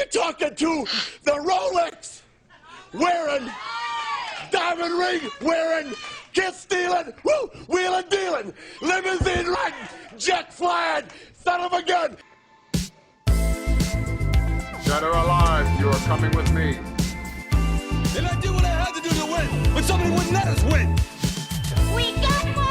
You're talking to the Rolex wearing, diamond ring wearing, kiss stealing, woo, wheeling dealing, limousine riding, jet flying, son of a gun. Dead or alive, you are coming with me. And I did what I had to do to win, but somebody wouldn't let us win. We got one!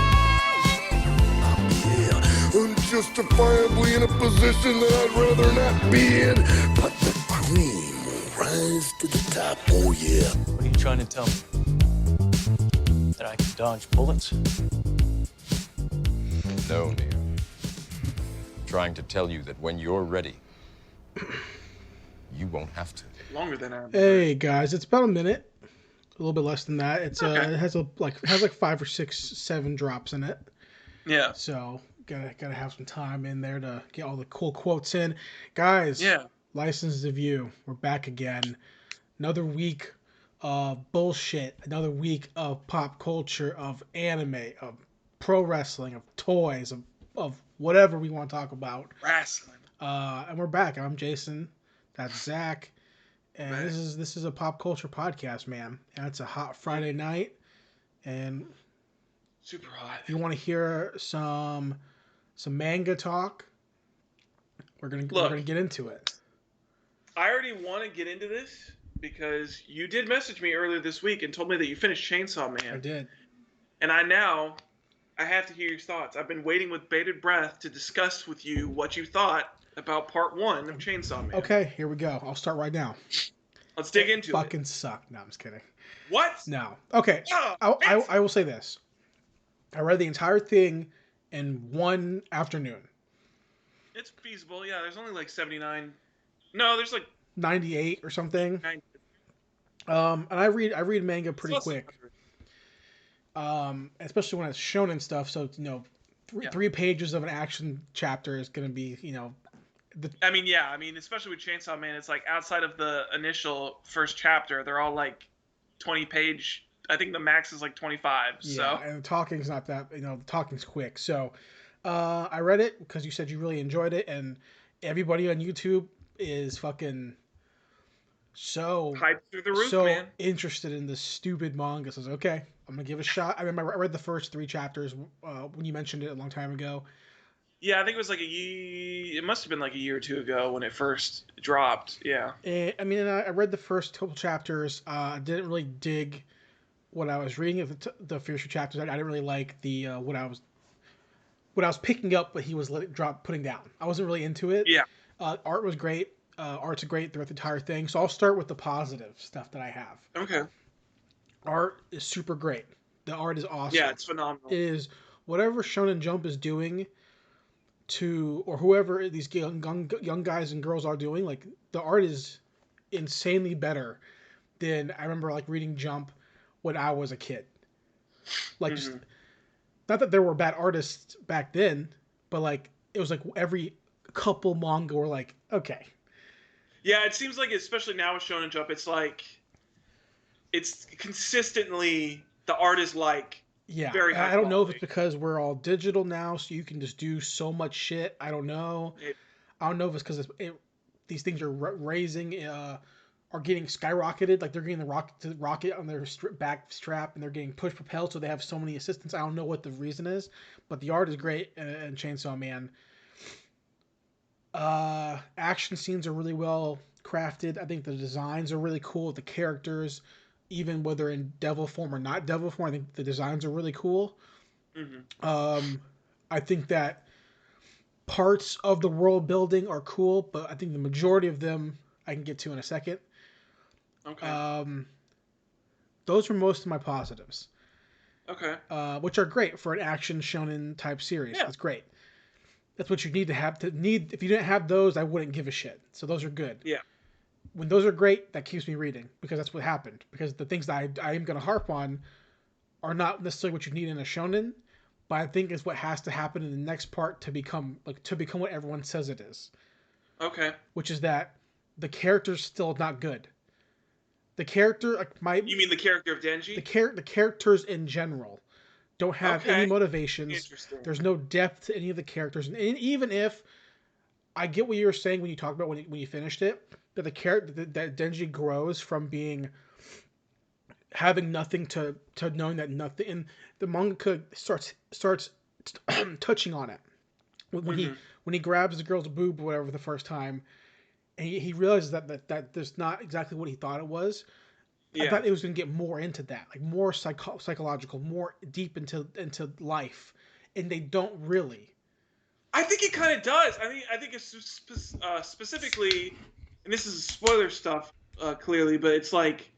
I'm justifiably in a position that I'd rather not be in, but the cream will rise to the top, oh yeah. What are you trying to tell me? That I can dodge bullets? No, Neo. I'm trying to tell you that when you're ready, you won't have to. Longer than I. Hey guys, it's about a minute, a little bit less than that. It's Okay. it has like 5 or 6, 7 drops in it. Yeah. So gotta have some time in there to get all the cool quotes in, guys. Yeah. License to View, we're back again. Another week of bullshit. Another week of pop culture, of anime, of pro wrestling, of toys, of whatever we want to talk about. Wrestling. And we're back. I'm Jason. That's Zach. And Right. this is a pop culture podcast, man. And it's a hot Friday night. And Super hot. if you want to hear some manga talk, we're gonna get into it. I already want to get into this because you did message me earlier this week and told me that you finished Chainsaw Man. I did. And I have to hear your thoughts. I've been waiting with bated breath to discuss with you what you thought about part 1 of Chainsaw Man. Okay, here we go. I'll start right now. Let's dig into Fucking it. suck. No, I'm just kidding. What? No. Okay. Oh, I will say this. I read the entire thing in one afternoon. It's feasible. Yeah, there's only like 79. No, there's like 98 or something. 90. And I read manga pretty It's less than quick. 100. Especially when it's shonen stuff. So Yeah. 3 pages of an action chapter is gonna be I mean, especially with Chainsaw Man, it's like outside of the initial first chapter, they're all like 20 page. I think the max is like 25. yeah. So And the talking's not that the talking's quick. So I read it because you said you really enjoyed it, and everybody on YouTube is fucking so hype through the roof, so man. interested in this stupid manga. So I was okay, I'm gonna give it a shot. I remember I read the first 3 chapters when you mentioned it a long time ago. Yeah, I think it was like it must have been like a year or 2 ago when it first dropped. Yeah. And, I read the first couple chapters. I didn't really dig what I was reading of the first few chapters. I didn't really like the what I was picking up, but he was putting down. I wasn't really into it. Yeah. Art was great. Art's great throughout the entire thing. So I'll start with the positive stuff that I have. Okay. Art is super great. The art is awesome. Yeah, it's phenomenal. It is whatever Shonen Jump is doing or whoever these young guys and girls are doing, like the art is insanely better than I remember like reading Jump when I was a kid. Like just not that there were bad artists back then, but like it was like every couple manga were like, okay. Yeah, it seems like especially now with Shonen Jump, it's like it's consistently the art is like Yeah, very high I don't know if quality. it's because we're all digital now, so you can just do so much shit. I don't know. I don't know if it's because these things are raising, are getting skyrocketed. Like they're getting the rocket on their back strap, and they're getting push propelled, so they have so many assistants. I don't know what the reason is, but the art is great in Chainsaw Man. Action scenes are really well crafted. I think the designs are really cool. The characters, even whether in devil form or not devil form, I think the designs are really cool. I think that parts of the world building are cool, but I think the majority of them I can get to in a second. Okay. Those were most of my positives. Okay. Which are great for an action shonen type series. Yeah. That's great. That's what you need to have. If you didn't have those, I wouldn't give a shit. So those are good. Yeah. When those are great, that keeps me reading because that's what happened. Because the things that I am going to harp on are not necessarily what you need in a shonen, but I think is what has to happen in the next part to become what everyone says it is. Okay. Which is that the character's still not good. The character, You mean the character of Denji? the characters in general don't have any motivations. Interesting. There's no depth to any of the characters, and even if I get what you were saying when you talked about when you finished it, that the character that Denji grows from having nothing to knowing that nothing, and the manga starts touching on it when he grabs the girl's boob or whatever the first time, and he realizes that there's not exactly what he thought it was. Yeah. I thought it was going to get more into that, like more psychological, more deep into life, and they don't really. I think it kind of does. I think it's specifically, and this is spoiler stuff clearly, but it's like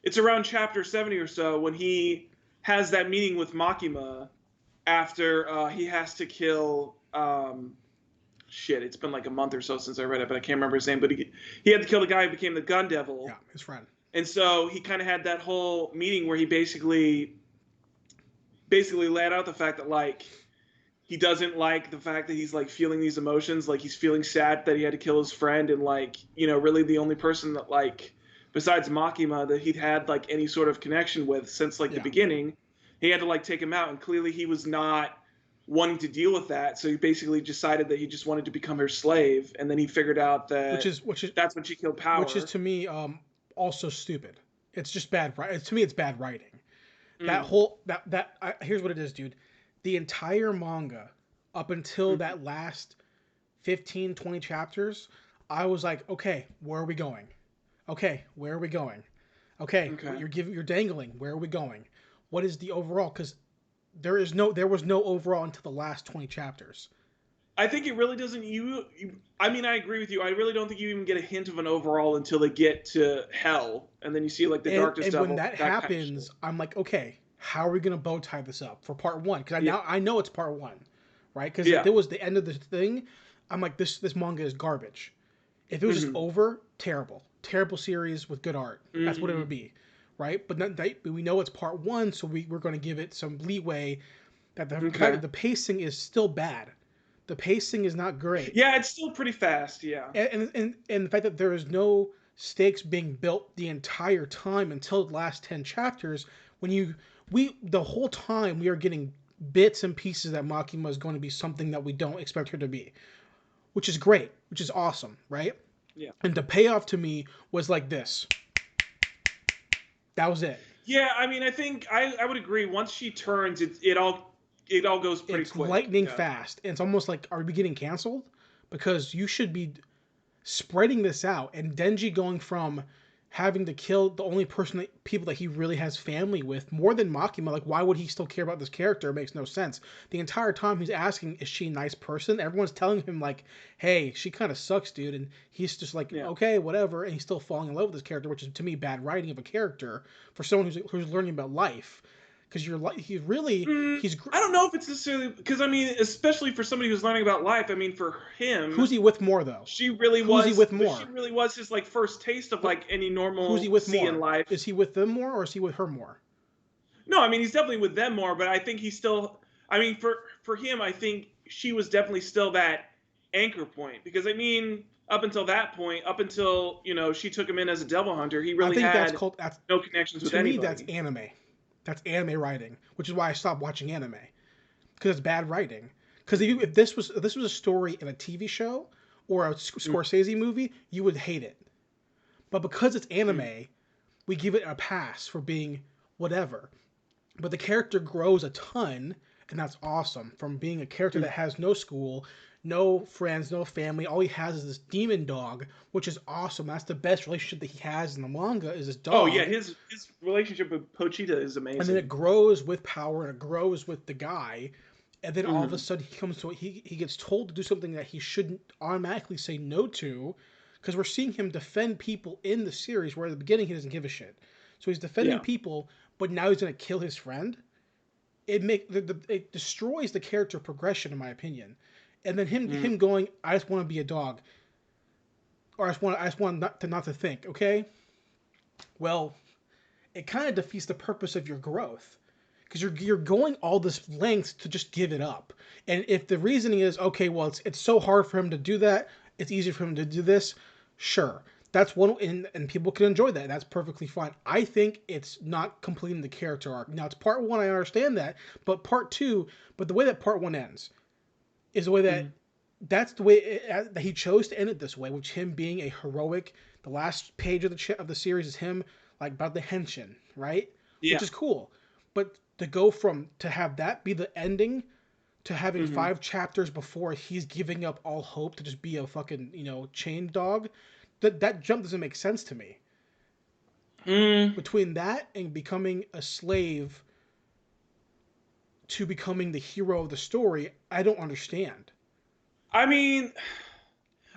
it's around chapter 70 or so when he has that meeting with Makima after he has to kill. It's been like a month or so since I read it, but I can't remember his name. But he had to kill the guy who became the Gun Devil. Yeah, his friend. And so he kind of had that whole meeting where he basically laid out the fact that like he doesn't like the fact that he's like feeling these emotions, like he's feeling sad that he had to kill his friend, and like, you know, really the only person that like besides Makima that he'd had like any sort of connection with since like the beginning, he had to like take him out, and clearly he was not wanting to deal with that, so he basically decided that he just wanted to become her slave, and then he figured out that which is that's when she killed Power, which is to me also stupid. It's just bad. To me, it's bad writing. That whole here's what it is, dude. The entire manga up until that last 15, 20 chapters, I was like, okay, where are we going? Okay, where are we going? Okay. You're dangling. Where are we going? What is the overall? Because there was no overall until the last 20 chapters. I think it really doesn't. I mean, I agree with you. I really don't think you even get a hint of an overall until they get to Hell, and then you see like the darkest devil. And when that happens, kind of I'm like, okay, how are we gonna bow tie this up for part one? Because I know it's part one, right? Because if it was the end of the thing, I'm like, this manga is garbage. If it was just over, terrible series with good art. That's what it would be, right? But we know it's part one, so we're going to give it some leeway. That the pacing is still bad. The pacing is not great. Yeah, it's still pretty fast. Yeah, and the fact that there is no stakes being built the entire time until the last 10 chapters, when the whole time we are getting bits and pieces that Makima is going to be something that we don't expect her to be, which is great, which is awesome, right? Yeah. And the payoff to me was like this. That was it. Yeah, I mean, I think I would agree. Once she turns, it all goes pretty quick. It's lightning fast. And it's almost like, are we getting canceled? Because you should be spreading this out. And Denji going from having to kill the only people that he really has family with, more than Makima. Like, why would he still care about this character? It makes no sense. The entire time he's asking, is she a nice person? Everyone's telling him, like, hey, she kind of sucks, dude. And he's just like, okay, whatever. And he's still falling in love with this character, which is, to me, bad writing of a character for someone who's learning about life. Because I don't know if it's necessarily, because I mean, especially for somebody who's learning about life. I mean, for him, who's he with more though? She really was. Who's he with more? She really was his like first taste of like any normal. Who's he with more in life? Is he with them more, or is he with her more? No, I mean he's definitely with them more, but I think he's still. I mean, for him, I think she was definitely still that anchor point, because I mean, up until that point, up until she took him in as a devil hunter, he really had no connections with anybody. To me, that's anime. That's anime writing, which is why I stopped watching anime, because it's bad writing. Because if this was a story in a TV show or a Scorsese movie, you would hate it. But because it's anime, we give it a pass for being whatever. But the character grows a ton, and that's awesome. From being a character that has no school, no friends, no family, all he has is this demon dog, which is awesome. That's the best relationship that he has in the manga, is his dog. Oh yeah, his relationship with Pochita is amazing. And then it grows with Power, and it grows with the guy, and then all of a sudden he gets told to do something that he shouldn't automatically say no to, because we're seeing him defend people in the series where at the beginning he doesn't give a shit. So he's defending people, but now he's gonna kill his friend. It destroys the character progression, in my opinion. And then him going, I just want to be a dog, or I just want not to think. Okay, well, it kind of defeats the purpose of your growth, because you're going all this length to just give it up. And if the reasoning is, okay, well, it's so hard for him to do that, it's easier for him to do this. Sure, that's one, and people can enjoy that. That's perfectly fine. I think it's not completing the character arc. Now it's part one. I understand that, but part two. But the way that part one ends is the way that that's the way that he chose to end it this way, which him being a heroic. The last page of the series is him like about the henshin, right? Yeah. Which is cool, but to go from to have that be the ending to having 5 chapters before he's giving up all hope to just be a fucking chain dog, that jump doesn't make sense to me. Between that and becoming a slave to becoming the hero of the story, I don't understand. I mean,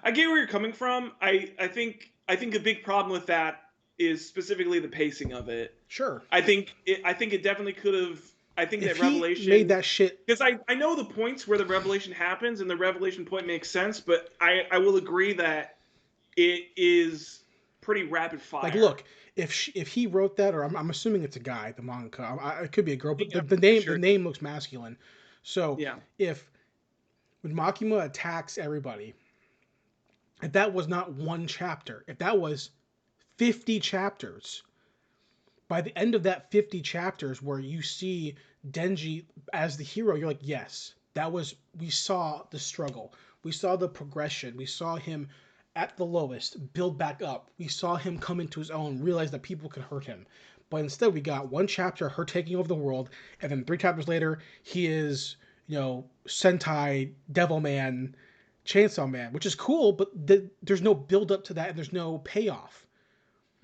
I get where you're coming from. I think a big problem with that is specifically the pacing of it. Sure. I think it definitely could have. I think If that revelation made that shit, because I know the points where the revelation happens and the revelation point makes sense, but I will agree that it is pretty rapid fire. like, look, if he wrote that, or I'm assuming it's a guy, the manga, it could be a girl, but Yeah, the name sure. the name looks masculine. So Yeah. if when Makima attacks everybody, if that was not one chapter, if that was 50 chapters, by the end of that 50 chapters where you see Denji as the hero, you're like, yes, we saw the struggle. We saw the progression. We saw him at the lowest build back up. We saw him come into his own, realize that people could hurt him. But instead we got one chapter, her taking over the world, and then 3 chapters later, he is, Sentai, Devilman, Chainsaw Man, which is cool, but there's no build up to that and there's no payoff.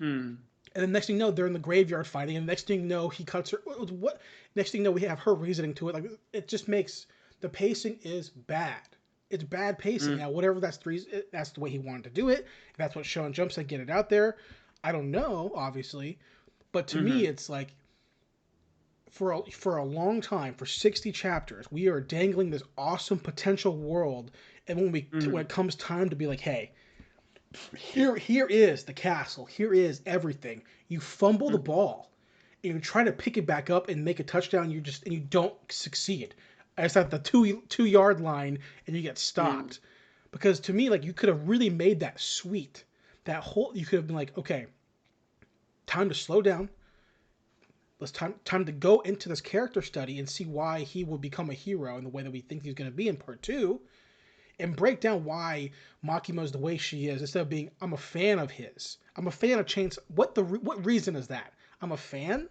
And then next thing you know, they're in the graveyard fighting, and next thing you know, he cuts her. What? Next thing you know, we have her reasoning to it. Like, it just makes the pacing is bad. It's bad pacing. Now, whatever that's the way he wanted to do it. If that's what Shonen Jump said, get it out there. I don't know, obviously, but to me, it's like for a long time, for 60 chapters, we are dangling this awesome potential world, and when when it comes time to be like, hey. Here is the castle. Here is everything. You fumble the ball, and you try to pick it back up and make a touchdown. And you don't succeed. It's at the 2-yard line, and you get stopped. Because to me, like, you could have really made that sweet. You could have been like, okay, time to slow down. Let's time to go into this character study and see why he will become a hero in the way that we think he's going to be in part 2. And break down why Makima's the way she is, instead of being, I'm a fan of his. I'm a fan of Chainsaw. What reason is that? I'm a fan?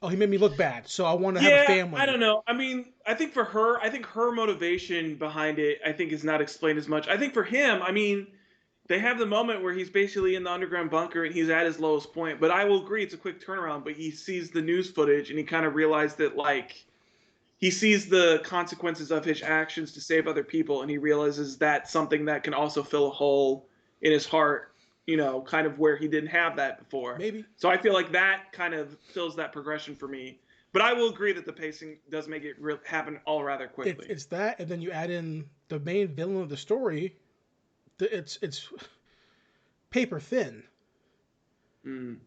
Oh, he made me look bad, so I want to have a family. I don't know. I mean, I think her motivation behind it, is not explained as much. I think for him, I mean, they have the moment where he's basically in the underground bunker and he's at his lowest point. But I will agree, it's a quick turnaround. But he sees the news footage and he kind of realized that, like, he sees the consequences of his actions to save other people, and he realizes that's something that can also fill a hole in his heart, kind of where he didn't have that before. Maybe. So I feel like that kind of fills that progression for me. But I will agree that the pacing does make it happen all rather quickly. It's that, and then you add in the main villain of the story. It's paper thin.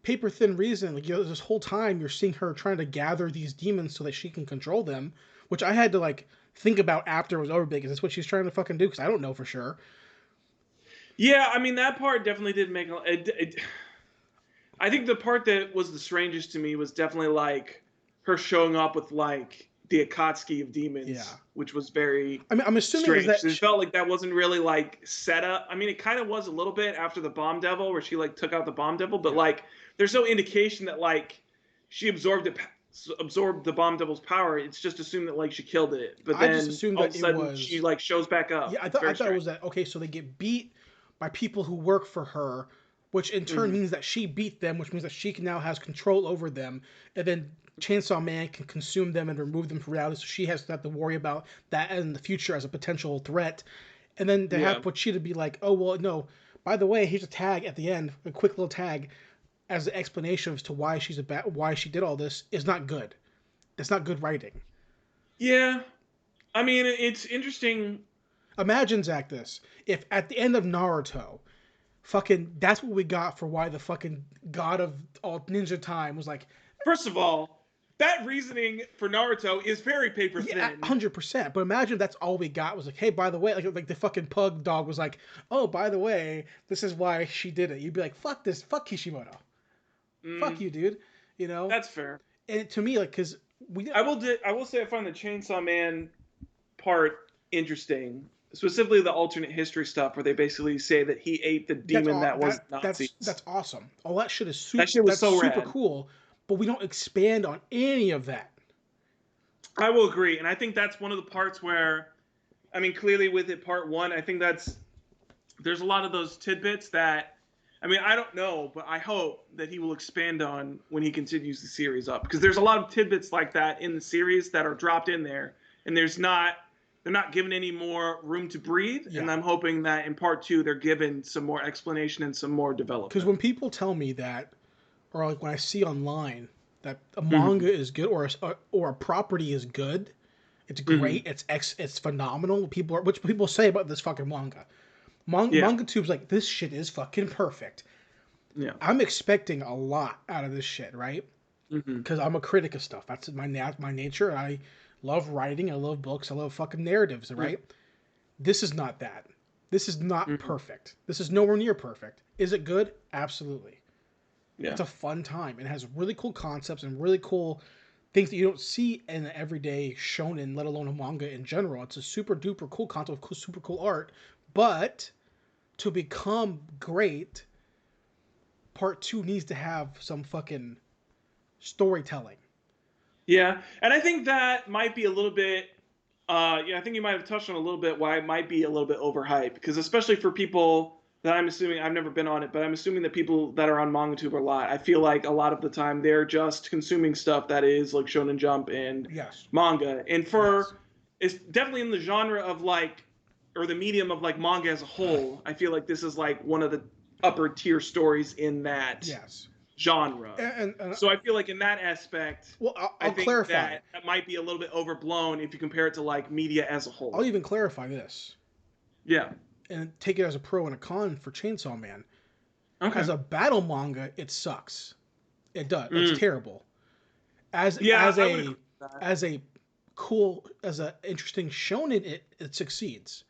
Paper thin reason. Like, this whole time you're seeing her trying to gather these demons so that she can control them, which I had to like think about after it was over because that's what she's trying to fucking do because I don't know for sure. Yeah, I mean that part definitely did make I think the part that was the strangest to me was definitely like her showing up with like the Akatsuki of demons, which was very I'm assuming strange. That it felt like that wasn't really like set up. I mean, it kind of was a little bit after the Bomb Devil, where she like took out the Bomb Devil, but like there's no indication that like she absorbed the Bomb Devil's power. It's just assumed that like she killed it, but then I just assumed all that of a sudden it was... she like shows back up. Yeah, I thought it was that. Okay, so they get beat by people who work for her, which in turn means that she beat them, which means that she now has control over them, and then Chainsaw Man can consume them and remove them from reality, so she has to have to worry about that in the future as a potential threat. And then they have Pochita be like, oh, well, no, by the way, here's a tag at the end, a quick little tag, as an explanation as to why why she did all this is not good. That's not good writing. Yeah. I mean, it's interesting. Imagine, Zach, this. If at the end of Naruto, fucking, that's what we got for why the fucking god of all ninja time was like... First of all, that reasoning for Naruto is very paper thin. Yeah, 100%. But imagine that's all we got was like, hey, by the way, like the fucking pug dog was like, oh, by the way, this is why she did it. You'd be like, fuck this, fuck Kishimoto. Fuck you, dude. That's fair. And to me, like, because I will say I find the Chainsaw Man part interesting. specifically the alternate history stuff, where they basically say that he ate the demon that was Nazis. That's awesome. All that shit is That shit was so super rad. cool, but we don't expand on any of that. I will agree, and I think that's one of the parts where, I mean, clearly with it part 1, I think there's a lot of those tidbits that, I mean, I don't know, but I hope that he will expand on when he continues the series up, because there's a lot of tidbits like that in the series that are dropped in there, and they're not given any more room to breathe, and I'm hoping that in part 2 they're given some more explanation and some more development. Because when people tell me that, or like when I see online that a manga is good or a property is good, it's great, it's phenomenal. Which people say about this fucking manga. Manga tube's like, this shit is fucking perfect. Yeah, I'm expecting a lot out of this shit, right? Because I'm a critic of stuff. That's my nature. I love writing. I love books. I love fucking narratives, right? This is not that. This is not perfect. This is nowhere near perfect. Is it good? Absolutely. Yeah. It's a fun time. It has really cool concepts and really cool things that you don't see in an everyday shonen, let alone a manga in general. It's a super duper cool concept with super cool art. But to become great, part 2 needs to have some fucking storytelling. Yeah, and I think that might be a little bit, I think you might have touched on a little bit why it might be a little bit overhyped, because especially for people that I'm assuming, I've never been on it, but I'm assuming that people that are on MangaTube a lot, I feel like a lot of the time they're just consuming stuff that is like Shonen Jump and manga. And it's definitely in the genre of like, or the medium of like manga as a whole, I feel like this is like one of the upper tier stories in that genre. And so I feel like in that aspect, I'll clarify. That might be a little bit overblown if you compare it to like media as a whole. I'll even clarify this. Yeah. And take it as a pro and a con for Chainsaw Man. Okay. As a battle manga, it sucks. It does. It's terrible. As an interesting shonen, it succeeds.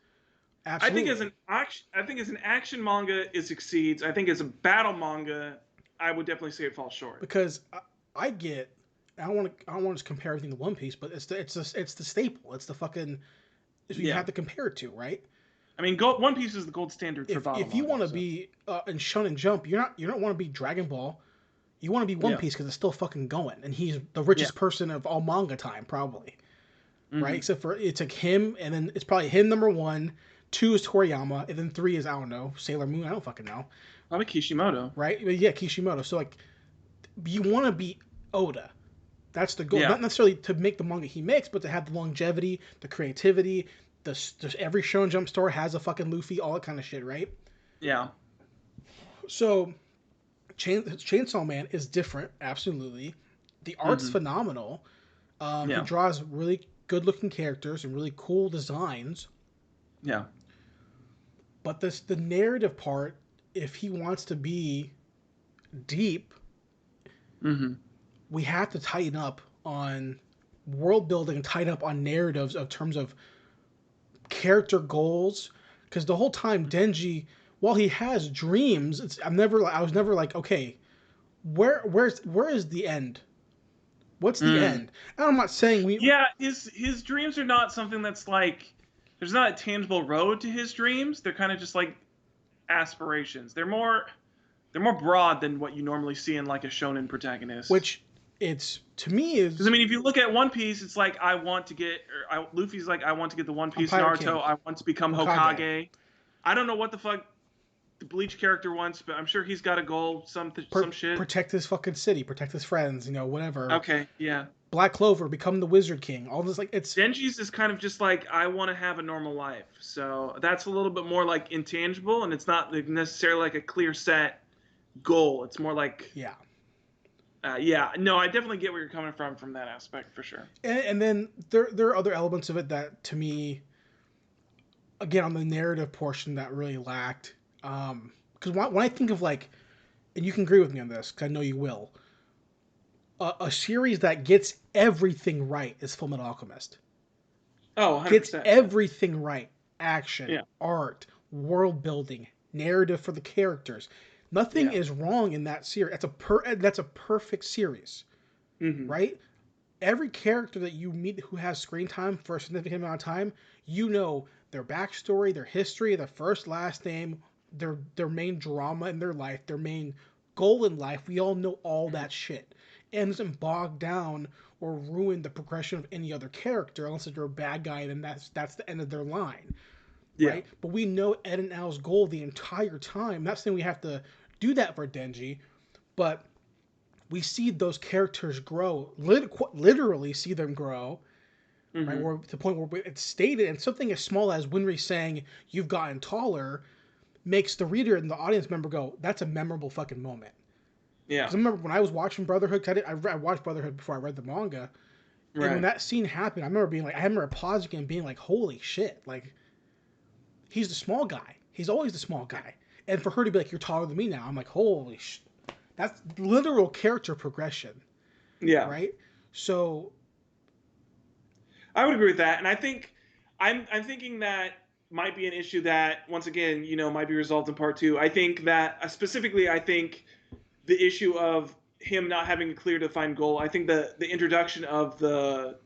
Absolutely. I think as an action manga, it succeeds. I think as a battle manga, I would definitely say it falls short. Because I don't want to compare everything to One Piece, but it's the staple. It's the fucking you have to compare it to, right? I mean, One Piece is the gold standard for battle. If you want to be in Shonen Jump, you don't want to be Dragon Ball. You want to be One Piece because it's still fucking going, and he's the richest person of all manga time, probably. Right? Except for it's like him, and then it's probably him number 1. 2 is Toriyama, and then 3 is, I don't know, Sailor Moon. I don't fucking know. Probably Kishimoto. Right? Yeah, Kishimoto. So like, you want to be Oda. That's the goal. Not necessarily to make the manga he makes, but to have the longevity, the creativity. Every Shonen Jump store has a fucking Luffy, all that kind of shit, right? Yeah. So, Chainsaw Man is different, absolutely. The art's phenomenal. He draws really good-looking characters and really cool designs. Yeah. But the narrative part, if he wants to be deep, we have to tighten up on world building, tighten up on narratives of terms of character goals, because the whole time Denji, while he has dreams, I was never like, okay, where is the end? What's the end? And I'm not saying his dreams are not something that's like, there's not a tangible road to his dreams. They're kind of just like aspirations. They're more broad than what you normally see in like a shonen protagonist. Which it's, to me, is, because I mean, if you look at One Piece, it's like Luffy's like, I want to get the One Piece. Naruto, King. I want to become Hokage. I don't know what the fuck the Bleach character wants, but I'm sure he's got a goal, some shit. Protect his fucking city, protect his friends, whatever. Okay, yeah. Black Clover, become the Wizard King. All this, like, it's... Denji's is kind of just like, I want to have a normal life. So that's a little bit more like intangible, and it's not necessarily like a clear set goal. It's more like... Yeah. No, I definitely get where you're coming from that aspect, for sure. And then there are other elements of it that, to me, again, on the narrative portion, that really lacked. Because when I think of, like, and you can agree with me on this, because I know you will, a series that gets everything right is Fullmetal Alchemist. Oh, 100%. Gets everything right. Action, art, world building, narrative for the characters. Nothing is wrong in that series. That's a perfect series, right? Every character that you meet who has screen time for a significant amount of time, their backstory, their history, their first, last name, their main drama in their life, their main goal in life. We all know all that shit. And it doesn't bog down or ruin the progression of any other character unless they're a bad guy, then that's the end of their line. Yeah. Right? But we know Ed and Al's goal the entire time. Not saying we have to do that for Denji, but we see those characters grow, literally see them grow, right? Where, to the point where it's stated, and something as small as Winry saying, "You've gotten taller," makes the reader and the audience member go, "That's a memorable fucking moment." Yeah. Because I remember when I was watching Brotherhood, 'cause I watched Brotherhood before I read the manga, and when that scene happened, I remember being like, I remember pausing and being like, "Holy shit!" Like, he's the small guy. He's always the small guy. And for her to be like, "You're taller than me now," I'm like, holy shit. That's literal character progression. Yeah. Right? So I would agree with that. And I think I'm thinking that might be an issue that, once again, might be resolved in part 2. I think that specifically, I think the issue of him not having a clear defined goal, I think the introduction of the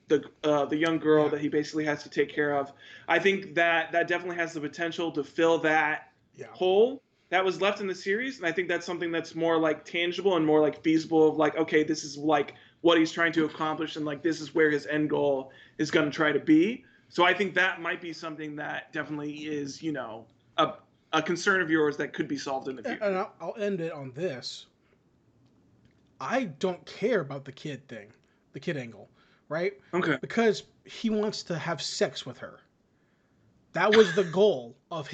young girl that he basically has to take care of, I think that definitely has the potential to fill that hole that was left in the series. And I think that's something that's more like tangible and more like feasible, of like, okay, this is like what he's trying to accomplish, and like this is where his end goal is going to try to be. So I think that might be something that definitely is, a concern of yours that could be solved in the future. And I'll end it on this. I don't care about the kid thing, the kid angle, right? Okay. Because he wants to have sex with her. That was the goal of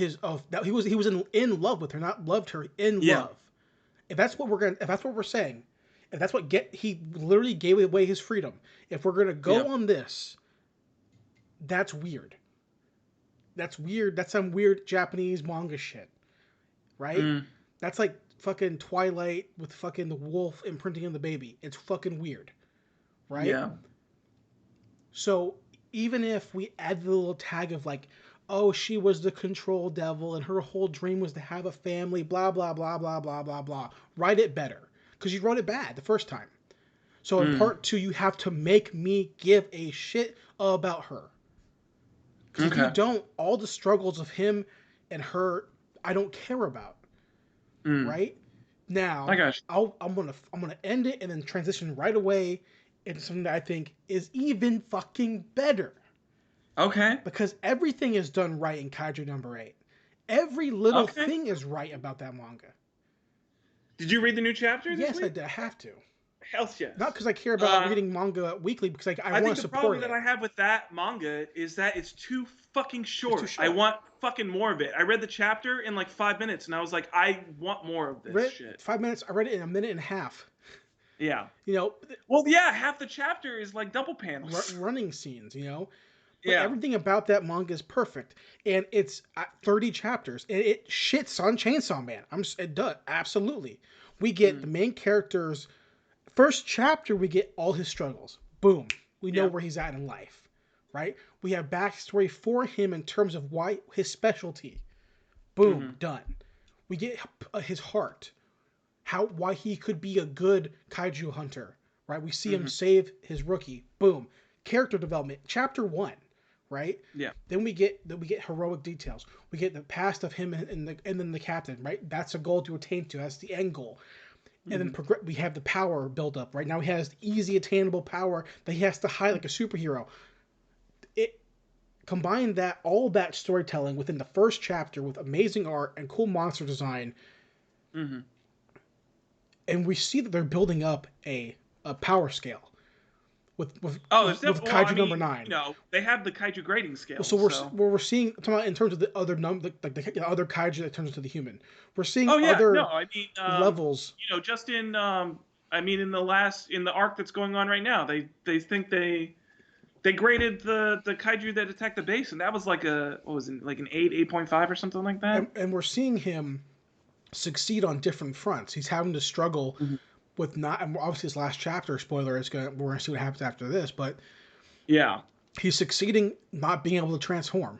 that. He was in love with her, not loved her, in love. If that's what we're saying, if that's what he literally gave away his freedom. If we're gonna go on this, that's weird. That's weird. That's some weird Japanese manga shit, right? That's like fucking Twilight with fucking the wolf imprinting on the baby. It's fucking weird, right? Yeah. So even if we add the little tag of like, oh, she was the control devil and her whole dream was to have a family, blah, blah, blah, blah, blah, blah, blah. Write it better. Because you wrote it bad the first time. So in part 2, you have to make me give a shit about her. Because if you don't, all the struggles of him and her, I don't care about. Right? Now, I'm gonna end it and then transition right away into something that I think is even fucking better. Okay. Because everything is done right in Kaiju number 8. Every little thing is right about that manga. Did you read the new chapter this week? I did. I have to. Hell yes. Not because I care about reading manga weekly, because I want to support it. I think the problem that I have with that manga is that it's too fucking short. I want fucking more of it. I read the chapter in like 5 minutes, and I was like, I want more of this shit. 5 minutes? I read it in a minute and a half. Yeah. Well, yeah, half the chapter is like double panels. Running scenes, But everything about that manga is perfect. And it's 30 chapters. And it shits on Chainsaw Man. It does. Absolutely. We get the main character's first chapter, we get all his struggles. Boom. We know where he's at in life. Right? We have backstory for him in terms of why his specialty. Boom. Done. We get his heart. Why he could be a good kaiju hunter. Right? We see him save his rookie. Boom. Character development. Chapter 1. Right? Yeah. Then we get heroic details. We get the past of him and then the captain, right? That's a goal to attain to. That's the end goal. And then we have the power build up. Right now he has easy attainable power that he has to hide like a superhero. Combine all that storytelling within the first chapter with amazing art and cool monster design. And we see that they're building up a power scale. With Kaiju number 9. They have the Kaiju grading scale. So we're seeing, in terms of the other the other Kaiju that turns into the human. We're seeing levels. Just in in the arc that's going on right now, they think they graded the Kaiju that attacked the base, and that was like an 8.5 or something like that. And we're seeing him succeed on different fronts. He's having to struggle with and obviously his last chapter, spoiler, we're gonna see what happens after this, but he's succeeding not being able to transform,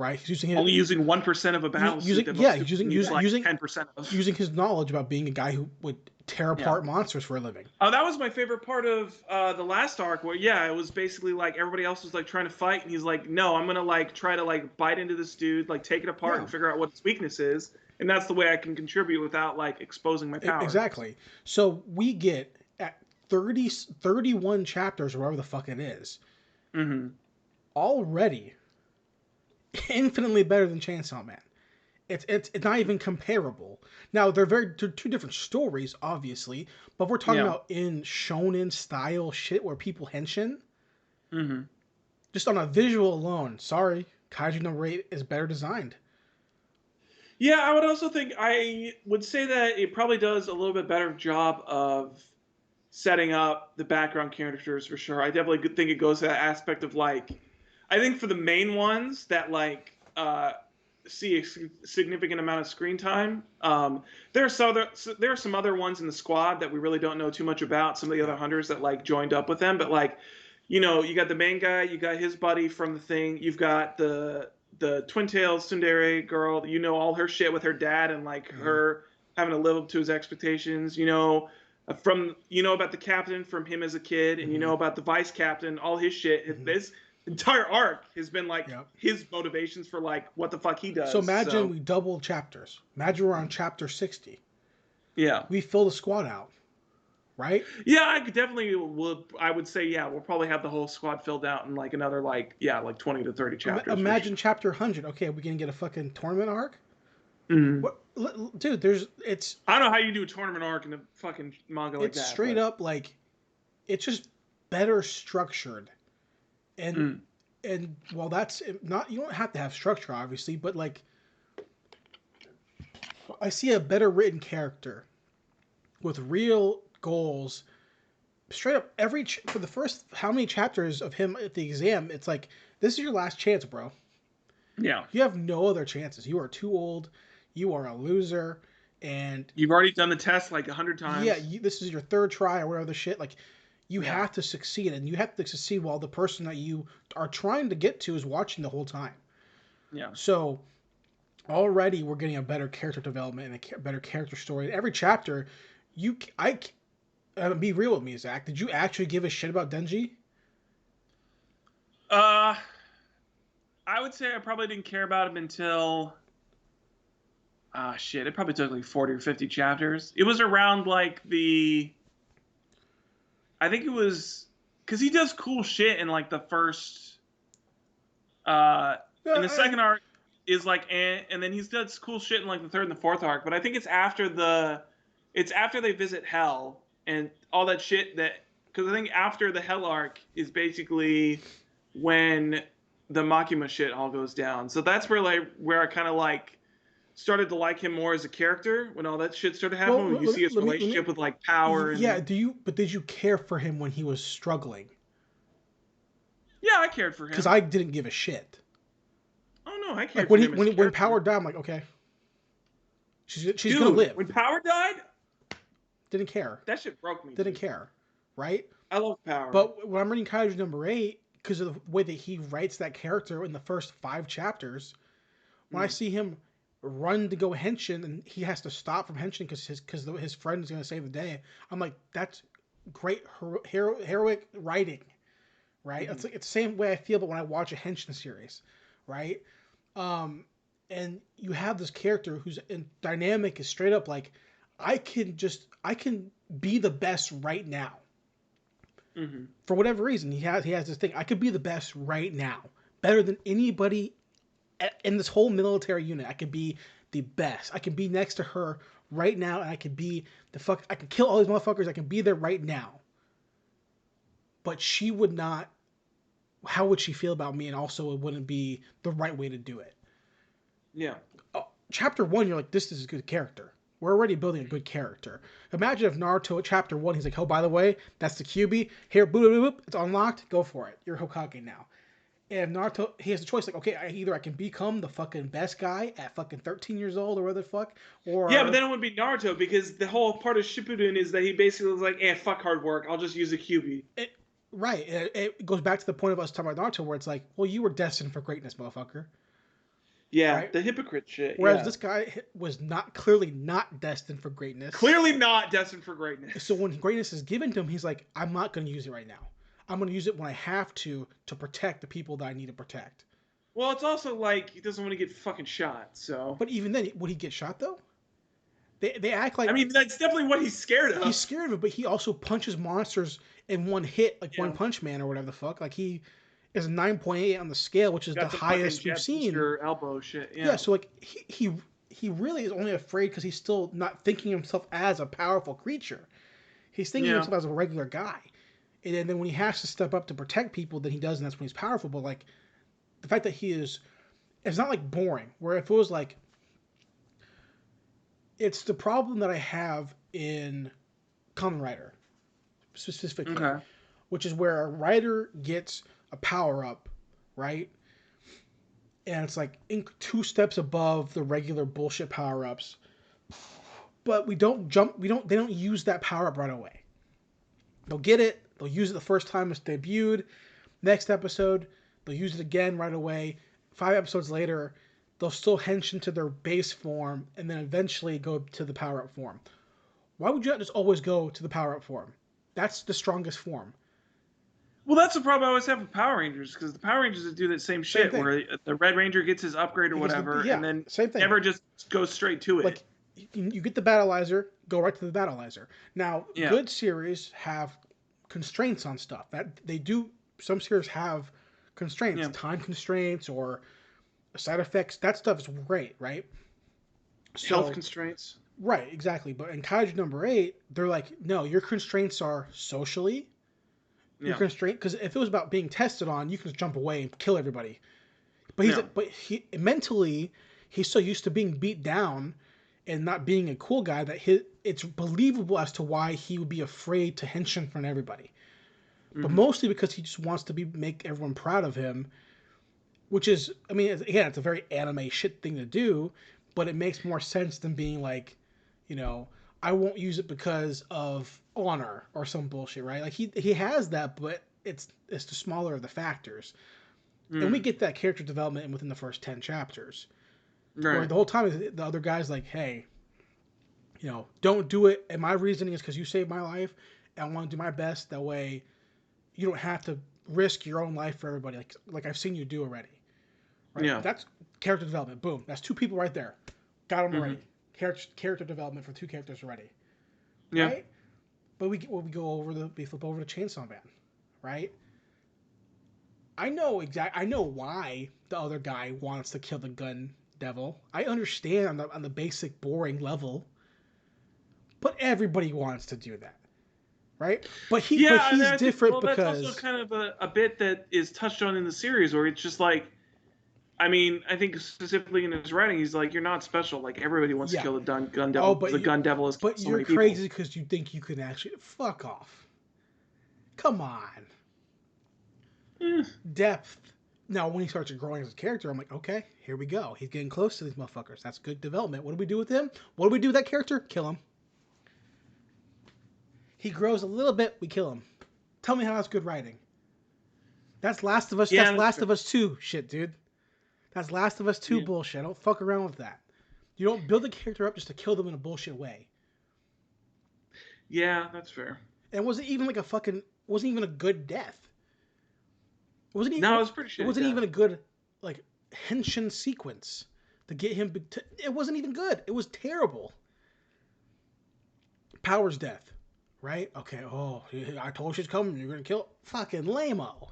right? He's using only using 1% of a battle suit. Using 10% of. Using his knowledge about being a guy who would tear apart monsters for a living. Oh, that was my favorite part of the last arc, where it was basically like everybody else was like trying to fight, and he's like, no, I'm gonna like try to like bite into this dude, like take it apart and figure out what its weakness is, and that's the way I can contribute without like exposing my power. Exactly. So we get at 31 chapters, or whatever the fuck it is, already infinitely better than Chainsaw Man. It's not even comparable. Now they're two different stories, obviously, but we're talking about in shonen style shit where people henshin. Just on a visual alone, sorry, Kaiju No 8 is better designed. Yeah, I would say that it probably does a little bit better job of setting up the background characters for sure. I definitely think it goes to that aspect of like, I think for the main ones that like see a significant amount of screen time. There are some other ones in the squad that we really don't know too much about. Some of the other hunters that like joined up with them, but like, you got the main guy, you got his buddy from the thing, you've got the Twin Tails tsundere girl, all her shit with her dad and like her having to live up to his expectations. About the captain from him as a kid, and about the vice captain, all his shit. This entire arc has been like his motivations for like what the fuck he does. So imagine we double chapters. Imagine we're on chapter 60. Yeah. We fill the squad out, right? Yeah, I could definitely I would say we'll probably have the whole squad filled out in like another like 20 to 30 chapters. Imagine chapter 100. Okay, we can get a fucking tournament arc. Dude, I don't know how you do a tournament arc in a fucking manga like that. It's straight up like, it's just better structured. And while that's not, you don't have to have structure, obviously, but like, I see a better written character with real goals. Straight up, for the first how many chapters of him at the exam, it's like, this is your last chance, bro. Yeah. You have no other chances. You are too old. You are a loser, and you've already done the test like 100 times. Yeah, this is your third try or whatever the shit. Like, you have to succeed, and you have to succeed while the person that you are trying to get to is watching the whole time. Yeah. So already we're getting a better character development and a better character story. In every chapter, be real with me, Zach. Did you actually give a shit about Denji? I would say I probably didn't care about him until it probably took like 40 or 50 chapters. It was around like I think it was because he does cool shit in like the first in the second arc is like and then he does cool shit in like the third and the fourth arc, but I think it's after they visit Hell and all that shit, because I think after the Hell arc is basically when the Makima shit all goes down. So that's where I kind of like started to like him more as a character, when all that shit started happening. When you see his relationship with like power. Did you care for him when he was struggling? Yeah, I cared for him. Because I didn't give a shit. Oh no, I cared for him. When Power died, I'm like, okay, she's gonna live. When Power died, didn't care. That shit broke me. Didn't care, right? I love Power. But when I'm reading Kaiju No. 8, because of the way that he writes that character in the first 5 chapters, when I see him run to go henshin and he has to stop from henshin because his friend is going to save the day, I'm like, that's great heroic writing, right? It's like, it's the same way I feel, but when I watch a henshin series, right? And you have this character whose dynamic is straight up like, I can be the best right now. For whatever reason, he has this thing. I could be the best right now, better than anybody in this whole military unit. I could be the best. I could be next to her right now, and I could be I could kill all these motherfuckers. I can be there right now. But she would not. How would she feel about me? And also, it wouldn't be the right way to do it. Yeah. Chapter 1, you're like, this is a good character. We're already building a good character. Imagine if Naruto at chapter 1, he's like, oh, by the way, that's the QB. Here, boop, boop, boop, it's unlocked. Go for it. You're Hokage now. And Naruto, he has a choice. Like, okay, either I can become the fucking best guy at fucking 13 years old or whatever the fuck. Or yeah, but then it would be Naruto, because the whole part of Shippuden is that he basically was like, fuck hard work. I'll just use a QB. Right. It goes back to the point of us talking about Naruto where it's like, well, you were destined for greatness, motherfucker. Yeah, right? the hypocrite shit. Whereas this guy was clearly not destined for greatness. Clearly not destined for greatness. So when greatness is given to him, he's like, I'm not going to use it right now. I'm going to use it when I have to protect the people that I need to protect. Well, it's also like he doesn't want to get fucking shot, so. But even then, would he get shot though? They act like. I mean, that's definitely what he's scared of. He's scared of it, but he also punches monsters in one hit, like One Punch Man or whatever the fuck. Like he is 9.8 on the scale, which is the highest we've seen. Your elbow shit. Yeah. So like he really is only afraid because he's still not thinking himself as a powerful creature. He's thinking himself as a regular guy. And then when he has to step up to protect people, then he does, and that's when he's powerful. But like the fact that it's not like boring. Where if it was like, it's the problem that I have in Kamen Rider specifically, which is where a rider gets a power up, right? And it's like 2 steps above the regular bullshit power ups. But they don't use that power up right away. They'll get it, they'll use it the first time it's debuted. Next episode, they'll use it again right away. 5 episodes later, they'll still henshin to their base form and then eventually go to the power up form. Why would you not just always go to the power up form? That's the strongest form. Well, that's the problem I always have with Power Rangers, because the Power Rangers do that same shit where the Red Ranger gets his upgrade or whatever, and then never just goes straight to it. Like, you get the Battleizer, go right to the Battleizer. Now, good series have constraints on stuff. That they do. Some series have constraints, time constraints or side effects. That stuff is great, right? Health constraints. Right, exactly. But in Kaiju number 8, they're like, no, your constraints are socially. Your constraint, because if it was about being tested on, you can just jump away and kill everybody. But he mentally, he's so used to being beat down and not being a cool guy that it's believable as to why he would be afraid to henshin in front of everybody. But mostly because he just wants to make everyone proud of him, which is, I mean, again, it's a very anime shit thing to do, but it makes more sense than being like, I won't use it because of honor or some bullshit, right? Like he has that, but it's the smaller of the factors. And we get that character development within the first 10 chapters. Right. Where the whole time the other guy's like, hey, don't do it. And my reasoning is because you saved my life and I want to do my best. That way you don't have to risk your own life for everybody. Like I've seen you do already. Right? Yeah. That's character development. Boom. That's 2 people right there. Got them already. Character development for 2 characters already. Yeah. Right? But we flip over to Chainsaw Man, right? I know why the other guy wants to kill the gun devil. I understand on the basic boring level. But everybody wants to do that. Right? But he's different because that's also kind of a bit that is touched on in the series where it's just like, I mean, I think specifically in his writing, he's like, you're not special. Like, everybody wants to kill the gun devil. The gun devil is But you're crazy because you think you can actually... Fuck off. Come on. Depth. Now, when he starts growing as a character, I'm like, okay, here we go. He's getting close to these motherfuckers. That's good development. What do we do with him? What do we do with that character? Kill him. He grows a little bit, we kill him. Tell me how that's good writing. That's Last of Us. That's Last of Us 2 shit, dude. That's Last of Us 2 bullshit. Don't fuck around with that. You don't build a character up just to kill them in a bullshit way. Yeah, that's fair. And wasn't even a good death. It was pretty shitty. It wasn't even a good henshin sequence to get him. It wasn't even good. It was terrible. Power's death, right? Okay. Oh, I told you she's coming. You're gonna kill. Fucking lame-o.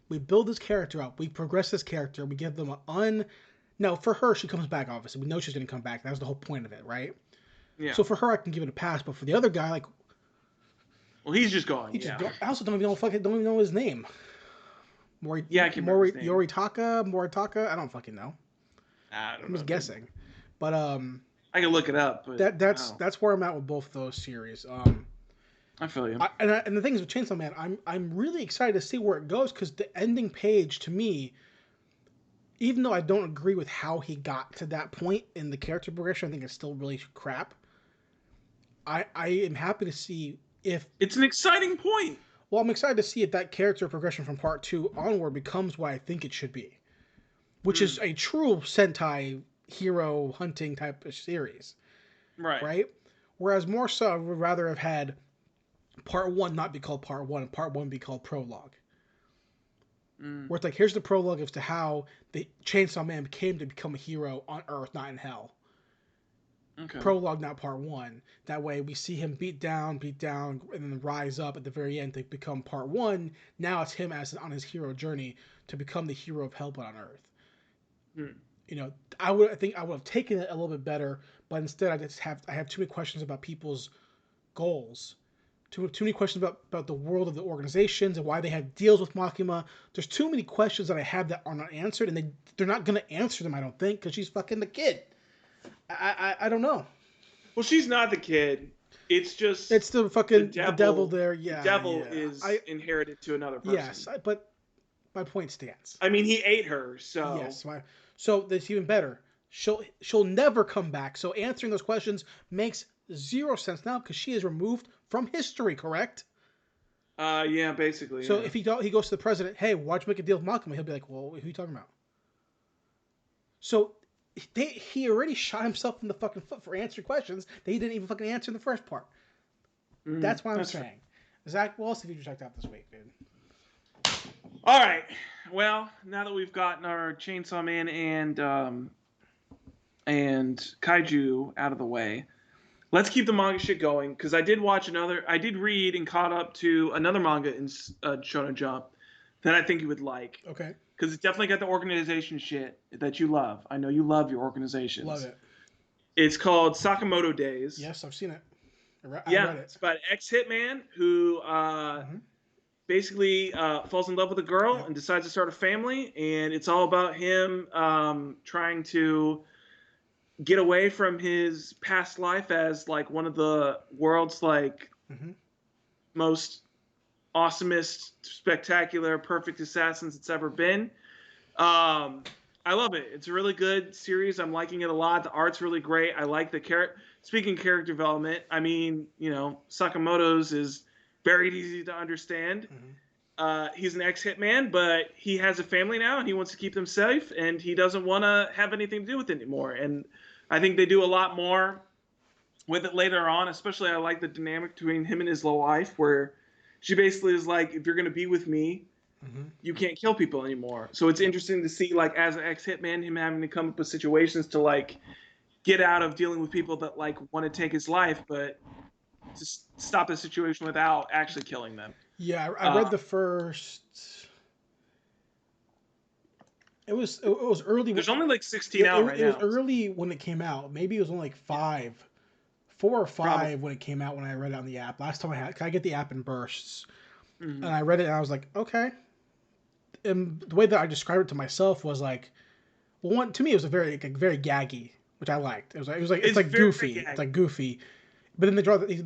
We build this character up. We progress this character. We give them Now, for her, she comes back, obviously. We know she's going to come back. That was the whole point of it, right? Yeah. So for her, I can give it a pass. But for the other guy, well, he's just gone. I also don't even know his name. Moritaka? I don't fucking know. I'm just guessing. But I can look it up. But that's where I'm at with both those series. I feel you. And the thing is with Chainsaw Man, I'm really excited to see where it goes because the ending page to me, even though I don't agree with how he got to that point in the character progression, I think it's still really crap. I am happy to see if it's an exciting point. Well, I'm excited to see if that character progression from part 2 onward becomes what I think it should be. which is a true Sentai hero hunting type of series, right? Whereas more so, I would rather have had part 1 not be called part 1 and part 1 be called prologue. Where it's like, here's the prologue as to how the Chainsaw Man came to become a hero on Earth, not in hell. Okay. Prologue, not part 1. That way we see him beat down, and then rise up at the very end to become part 1. Now it's him on his hero journey to become the hero of Hellbound on Earth. You know, I think I would have taken it a little bit better, but instead I have too many questions about people's goals. Too many questions about the world of the organizations and why they have deals with Makima. There's too many questions that I have that are not answered, and they're not going to answer them, I don't think, because she's fucking the kid. I don't know. Well, she's not the kid. It's just... It's the fucking the devil there, yeah. The devil is inherited to another person. Yes, but my point stands. I mean, he ate her, so... Yes, so that's even better. She'll never come back, so answering those questions makes zero sense now because she is removed from history, correct? Yeah, basically. So if he goes to the president, hey, why'd you make a deal with Makima? He'll be like, well, who are you talking about? So he already shot himself in the fucking foot for answering questions that he didn't even fucking answer in the first part. That's what I'm saying. Zach, what else have you checked out this week, dude? All right. Well, now that we've gotten our Chainsaw Man and Kaiju out of the way, let's keep the manga shit going, because I did read and caught up to another manga in Shonen Jump that I think you would like. Okay. Because it's definitely got the organization shit that you love. I know you love your organizations. Love it. It's called Sakamoto Days. Yes, I've seen it. I read it. It's about an ex-hitman who basically falls in love with a girl and decides to start a family, and it's all about him trying to get away from his past life as like one of the world's like most awesomest, spectacular, perfect assassins it's ever been. I love it. It's a really good series. I'm liking it a lot. The art's really great. I like the character. Speaking of character development, I mean, you know, Sakamoto's is very easy to understand. He's an ex-hitman, but he has a family now, and he wants to keep them safe, and he doesn't want to have anything to do with it anymore. And I think they do a lot more with it later on. Especially, I like the dynamic between him and his little wife, where she basically is like, if you're going to be with me, you can't kill people anymore. So it's interesting to see, like, as an ex-hitman, him having to come up with situations to, like, get out of dealing with people that, like, want to take his life, but just stop the situation without actually killing them. Yeah, I read the first... It was early. There's only like 16 out right now. It was early when it came out. Maybe it was only like 4 or 5 Probably. When it came out when I read it on the app. Last time I get the app in bursts. And I read it and I was like, okay. And the way that I described it to myself was like, well, to me it was very gaggy, which I liked. It's like goofy. Gaggy. It's like goofy. But then they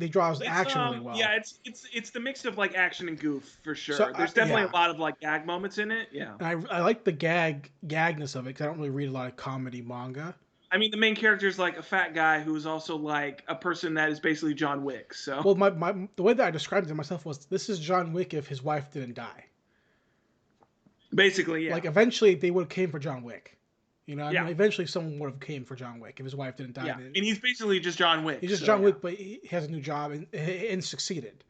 draw action really well. Yeah, it's the mix of like action and goof for sure. So, there's definitely a lot of like gag moments in it. Yeah, and I like the gagness of it because I don't really read a lot of comedy manga. I mean, the main character is like a fat guy who's also like a person that is basically John Wick. So well, the way that I described it to myself was, this is John Wick if his wife didn't die. Basically, yeah. Like eventually they would have came for John Wick. You know, I mean, eventually someone would have came for John Wick if his wife didn't die. Yeah, and he's basically just John Wick. He's just John Wick, but he has a new job and succeeded,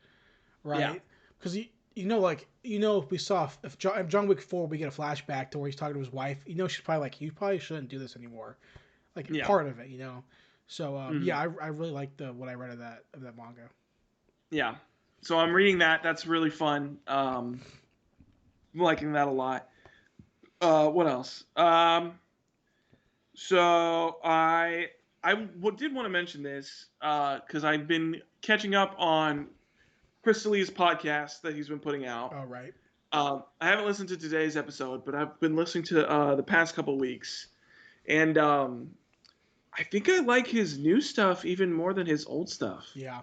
right? Because if we saw if John Wick 4, we get a flashback to where he's talking to his wife. You know, she's probably like, you probably shouldn't do this anymore. Like part of it, you know. So I really liked what I read of that manga. Yeah, so I'm reading that. That's really fun. I'm liking that a lot. What else? So I did want to mention this because I've been catching up on Chris Lee's podcast that he's been putting out. Oh, right. I haven't listened to today's episode, but I've been listening to the past couple weeks, and I think I like his new stuff even more than his old stuff. Yeah.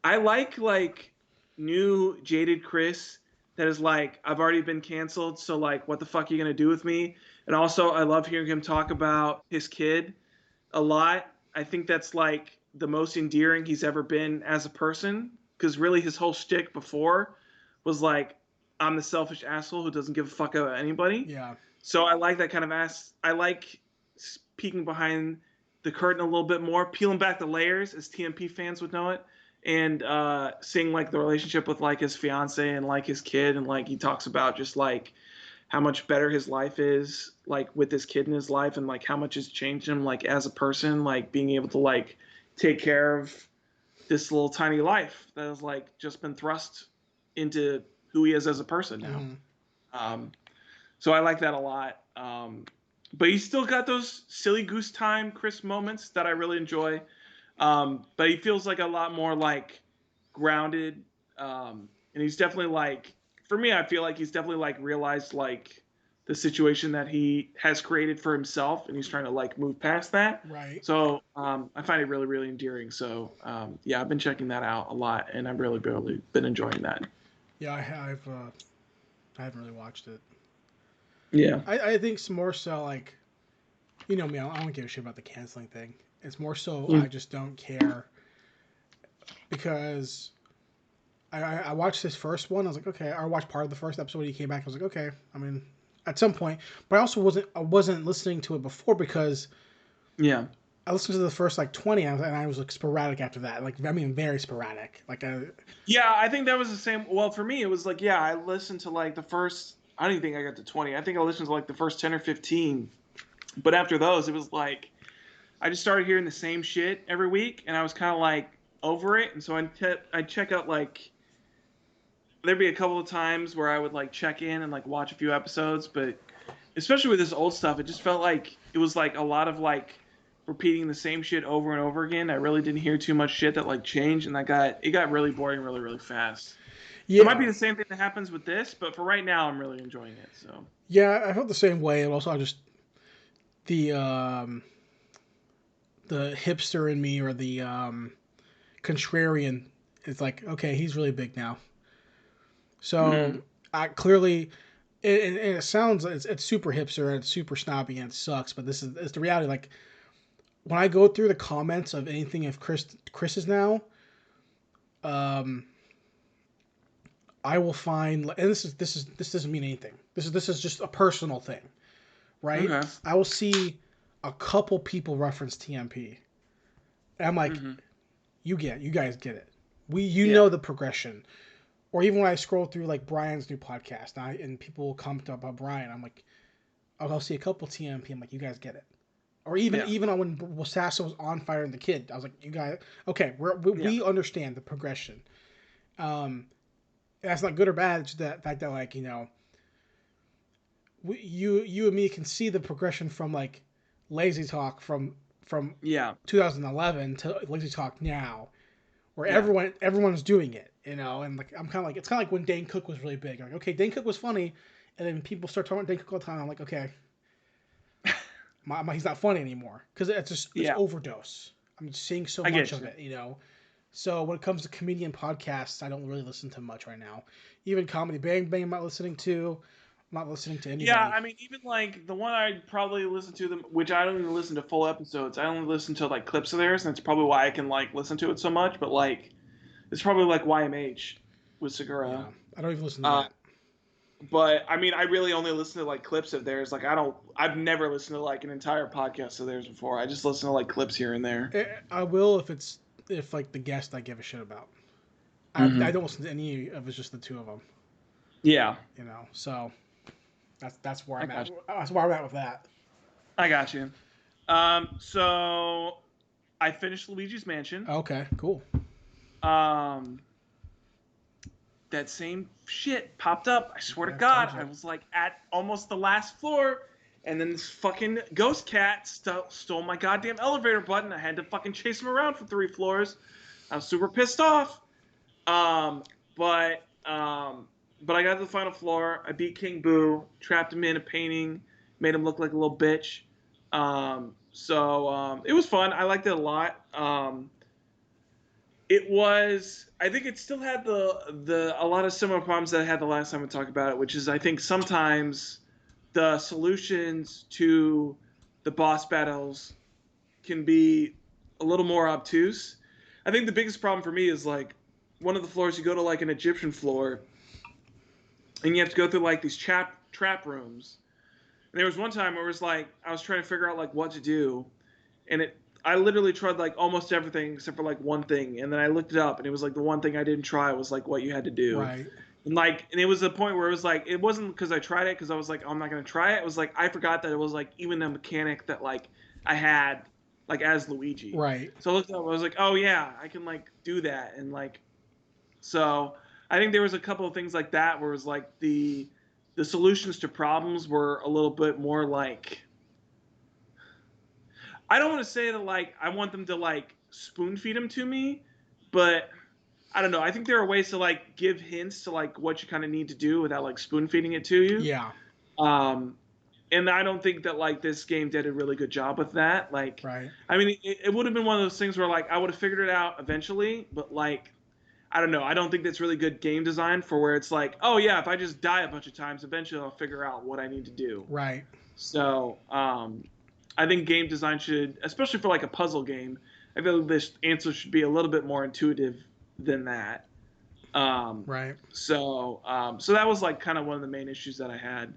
I like new jaded Chris that is like, I've already been canceled, so like, what the fuck are you gonna do with me? And also, I love hearing him talk about his kid a lot. I think that's like the most endearing he's ever been as a person, because really his whole shtick before was like, I'm the selfish asshole who doesn't give a fuck about anybody. Yeah. So I like that kind of I like peeking behind the curtain a little bit more, peeling back the layers, as TMP fans would know it, and seeing like the relationship with like his fiance and like his kid, and like he talks about just like how much better his life is, like with this kid in his life, and like how much has changed him, like as a person, like being able to like take care of this little tiny life that has like just been thrust into who he is as a person now. So I like that a lot. But he's still got those silly goose time Chris moments that I really enjoy. But he feels like a lot more like grounded. And he's definitely like, for me, I feel like he's definitely like realized like the situation that he has created for himself, and he's trying to like move past that. Right. So I find it really, really endearing. So yeah, I've been checking that out a lot, and I've really, really been enjoying that. Yeah, I haven't really watched it. Yeah. I think it's more so like, you know me, I don't give a shit about the canceling thing. It's more so I just don't care, because I watched this first one. I was like, okay. I watched part of the first episode when he came back. I was like, okay. I mean, at some point, but I also wasn't listening to it before, because I listened to the first like 20 and I was like sporadic after that. Like, I mean, very sporadic. Like yeah, I think that was the same. Well, for me, it was like, yeah, I listened to like the first. I don't even think I got to 20. I think I listened to like the first 10 or 15. But after those, it was like I just started hearing the same shit every week, and I was kind of like over it. And so I'd check out like, there'd be a couple of times where I would like check in and like watch a few episodes, but especially with this old stuff, it just felt like it was like a lot of like repeating the same shit over and over again. I really didn't hear too much shit that like changed, and it got really boring really, really fast. Yeah. It might be the same thing that happens with this, but for right now, I'm really enjoying it. So yeah, I felt the same way, and also I just the hipster in me, or the contrarian, is like, okay, he's really big now. So I clearly, and it sounds it's super hipster and it's super snobby and it sucks, but it's the reality. Like, when I go through the comments of anything of Chris is now, I will find, and this doesn't mean anything. This is just a personal thing, right? Okay. I will see a couple people reference TMP, and I'm like, you guys get it. You know the progression. Or even when I scroll through like Brian's new podcast, and people will comment about Brian, I'm like, I'll see a couple TMP. I'm like, you guys get it. Or even when Sasso was on fire and the kid, I was like, you guys, okay, we understand the progression. And that's not good or bad. It's just the fact that, like, you know, you and me can see the progression from like Lazy Talk from 2011 to Lazy Talk now, where everyone's doing it, you know. And like, I'm kind of like, it's kind of like when Dane Cook was really big. Like, okay, Dane Cook was funny, and then people start talking about Dane Cook all the time. I'm like, okay, he's not funny anymore, because it's overdose. I'm just seeing so much of it, you know. So when it comes to comedian podcasts, I don't really listen to much right now. Even Comedy Bang Bang, I'm not listening to. I'm not listening to anybody. Yeah, I mean, even like the one I'd probably listen to them, which I don't even listen to full episodes. I only listen to like clips of theirs, and that's probably why I can like listen to it so much. But like, it's probably like YMH with Segura. Yeah, I don't even listen to that. But I mean, I really only listen to like clips of theirs. Like, I've never listened to like an entire podcast of theirs before. I just listen to like clips here and there. I will if like the guest I give a shit about. I don't listen to any of it's just the two of them. Yeah. You know, so that's where I'm at. That's where I'm at with that. I got you. So I finished Luigi's Mansion. Okay, cool. That same shit popped up. I swear to God, I was like at almost the last floor, and then this fucking ghost cat stole my goddamn elevator button. I had to fucking chase him around for 3 floors. I was super pissed off. But I got to the final floor. I beat King Boo, trapped him in a painting, made him look like a little bitch. So it was fun. I liked it a lot. I think it still had a lot of similar problems that I had the last time we talked about it, which is, I think sometimes the solutions to the boss battles can be a little more obtuse. I think the biggest problem for me is like one of the floors, you go to like an Egyptian floor, and you have to go through like these trap rooms. And And there was one time where it was like I was trying to figure out like what to do, and I literally tried like almost everything except for like one thing, and then I looked it up, and it was like the one thing I didn't try was like what you had to do. Right. And it was a point where it was like it wasn't because I tried it because I was like, oh, I'm not gonna try it. It was like I forgot that it was like even a mechanic that like I had like as Luigi. Right. So I looked up, I was like, oh yeah, I can like do that, and like, so I think there was a couple of things like that where it was like the solutions to problems were a little bit more like, I don't want to say that like I want them to like spoon feed them to me, but I don't know. I think there are ways to like give hints to like what you kind of need to do without like spoon feeding it to you. Yeah. And I don't think that like this game did a really good job with that. Like, Right. I mean, it would have been one of those things where like I would have figured it out eventually, but like, I don't know. I don't think that's really good game design for where it's like, oh yeah, if I just die a bunch of times, eventually I'll figure out what I need to do. Right. So, I think game design should, especially for like a puzzle game, I feel like this answer should be a little bit more intuitive than that. Right. So that was like kind of one of the main issues that I had.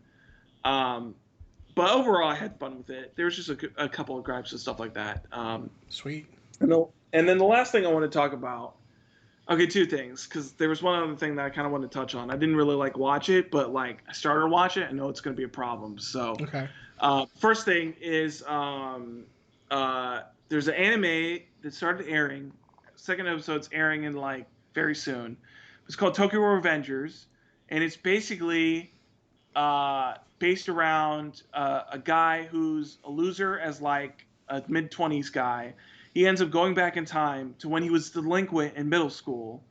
But overall, I had fun with it. There was just a couple of gripes and stuff like that. Sweet. And then the last thing I want to talk about, okay, two things, because there was one other thing that I kind of wanted to touch on. I didn't really like watch it, but like I started to watch it. I know it's going to be a problem. So, Okay. First thing is there's an anime that started airing. Second episode's airing in like very soon. It's called Tokyo Revengers, and it's basically based around a guy who's a loser as like a mid-20s guy. He ends up going back in time to when he was delinquent in middle school,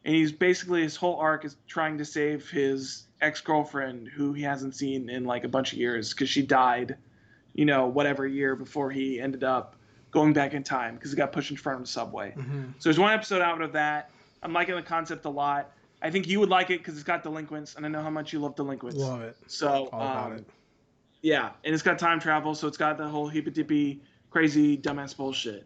and he's basically, his whole arc is trying to save his ex-girlfriend who he hasn't seen in like a bunch of years because she died, you know, whatever year before he ended up going back in time because he got pushed in front of the subway. Mm-hmm. So there's one episode out of that. I'm liking the concept a lot. I think you would like it because it's got delinquents, and I know how much you love delinquents. Love it. So, All about it. yeah, and it's got time travel, so it's got the whole hippy-dippy, crazy, dumbass bullshit.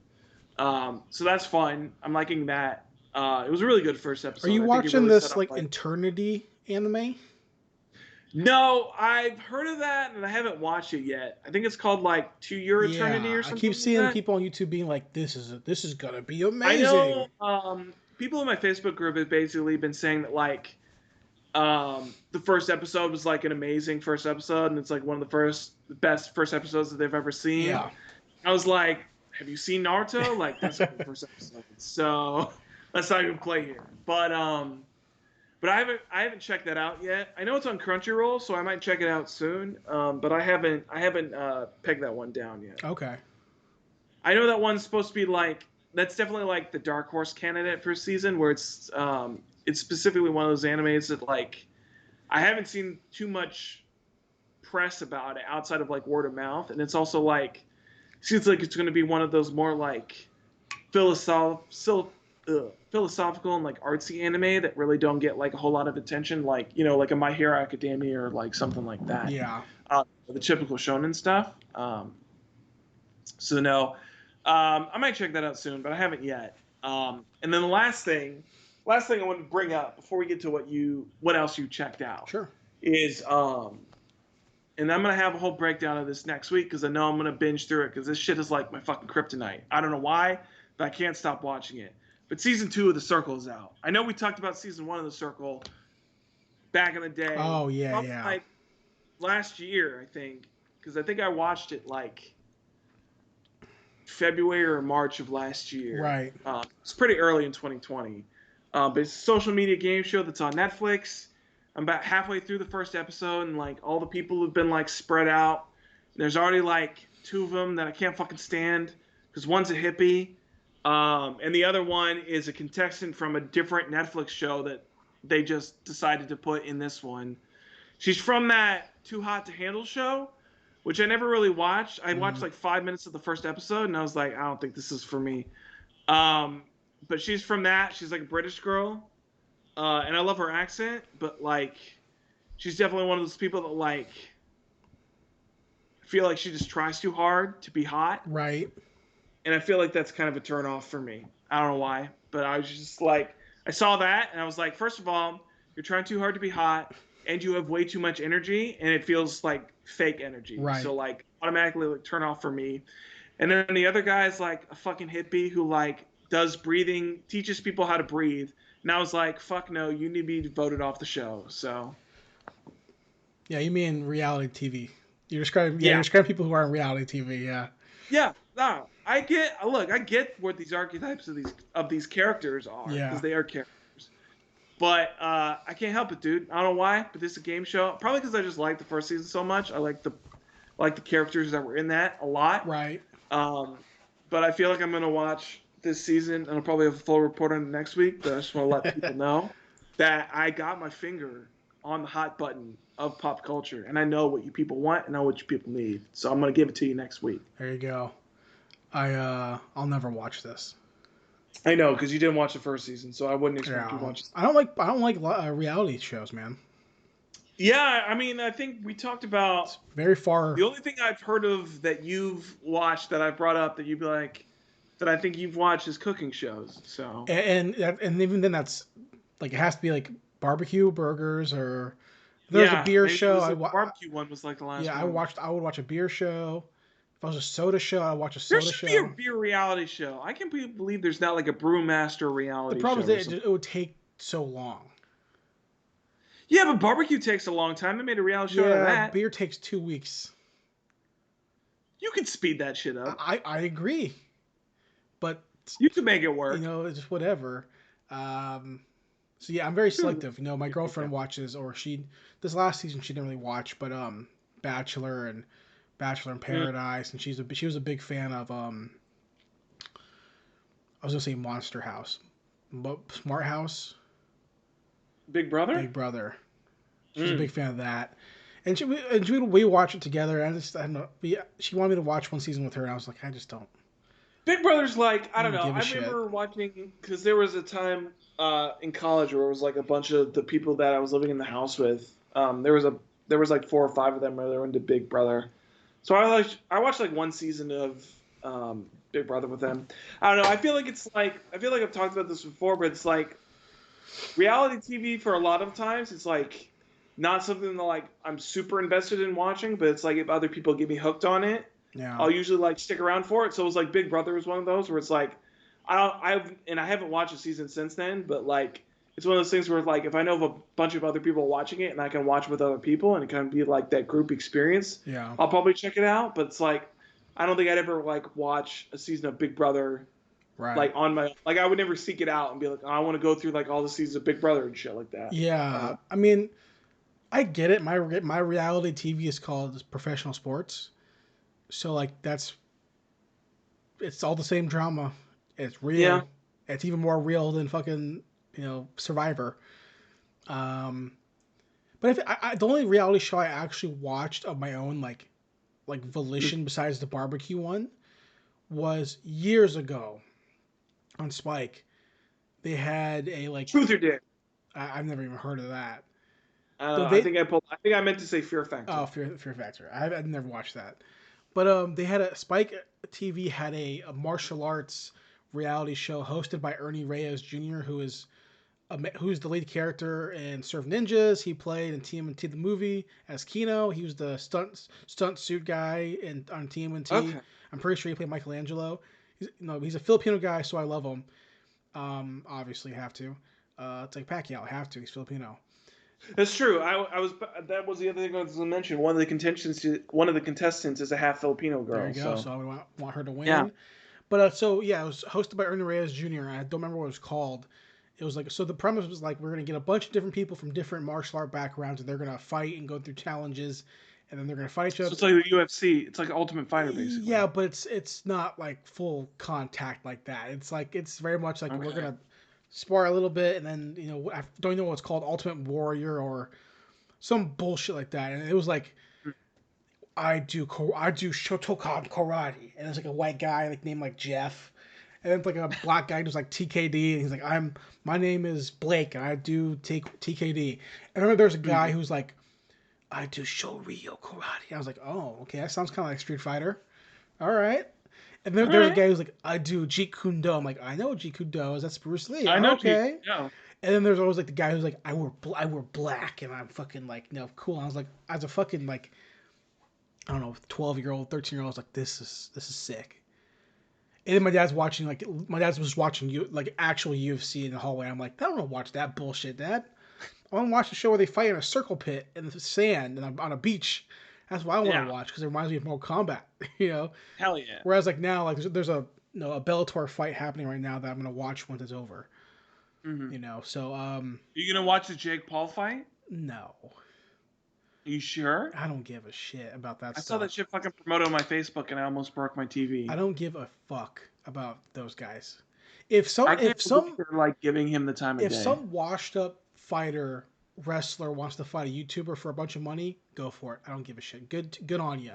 So that's fun. I'm liking that. It was a really good first episode. Are you I think it watching really this set up, like Eternity anime? No, I've heard of that, and I haven't watched it yet. I think it's called like To Your Eternity or something. I keep seeing like that. people on YouTube being like, "This is gonna be I amazing." know people in my Facebook group have basically been saying that like the first episode was like an amazing first episode, and it's like one of the best first episodes that they've ever seen. Yeah. I was like, have you seen Naruto? Like that's the first episode. So let's not even play here. But I haven't checked that out yet. I know it's on Crunchyroll, so I might check it out soon. But I haven't pegged that one down yet. Okay. I know that one's supposed to be like, that's definitely like the dark horse candidate for a season, where it's specifically one of those animes that like I haven't seen too much press about it outside of like word of mouth, and it's also like seems like it's going to be one of those more like philosophical and like artsy anime that really don't get like a whole lot of attention, like, you know, like a My Hero Academia or like something like that. Yeah. The typical shonen stuff. So no, I might check that out soon, but I haven't yet. And then the last thing I want to bring up before we get to what else you checked out. Sure. Is and I'm gonna have a whole breakdown of this next week because I know I'm gonna binge through it because this shit is like my fucking kryptonite. I don't know why, but I can't stop watching it. But season 2 of The Circle is out. I know we talked about season 1 of The Circle back in the day. Oh yeah, yeah. Like last year, I think, because I think I watched it like February or March of last year. Right. It's pretty early in 2020. But it's a social media game show that's on Netflix. I'm about halfway through the first episode, and like all the people have been like spread out. There's already like 2 of them that I can't fucking stand because one's a hippie, and the other one is a contestant from a different Netflix show that they just decided to put in this one. She's from that Too Hot to Handle show, which I never really watched. I watched like 5 minutes of the first episode, and I was like, I don't think this is for me. But she's from that. She's like a British girl. And I love her accent, but like, she's definitely one of those people that like feel like she just tries too hard to be hot. Right. And I feel like that's kind of a turn off for me. I don't know why, but I was just like, I saw that and I was like, first of all, you're trying too hard to be hot. and you have way too much energy, and it feels like fake energy. Right. So like automatically like turn off for me. And then the other guy is like a fucking hippie who like does breathing, teaches people how to breathe. And I was like, fuck no, you need to be voted off the show. So Yeah, you mean reality TV. You're describing people who are on reality TV, yeah. yeah, no, I get what these archetypes of these characters are, Yeah. because they are characters. But I can't help it, dude. I don't know why, but this is a game show. Probably because I just liked the first season so much. I like the characters that were in that a lot. Right. But I feel like I'm gonna watch this season, and I'll probably have a full report on it next week. But I just want to let people know that I got my finger on the hot button of pop culture, and I know what you people want, and I know what you people need. So I'm gonna give it to you next week. There you go. I'll never watch this. I know, because you didn't watch the first season, so I wouldn't expect you to watch it. I don't like reality shows, man. Yeah, I mean, I think we talked about It's very far. the only thing I've heard of that you've watched that I've brought up that you'd be like, that I think you've watched is cooking shows. So And even then, that's like it has to be like barbecue burgers or there's a beer show. The barbecue one was like the last. Yeah, one. I would watch a beer show. If I was a soda show, I'd watch a There soda should show. be a beer reality show. I can't believe there's not like a brewmaster reality. The problem show is it would take so long. Yeah, but barbecue takes a long time. They made a reality show out of that. Beer takes 2 weeks. You could speed that shit up. I agree, but You could make it work. you know, it's just whatever. So yeah, I'm very selective. You know, my girlfriend watches, or this last season she didn't really watch, but Bachelor in Paradise, and she was a big fan of I was gonna say Monster House, Smart House, Big Brother. Big Brother. She's a big fan of that, and we watch it together. I don't know. She wanted me to watch one season with her, and I was like, I just don't. Big Brother's like, I don't know. Give a I shit. remember watching, because there was a time in college where it was like a bunch of the people that I was living in the house with. There was like 4 or 5 of them where they were into Big Brother. So I watched like one season of Big Brother with them. I don't know. I feel like I've talked about this before, but it's like reality TV for a lot of times. It's like not something that like I'm super invested in watching, but it's like if other people get me hooked on it, Yeah. I'll usually like stick around for it. So it was like Big Brother was one of those where it's like I haven't watched a season since then, but like it's one of those things where like if I know of a bunch of other people watching it and I can watch with other people and it can be like that group experience, Yeah. I'll probably check it out. But it's like I don't think I'd ever like watch a season of Big Brother Right. like on my like I would never seek it out and be like, oh, I want to go through like all the seasons of Big Brother and shit like that. Yeah. I mean, I get it. My reality TV is called professional sports. So like it's all the same drama. It's real. Yeah. It's even more real than fucking, Survivor. But the only reality show I actually watched of my own like volition besides the barbecue one was years ago on Spike. They had a like Truth or Dare. I've never even heard of that. I think I meant to say Fear Factor. Oh, Fear Factor. I've never watched that. But they had Spike TV had a martial arts reality show hosted by Ernie Reyes Jr., who's the lead character in Surf Ninjas. He played in TMNT the movie as Kino. He was the stunt suit guy on TMNT. Okay. I'm pretty sure he played Michelangelo. He's a Filipino guy, so I love him. Obviously, have to. It's like Pacquiao. I have to. He's Filipino. That's true. That was the other thing I was going to mention. One of the contestants is a half Filipino girl. There you go. So I would want her to win. Yeah. But it was hosted by Ernie Reyes Jr. I don't remember what it was called. It was like, so the premise was like, we're going to get a bunch of different people from different martial art backgrounds, and they're going to fight and go through challenges, and then they're going to fight each other. So it's like the UFC. It's like Ultimate Fighter, basically. Yeah, but it's not like full contact like that. It's very much like we're going to spar a little bit, and then, I don't even know what it's called, Ultimate Warrior or some bullshit like that. And it was like, I do Shotokan karate, and it's like a white guy like named like Jeff, and then it's like a black guy who's like TKD, and he's like, my name is Blake, and I do take TKD. And I remember there's a guy who's like, I do Shoryu karate. I was like, oh, okay, that sounds kind of like Street Fighter. All right. And there's a guy who's like, I do Jeet Kune Do. I'm like, I know what Jeet Kune Do is. That's Bruce Lee. I know okay. Jeet Kune Do. And then there's always like the guy who's like, I wear black and I'm fucking like, no, cool. And I was like, as a fucking like, I don't know, 12-year-old, 13-year-old, I was like, this is sick. And then my dad's was watching actual UFC in the hallway. I'm like, I don't want to watch that bullshit, Dad. I want to watch the show where they fight in a circle pit in the sand and on a beach. That's what I want to watch because it reminds me of Mortal Kombat, you know? Hell yeah. Whereas like now, like there's a a Bellator fight happening right now that I'm gonna watch once it's over. Mm-hmm. You know, so you gonna watch the Jake Paul fight? No. Are you sure? I don't give a shit about that I stuff. saw that shit fucking promoted on my Facebook and I almost broke my TV. I don't give a fuck about those guys. They're like giving him the time of day. If some washed up fighter wrestler wants to fight a YouTuber for a bunch of money, go for it. I don't give a shit. Good on you.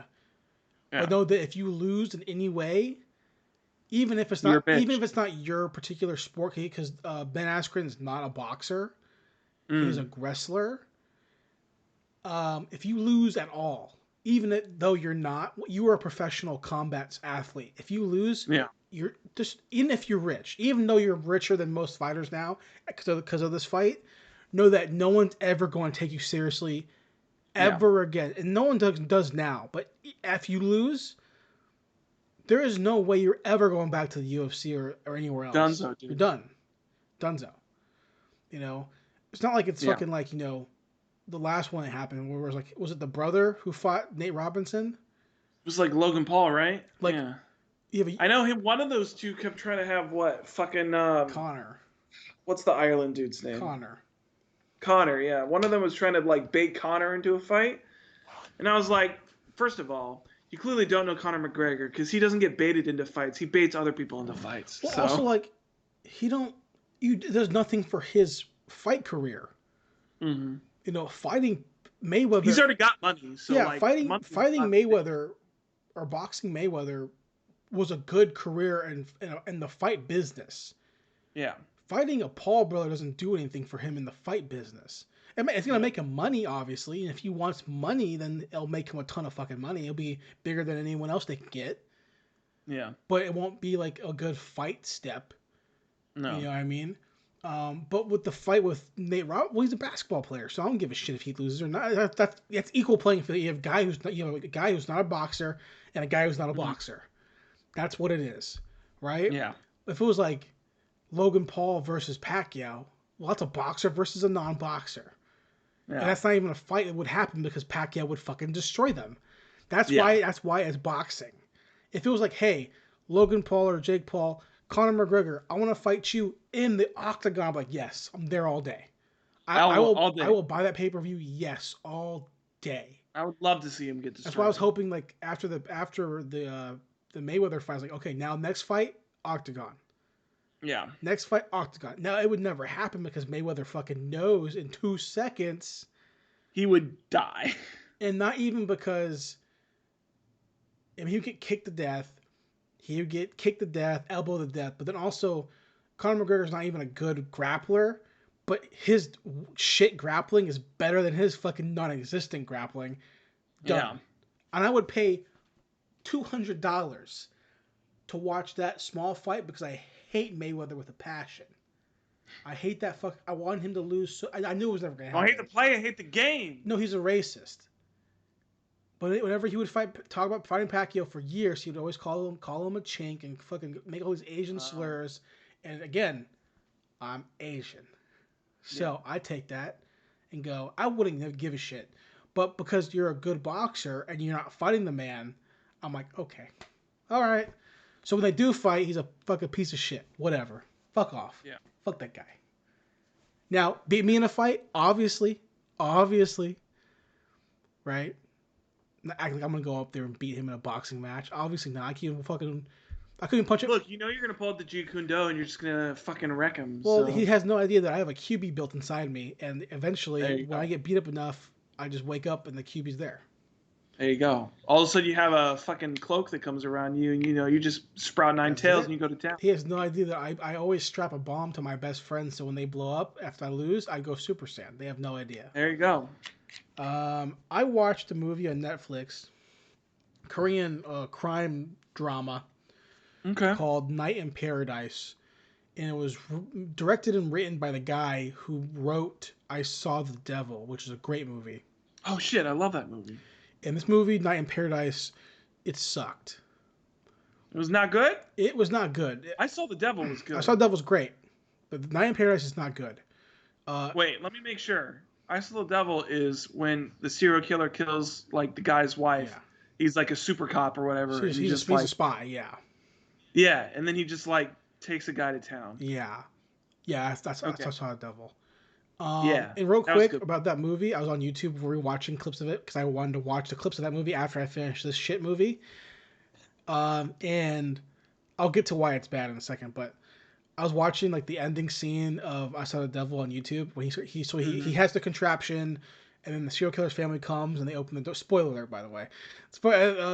Yeah. But know that if you lose in any way, even if it's not your particular sport, because Ben Askren is not a boxer, he's a wrestler. If you lose at all, though you are a professional combat athlete. If you lose, you're just, even if you're rich, even though you're richer than most fighters now because of this fight, know that no one's ever going to take you seriously ever again. And no one does now. But if you lose, there is no way you're ever going back to the UFC or anywhere else. Dunzo, dude. You're done. Dunzo. You know, it's not like it's fucking like, you know, the last one that happened where it was like, was it the brother who fought Nate Robinson? It was like Logan Paul, right? Like, I know him. One of those two kept trying to have what? Fucking Connor. What's the Ireland dude's name? Connor, yeah. One of them was trying to like bait Connor into a fight. And I was like, first of all, you clearly don't know Conor McGregor because he doesn't get baited into fights. He baits other people into fights. Well, also, like, there's nothing for his fight career. Mm-hmm. You know, fighting Mayweather. He's already got money. So yeah, like, fighting Mayweather or boxing Mayweather was a good career in the fight business. Yeah. Fighting a Paul brother doesn't do anything for him in the fight business. It's going to make him money, obviously. And if he wants money, then it'll make him a ton of fucking money. It'll be bigger than anyone else they can get. Yeah. But it won't be like a good fight step. No. You know what I mean? But with the fight with Nate Robinson, well, he's a basketball player, so I don't give a shit if he loses or not. That's equal playing field. You have a guy who's not a boxer and a guy who's not a boxer. That's what it is, right? Yeah. If it was like Logan Paul versus Pacquiao, well, that's a boxer versus a non-boxer. Yeah. And that's not even a fight that would happen because Pacquiao would fucking destroy them. That's why it's boxing. If it was like, hey, Logan Paul or Jake Paul, Conor McGregor, I want to fight you in the octagon. I'm like, yes, I'm there all day. I will buy that pay-per-view, yes, all day. I would love to see him get destroyed. That's why I was hoping, like, after the Mayweather fight, I was like, okay, now next fight, octagon. Yeah. Next fight, octagon. Now, it would never happen because Mayweather fucking knows in 2 seconds he would die. And not even because, I mean, he would get kicked to death. He would get kicked to death, elbow to death. But then also, Conor McGregor's not even a good grappler, but his shit grappling is better than his fucking non-existent grappling. Done. Yeah. And I would pay $200 to watch that small fight because I hate Mayweather with a passion. I hate that fuck. I want him to lose. So I knew it was never going to happen. I hate the play. I hate the game. No, he's a racist. But whenever he would talk about fighting Pacquiao for years, he would always call him a chink and fucking make all these Asian slurs. And again, I'm Asian. So I take that and go, I wouldn't give a shit. But because you're a good boxer and you're not fighting the man, I'm like, okay. All right. So when they do fight, he's a fucking piece of shit. Whatever. Fuck off. Yeah. Fuck that guy. Now, beat me in a fight? Obviously. Right? Not act like I'm going to go up there and beat him in a boxing match. Obviously not. I couldn't punch him. Look, you know you're going to pull out the Jeet Kune Do and you're just going to fucking wreck him. Well, he has no idea that I have a QB built inside me. And eventually, when I get beat up enough, I just wake up and the QB's there. There you go. All of a sudden you have a fucking cloak that comes around you and you just sprout 9 tails and you go to town. He has no idea that I always strap a bomb to my best friend so when they blow up, after I lose, I go Super Saiyan. They have no idea. There you go. I watched a movie on Netflix, Korean crime drama Okay. called Night in Paradise, and it was directed and written by the guy who wrote I Saw the Devil, which is a great movie. Oh shit, I love that movie. And this movie, Night in Paradise, it sucked. It was not good? It was not good. I Saw the Devil was good. I Saw the Devil was great, but Night in Paradise is not good. Wait, let me make sure. I Saw the Devil is when the serial killer kills like the guy's wife. Yeah. He's like a super cop or whatever. So and he's just a spy, yeah. Yeah, and then he just like takes a guy to town. Yeah. Yeah, that's Okay. I Saw the Devil. Yeah, And real that was quick good. about that movie, I was on YouTube rewatching clips of it because I wanted to watch the clips of that movie after I finished this shit movie. And I'll get to why it's bad in a second, but I was watching like the ending scene of I Saw the Devil on YouTube when he has the contraption, and then the serial killer's family comes and they open the door. Spoiler alert, by the way.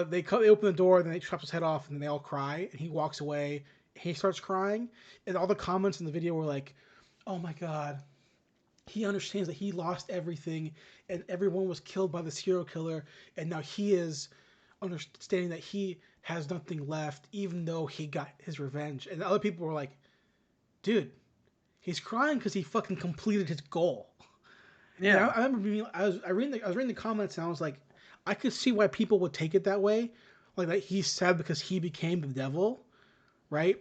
They open the door, and then they chop his head off, and then they all cry, and he walks away. And he starts crying, and all the comments in the video were like, "Oh my god, he understands that he lost everything, and everyone was killed by the serial killer, and now he is understanding that he has nothing left, even though he got his revenge." And other people were like, "Dude, he's crying because he fucking completed his goal." Yeah. And I remember I was reading the comments, and I was like, I could see why people would take it that way, like that he's sad because he became the devil, right?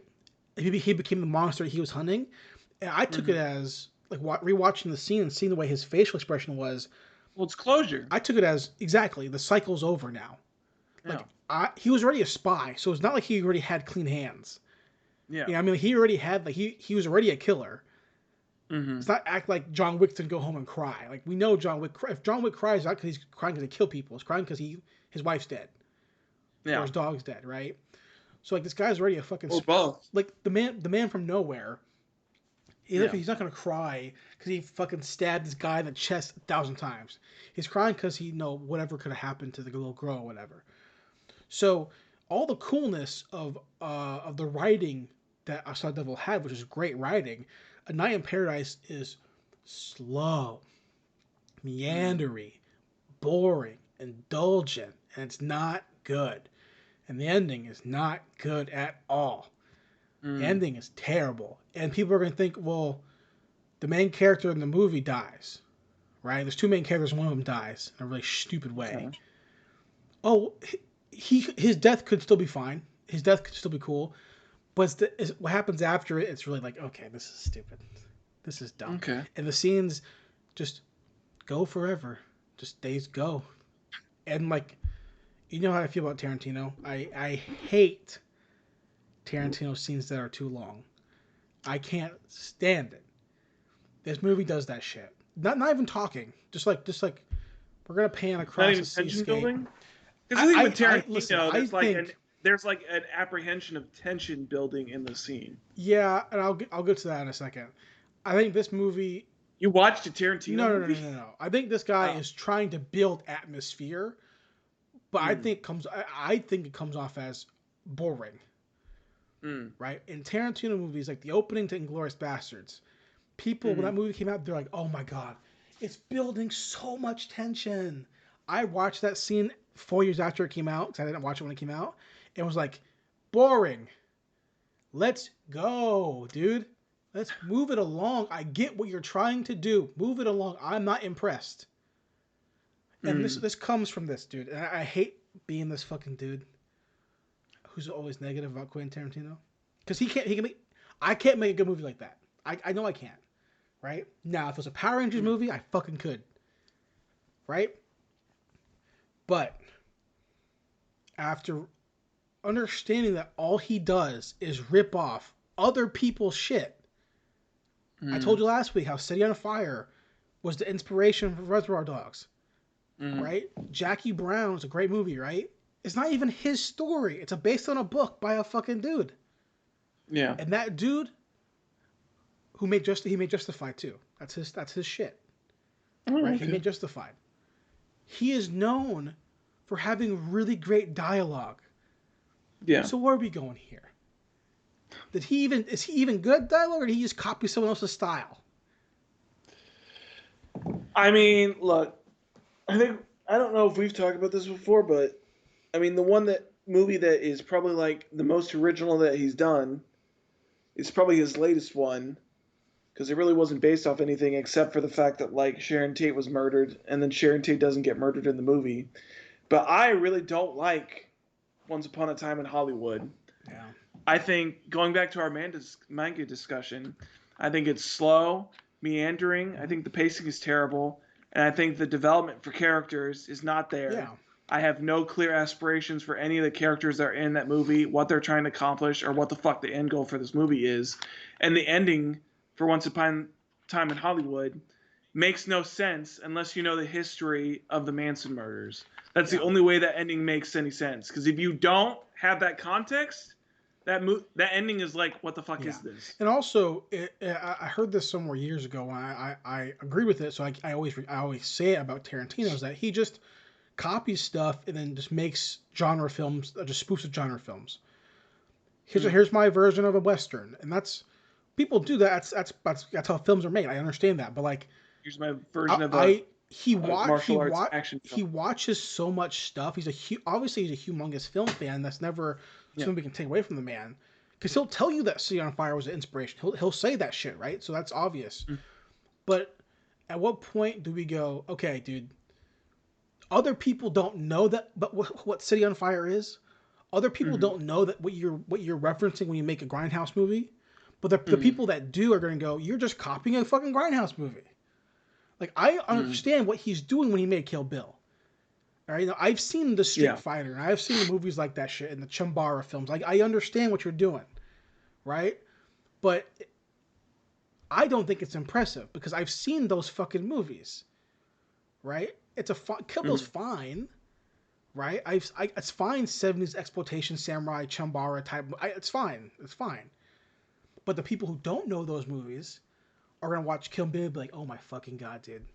He became the monster he was hunting, and I took it as like rewatching the scene and seeing the way his facial expression was. Well, it's closure. I took it as exactly the cycle's over now. Yeah. Like he was already a spy, so it's not like he already had clean hands. Yeah. You know, I mean, he already had he was already a killer. Mm-hmm. It's not act like John Wick didn't go home and cry. Like we know John Wick. If John Wick cries, not because he's crying because he killed people. He's crying because his wife's dead, Yeah. or his dog's dead, right? So like this guy's already a fucking Or both. like the man from nowhere. Yeah. He's not gonna cry because he fucking stabbed this guy in the chest 1,000 times. He's crying because he whatever could have happened to the little girl or whatever. So all the coolness of the writing that I Saw the Devil had, which is great writing, A Night in Paradise is slow, meandery, boring, indulgent, and it's not good. And the ending is not good at all. The ending is terrible. And people are going to think, well, the main character in the movie dies, right? There's two main characters, one of them dies in a really stupid way. Okay. Oh, his death could still be fine. His death could still be cool. But what happens after it, it's really like, okay, this is stupid. This is dumb. Okay. And the scenes just go forever. Just days go. And like, you know how I feel about Tarantino? I hate Tarantino scenes that are too long. I can't stand it. This movie does that shit. Not even talking. Just like we're gonna pan across Not the even tension seascape. building? Because I think with Tarantino, listen, there's like an apprehension of tension building in the scene. Yeah, and I'll get to that in a second. I think this movie. You watched a Tarantino movie? No. I think this guy is trying to build atmosphere, but I think it comes off as boring. Right? In Tarantino movies, like the opening to Inglourious Bastards, people when that movie came out, they're like, "Oh my god, it's building so much tension." I watched that scene 4 years after it came out because I didn't watch it when it came out, and was like, boring. Let's go, dude. Let's move it along. I get what you're trying to do. Move it along. I'm not impressed. And this comes from this, dude. And I hate being this fucking dude who's always negative about Quentin Tarantino. Because I can't make a good movie like that. I know I can't. Right? Now, if it was a Power Rangers movie, I fucking could. Right? But after understanding that all he does is rip off other people's shit. I told you last week how City on Fire was the inspiration for Reservoir Dogs. Right? Jackie Brown's a great movie, right? It's not even his story. It's based on a book by a fucking dude. Yeah. And that dude he made Justified too. That's his shit. Right? Okay. He made Justified. He is known for having really great dialogue. Yeah. So where are we going here? Is he even good dialogue, or did he just copy someone else's style? I mean, look, I don't know if we've talked about this before, but I mean, the one that movie that is probably like the most original that he's done is probably his latest one, because it really wasn't based off anything except for the fact that like Sharon Tate was murdered, and then Sharon Tate doesn't get murdered in the movie. But I really don't like Once Upon a Time in Hollywood. Yeah. I think, going back to our manga discussion, I think it's slow, meandering. I think the pacing is terrible, and I think the development for characters is not there. Yeah. I have no clear aspirations for any of the characters that are in that movie, what they're trying to accomplish, or what the fuck the end goal for this movie is. And the ending for Once Upon a Time in Hollywood makes no sense unless you know the history of the Manson murders. That's the only way that ending makes any sense. Because if you don't have that context, that ending is like, what the fuck is this? And also, I heard this somewhere years ago, and I agree with it. So I always say it about Tarantino, is that he just copies stuff and then just makes genre films, just spoofs of genre films. Here's my version of a Western, and that's, people do that. That's how films are made. I understand that, but like, here's my version of martial arts action film. He watches so much stuff. Obviously he's a humongous film fan. That's never something we can take away from the man, because he'll tell you that City on Fire was an inspiration. He'll say that shit, right? So that's obvious. But at what point do we go, okay, dude, other people don't know that, but what City on Fire is? Other people don't know that what you're referencing when you make a Grindhouse movie, but the people that do are going to go, you're just copying a fucking Grindhouse movie. Like, I understand what he's doing when he made Kill Bill. All right, now, I've seen the Street Fighter, and I've seen the movies like that shit, and the Chambara films. Like, I understand what you're doing, right? But I don't think it's impressive, because I've seen those fucking movies, right? Kill Bill's fine, right? It's fine. 70s exploitation, samurai, Chambara type. It's fine. It's fine. But the people who don't know those movies are gonna watch Kill Bill and be like, "Oh my fucking god, dude!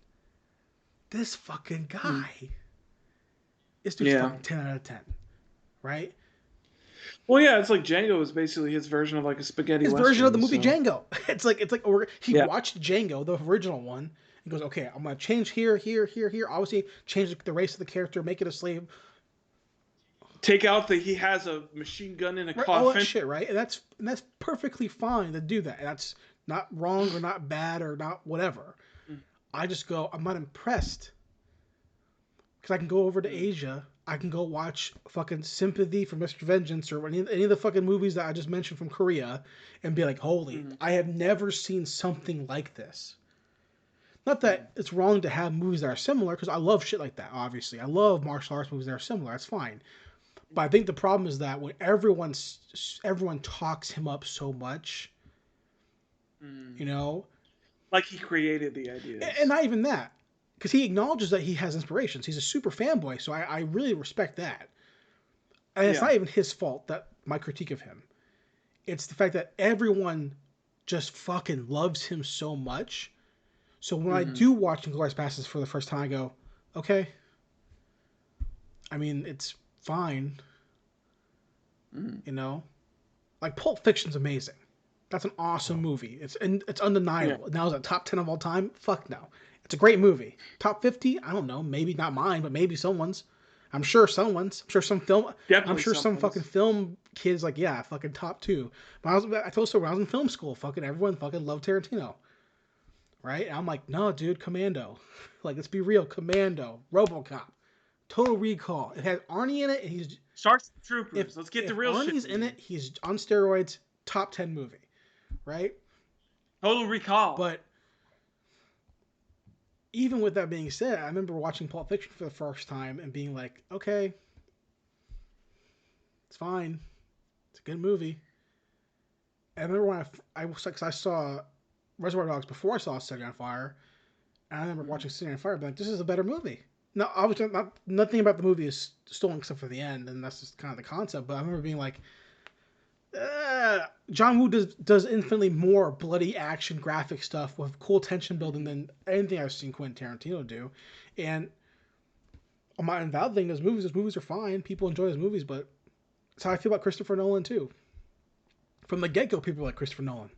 This fucking guy, this dude's fucking 10 out of 10, right?" Well, yeah, it's like Django is basically his version of like a spaghetti. His Western, version of the movie so. Django. It's like he watched Django, the original one. He goes, okay, I'm gonna change here. Obviously, change the race of the character, make it a slave. Take out that he has a machine gun in a coffin. All that shit, right? And that's perfectly fine to do that. And that's not wrong or not bad or not whatever. I just go, I'm not impressed, because I can go over to Asia. I can go watch fucking Sympathy for Mr. Vengeance or any of the fucking movies that I just mentioned from Korea and be like, holy, I have never seen something like this. Not that it's wrong to have movies that are similar, because I love shit like that, obviously. I love martial arts movies that are similar. That's fine. But I think the problem is that when everyone talks him up so much, you know? Like he created the ideas. And not even that. Because he acknowledges that he has inspirations. He's a super fanboy, so I really respect that. And it's not even his fault, that my critique of him. It's the fact that everyone just fucking loves him so much. So when I do watch Inglourious Basterds for the first time, I go, okay. I mean, it's fine. You know? Like, Pulp Fiction's amazing. That's an awesome movie. It's undeniable. Now, is it top 10 of all time? Fuck no. It's a great movie. Top 50? I don't know. Maybe not mine, but maybe someone's. I'm sure someone's. I'm sure some film. Definitely I'm sure some fucking film kids like, yeah, fucking top 2. I told you, when I was in film school, fucking everyone fucking loved Tarantino. Right? And I'm like, no, dude, Commando. Like, let's be real. Commando. RoboCop. Total Recall. It has Arnie in it, and he's... Starts the Troopers. Let's get the real shit. If Arnie's in it, he's on steroids. Top 10 movie. Right? Total Recall. But even with that being said, I remember watching Pulp Fiction for the first time and being like, okay, it's fine. It's a good movie. And I remember when I saw Reservoir Dogs before I saw City on Fire, and I remember watching City on Fire being like, this is a better movie. Now, obviously, nothing about the movie is stolen except for the end, and that's just kind of the concept, but I remember being like, John Woo does infinitely more bloody action graphic stuff with cool tension building than anything I've seen Quentin Tarantino do. And I'm not invalidating those movies. Those movies are fine. People enjoy those movies, but that's how I feel about Christopher Nolan too. From the get-go, people are like, Christopher Nolan,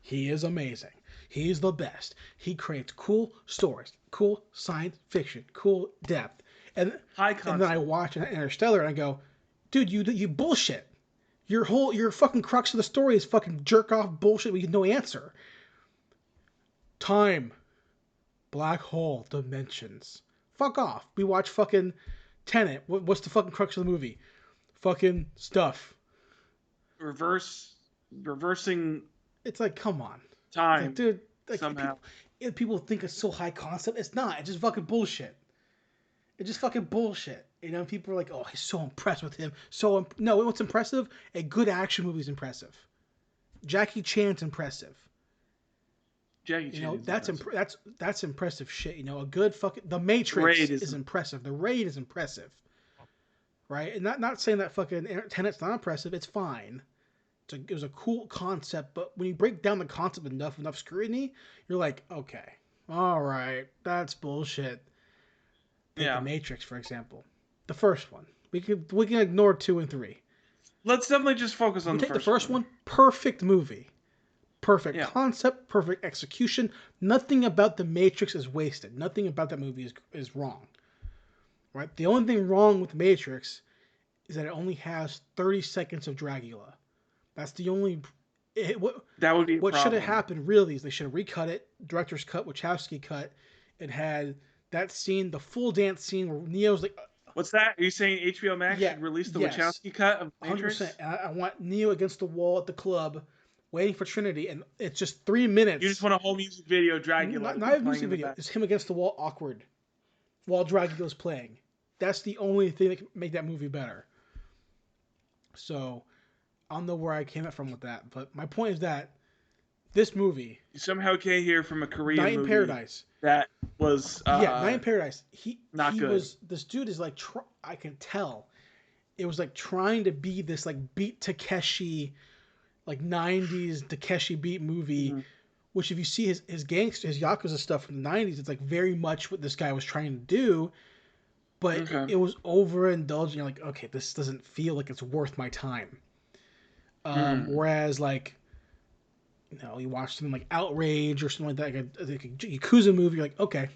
he is amazing. He's the best. He creates cool stories, cool science fiction, cool depth. And high concept. And then I watch Interstellar and I go, dude, you bullshit. Your fucking crux of the story is fucking jerk off bullshit with no answer. Time, black hole, dimensions. Fuck off. We watch fucking Tenet. What's the fucking crux of the movie? Fucking stuff. Reversing. It's like, come on, time, like, dude. Like, somehow. People think it's so high concept. It's not. It's just fucking bullshit. It's just fucking bullshit. You know, people are like, oh, he's so impressed with him. No, what's impressive? A good action movie is impressive. Jackie Chan's impressive. Jackie Chan. You know, that's impressive shit. You know, a good fucking The Matrix is impressive. The Raid is impressive. Right? And not saying that fucking Tenet's not impressive. It's fine. It was a cool concept, but when you break down the concept enough scrutiny, you're like, okay, all right, that's bullshit. Take The Matrix, for example. The first one. We can ignore 2 and 3. Let's definitely just focus on the first one. Perfect movie. Perfect concept, perfect execution. Nothing about The Matrix is wasted. Nothing about that movie is wrong. Right? The only thing wrong with The Matrix is that it only has 30 seconds of Dracula. That's the only... that would be what should have happened, really, is they should have recut it. Director's cut, Wachowski cut. It had that scene, the full dance scene where Neo's like... What's that? Are you saying HBO Max should release the Wachowski cut of Matrix? 100%. I want Neo against the wall at the club, waiting for Trinity, and it's just 3 minutes. You just want a whole music video, Dracula. Not a music video. It's him against the wall, awkward, while Dracula's playing. That's the only thing that can make that movie better. So... I don't know where I came from with that, but my point is that this movie... You somehow came here from a Korean movie. Night in Paradise. That was... Night in Paradise. Not good. This dude is like... I can tell. It was like trying to be this like beat Takeshi, like 90s Takeshi beat movie, which if you see his gangster, his Yakuza stuff from the 90s, it's like very much what this guy was trying to do, but it was overindulging. You're like, okay, this doesn't feel like it's worth my time. Whereas like, you know, you watch something like Outrage or something like that, like a Yakuza movie, you're like, okay,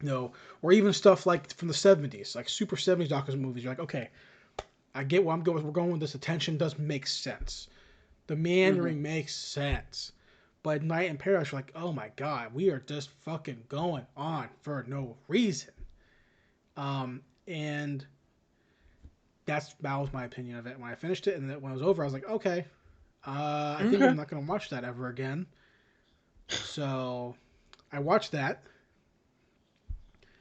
no. Or even stuff like from the 70s, like super 70s Yakuza movies, you're like, okay, I get where I'm going. We're going with this. Attention does make sense. The meandering makes sense. But Night in Paradise, you're like, oh my god, we are just fucking going on for no reason. And that was my opinion of it when I finished it, and then when it was over, I was like, okay, I think I'm not going to watch that ever again. So I watched that.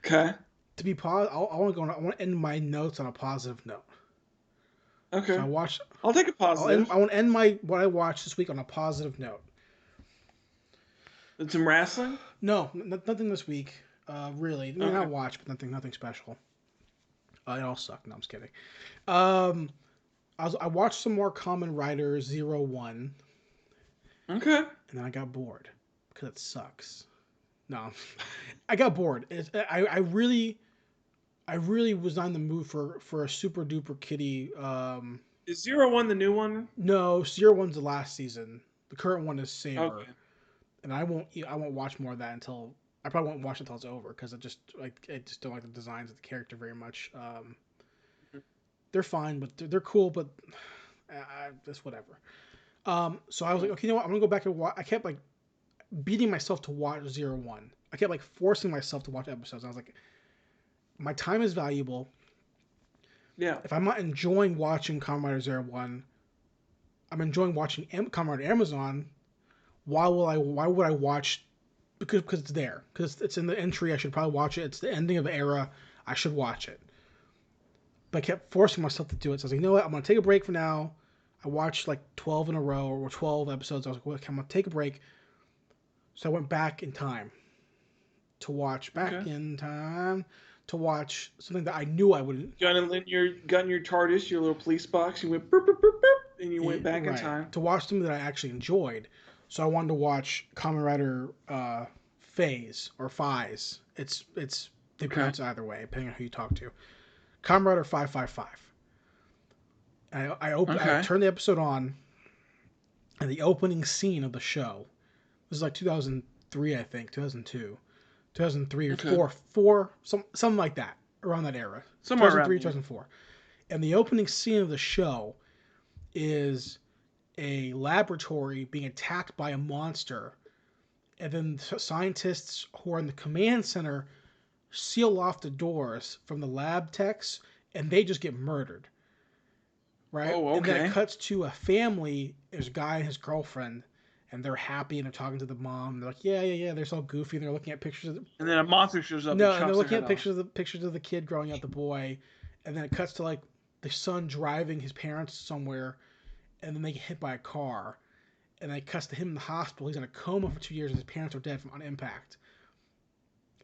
Okay. To be I want to end my notes on a positive note. Okay. So I'll take a positive. I want to end what I watched this week on a positive note. Did some wrestling? No, nothing this week. Really, I mean, I watched, but nothing special. It all sucked. No, I'm just kidding. I watched some more Kamen Rider 01. Okay. And then I got bored because it sucks. No, I got bored. I really was not in the mood for a super duper kiddie. Is 01 the new one? No, 01's the last season. The current one is Saber. Okay. And I won't watch more of that until I probably won't watch it until it's over because I just don't like the designs of the character very much. They're fine, but they're cool, but just whatever. So I was like, okay, you know what? I'm gonna go back and watch. I kept like beating myself to watch 01. I kept like forcing myself to watch episodes. I was like, my time is valuable. Yeah. If I'm not enjoying watching Kamen Rider 01, I'm enjoying watching Kamen Rider Amazon. Why would I watch? Because it's there. Because it's in the entry. I should probably watch it. It's the ending of the era. I should watch it. But I kept forcing myself to do it. So I was like, you know what? I'm going to take a break for now. I watched like 12 in a row or 12 episodes. I was like, well, I'm going to take a break. So I went back in time to watch something that I knew I wouldn't. Got in your TARDIS, your little police box. You went boop, boop, boop, boop, and you went back in time. To watch something that I actually enjoyed. So I wanted to watch Kamen Rider Phase or Phase. They pronounce it either way, depending on who you talk to. Kamen Rider 555. I turned the episode on, and the opening scene of the show, this is like 2003, I think, 2002, 2003 or four, something like that, around that era. Somewhere 2003, around 2004. And the opening scene of the show is a laboratory being attacked by a monster. And then scientists who are in the command center seal off the doors from the lab techs, and they just get murdered. Right? Oh, okay. And then it cuts to a family. There's a guy and his girlfriend, and they're happy, and they're talking to the mom. They're like, yeah. They're so goofy, and they're looking at pictures of the... And then a monster shows up. No, and and they're looking at off. pictures of the kid growing up, the boy, and then it cuts to like the son driving his parents somewhere, and then they get hit by a car, and then it cuts to him in the hospital. He's in a coma for 2 years, and his parents are dead on impact.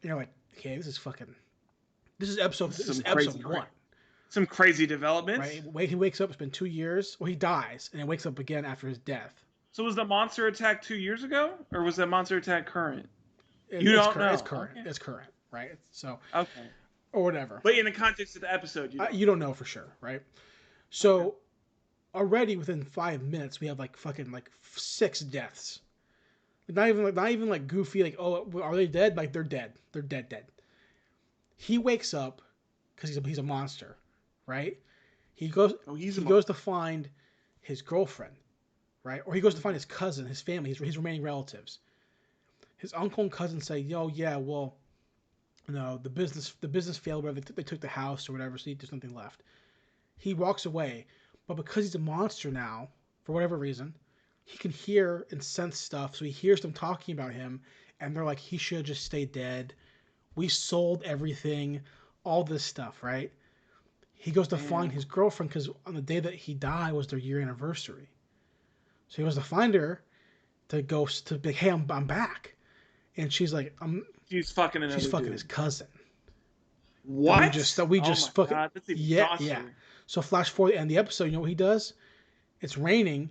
And you're like, okay, this is episode one. Some crazy developments. Right? He wakes up. It's been 2 years. Well, he dies, and he wakes up again after his death. So was the monster attack 2 years ago, or was the monster attack current? It's don't know. It's current. Okay. It's current, right? So Okay. Or whatever. But in the context of the episode, you don't know for sure, right? So already within 5 minutes, we have like fucking like 6 deaths. Not even like goofy. Like, oh, are they dead? Like, they're dead. They're dead. He wakes up because he's a monster, right? He goes. He goes to find his girlfriend, right? Or he goes to find his cousin, his family, his remaining relatives. His uncle and cousin say, "Yo, yeah, well, no, the business failed. Whatever, they took the house or whatever, so there's nothing left." He walks away, but because he's a monster now, for whatever reason, he can hear and sense stuff. So he hears them talking about him, and they're like, "He should just stay dead. We sold everything, all this stuff, right?" He goes to find his girlfriend because on the day that he died was their year anniversary. So he goes to find her to go to be, "Hey, I'm back," and she's like, She's fucking another She's fucking dude. his cousin. What? We just fucking God, that's even yeah. saucier. So flash forward to the end of the episode. You know what he does? It's raining.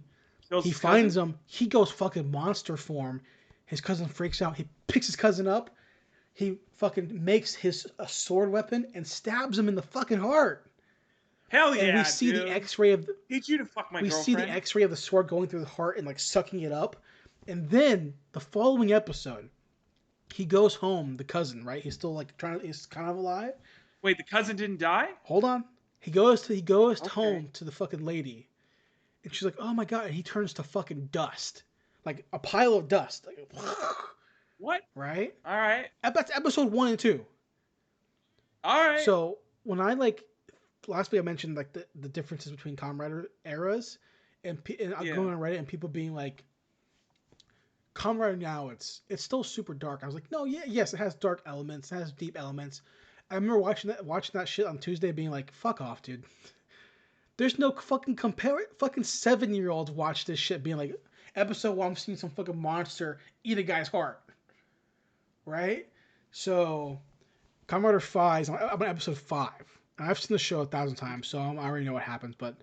Kills He his finds cousin? him. He goes fucking monster form. His cousin freaks out. He picks his cousin up. He fucking makes a sword weapon and stabs him in the fucking heart. Hell yeah, And we see dude. the X-ray of Teach you to fuck my we girlfriend. see the X-ray of the sword going through the heart and like sucking it up. And then the following episode, he goes home. The cousin, right? He's still like he's kind of alive. Wait, the cousin didn't die? Hold on. He goes home to the fucking lady, and she's like, "Oh my god!" And he turns to fucking dust, like a pile of dust. Like, What? right? All right. That's episode 1 and 2. All right. So when I last week I mentioned like the differences between Kamen Rider eras, and I'm going on Reddit and people being like, Kamen Rider now it's still super dark. I was like, no, yes, it has dark elements, it has deep elements. I remember watching that shit on Tuesday, being like, fuck off, dude. There's no fucking fucking 7-year-olds watch this shit, being like, episode 1, I'm seeing some fucking monster eat a guy's heart, right? So, Kamen Rider 5, I'm on episode 5. And I've seen the show 1,000 times, so I already know what happens, but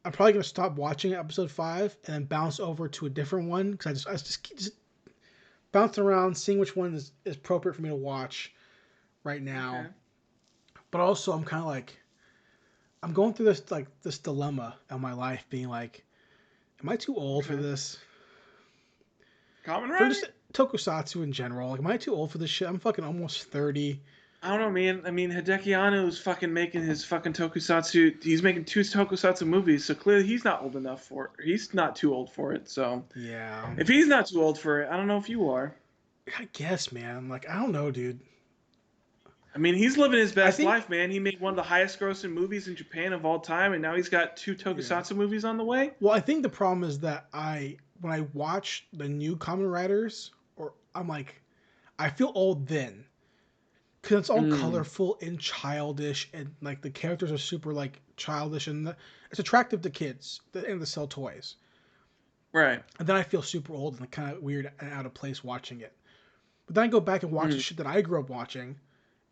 I'm probably going to stop watching episode 5 and then bounce over to a different one, because I just keep bouncing around, seeing which one is appropriate for me to watch right now. Okay. But also, I'm kind of like, I'm going through this dilemma of my life, being like, am I too old for this? Kamen For Rider? just tokusatsu in general. Like, am I too old for this shit? I'm fucking almost 30. I don't know, man. I mean, Hideki Anno's fucking making his fucking tokusatsu. He's making 2 tokusatsu movies, so clearly he's not old enough for it. He's not too old for it, so. Yeah. If he's not too old for it, I don't know if you are. I guess, man. Like, I don't know, dude. I mean, he's living his best think- life, man. He made one of the highest grossing movies in Japan of all time, and now he's got 2 tokusatsu movies on the way. Well, I think the problem is that when I watch the new Kamen Riders, I'm like, I feel old then. Because it's all colorful and childish, and like the characters are super like childish, and it's attractive to kids and to sell toys. Right. And then I feel super old and kind of weird and out of place watching it. But then I go back and watch the shit that I grew up watching,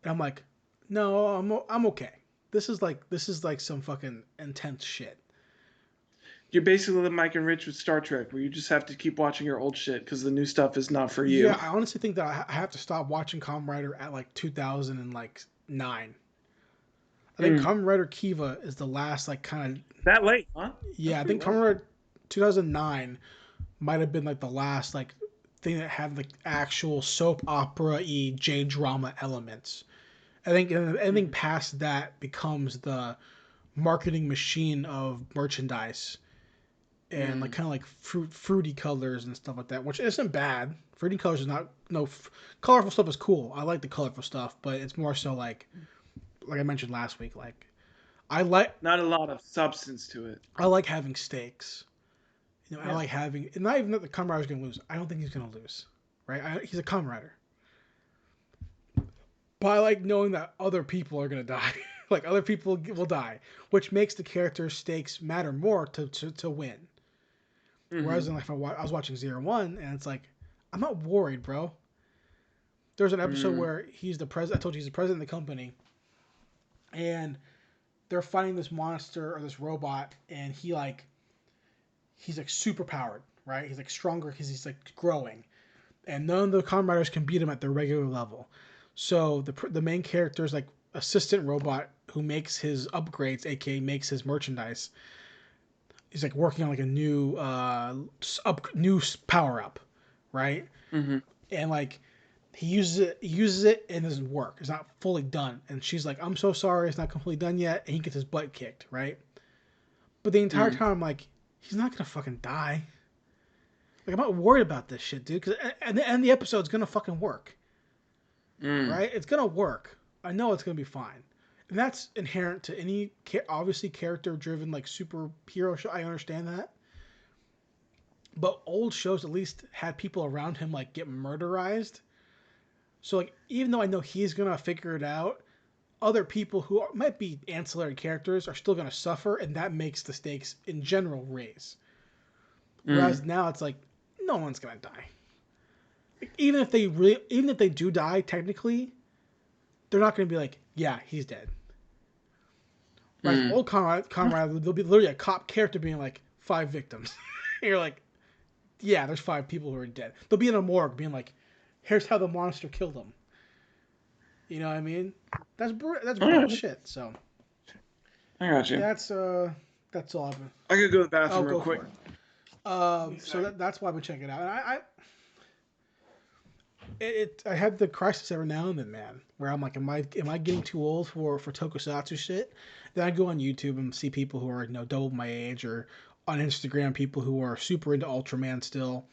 and I'm like, no, I'm okay. This is like some fucking intense shit. You're basically the Mike and Rich with Star Trek, where you just have to keep watching your old shit because the new stuff is not for you. Yeah, I honestly think that I have to stop watching Kamen Rider at like 2009. I think Kamen Rider Kiva is the last like kind of That late, huh? yeah. I think Kamen Rider 2009 might have been like the last like thing that had like actual soap opera-y J drama elements. I think anything past that becomes the marketing machine of merchandise and like kind of like fruity colors and stuff like that, which isn't bad. Fruity colors is not colorful stuff is cool. I like the colorful stuff, but it's more so like I mentioned last week, like I like not a lot of substance to it. I like having stakes. You know, I like having, and not even that the Kamen Rider's gonna lose. I don't think he's gonna lose, right? He's a Kamen Rider, but I like knowing that other people are gonna die. Like other people will die, which makes the character's stakes matter more to win. Mm-hmm. Whereas in, like, I was watching 01, and it's like, I'm not worried, bro. There's an episode where he's the president. I told you he's the president of the company, and they're fighting this monster or this robot, and he's like super powered, right? He's like stronger because he's like growing, and none of the Kamen Riders can beat him at their regular level. So the main character is like assistant robot who makes his upgrades, aka makes his merchandise. He's like working on like a new new power up, right? Mm-hmm. And like he uses it and it doesn't work. It's not fully done. And she's like, "I'm so sorry, it's not completely done yet." And he gets his butt kicked, right? But the entire time, I'm like, he's not gonna fucking die. Like, I'm not worried about this shit, dude. Because and the episode's gonna fucking work, right? It's gonna work. I know it's gonna be fine. And that's inherent to any, obviously, character-driven, like, superhero show. I understand that. But old shows at least had people around him, like, get murderized. So, like, even though I know he's going to figure it out, other people who might be ancillary characters are still going to suffer, and that makes the stakes, in general, raise. Whereas now it's like, no one's going to die. Like, even if they do die, technically, they're not going to be like, yeah, he's dead. Like old Kamen Rider, there'll be literally a cop character being like 5 victims. And you're like, yeah, there's 5 people who are dead. They'll be in a morgue being like, here's how the monster killed them. You know what I mean? That's brutal shit. So I got you. That's all. I could go to the bathroom real quick. So that's why I've been checking it out. And I have the crisis every now and then, man, where I'm like, am I getting too old for tokusatsu shit? Then I go on YouTube and see people who are, you know, double my age, or on Instagram people who are super into Ultraman still,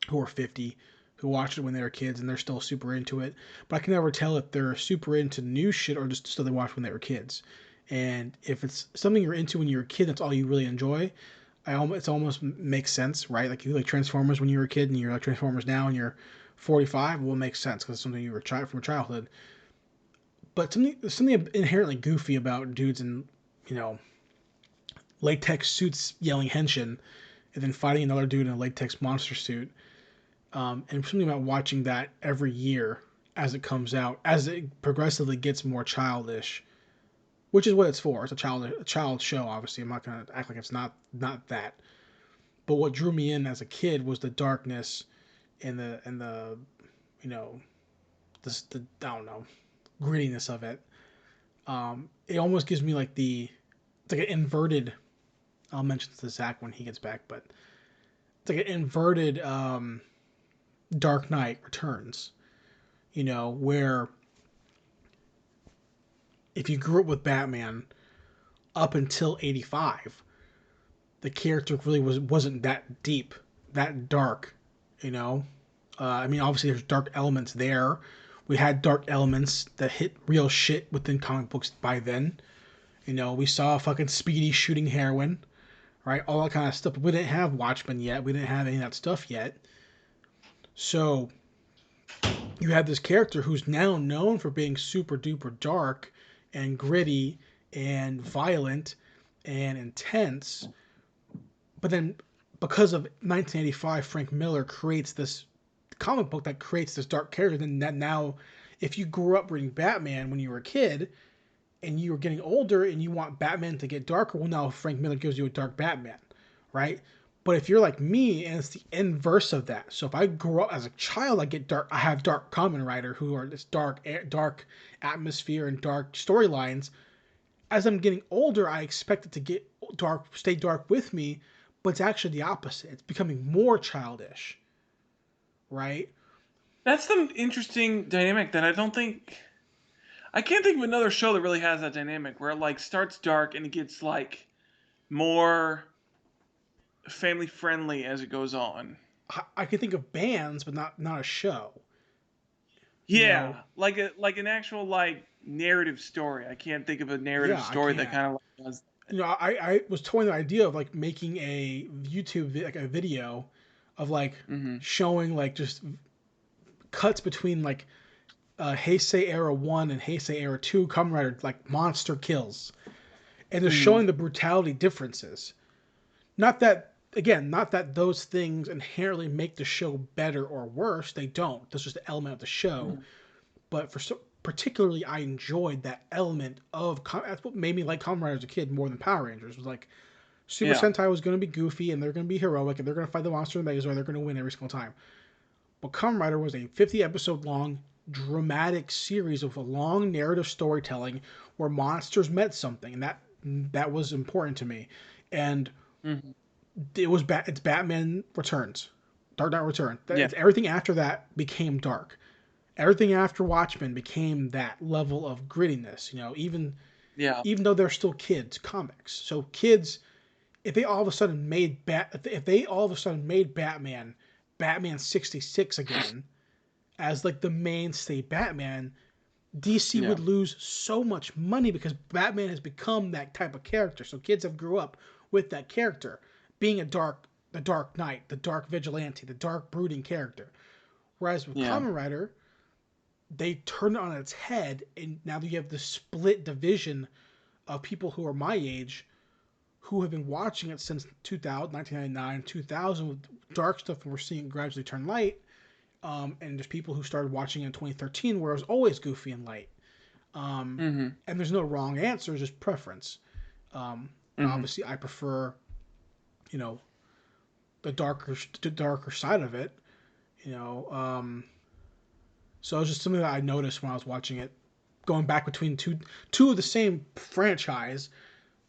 who are 50, who watched it when they were kids and they're still super into it. But I can never tell if they're super into new shit or just stuff they watched when they were kids. And if it's something you're into when you were a kid, that's all you really enjoy. It almost makes sense, right? Like you like Transformers when you were a kid, and you like Transformers now, and you're 45. Well, it makes sense because it's something you were from childhood. But something inherently goofy about dudes in, you know, latex suits yelling henshin, and then fighting another dude in a latex monster suit. And something about watching that every year as it comes out, as it progressively gets more childish, which is what it's for. It's a child show, obviously. I'm not gonna act like it's not that. But what drew me in as a kid was the darkness and the you know, the I don't know, grittiness of it. It almost gives me like it's like an inverted. I'll mention this to Zach when he gets back, but it's like an inverted Dark Knight Returns. You know, where if you grew up with Batman up until 85, the character really wasn't that deep, that dark. You know, I mean, obviously there's dark elements there. We had dark elements that hit real shit within comic books by then. You know, we saw fucking Speedy shooting heroin, right? All that kind of stuff. But we didn't have Watchmen yet. We didn't have any of that stuff yet. So you have this character who's now known for being super duper dark and gritty and violent and intense. But then because of 1985, Frank Miller creates this comic book that creates this dark character. Then that now, if you grew up reading Batman when you were a kid and you were getting older and you want Batman to get darker, well, now Frank Miller gives you a dark Batman, right? But if you're like me, and it's the inverse of that. So if I grew up as a child, I have dark Kamen Rider who are this dark atmosphere and dark storylines. As I'm getting older, I expect it to get dark, stay dark with me, but it's actually the opposite. It's becoming more childish, right? That's the interesting dynamic that I don't think I can't think of another show that really has that dynamic where it like starts dark and it gets like more family friendly as it goes on. I can think of bands, but not a show. Yeah, know? like an actual like narrative story. I can't think of a narrative Yeah, I story that can't. kind of like does. I was toying the idea of like making a like a video of like showing like just cuts between like Heisei Era 1 and Heisei Era 2 Kamen Rider, like monster kills. And just showing the brutality differences. Not that, again, not that those things inherently make the show better or worse. They don't. That's just an element of the show. But particularly, I enjoyed that element of. That's what made me like Kamen Rider as a kid more than Power Rangers. Was like Super Sentai was going to be goofy and they're going to be heroic and they're going to fight the monster in the Megazord. They're going to win every single time. But Kamen Rider was a 50 episode long dramatic series of a long narrative storytelling where monsters met something, and that was important to me. And it's Batman Returns, Dark Knight Return. Everything after that became dark. Everything after Watchmen became that level of grittiness. Even though they're still kids comics. So kids, if they all of a sudden made Batman 66 again as like the mainstay Batman, DC would lose so much money because Batman has become that type of character. So kids have grew up with that character being the Dark Knight, the dark vigilante, the dark brooding character. Whereas with Kamen Rider, they turn it on its head, and now you have the split division of people who are my age who have been watching it since 1999, 2000 with dark stuff, and we're seeing it gradually turn light. And there's people who started watching it in 2013 where it was always goofy and light. And there's no wrong answer, it's just preference. Obviously, I prefer, the darker side of it. So it was just something that I noticed when I was watching it, going back between two of the same franchise.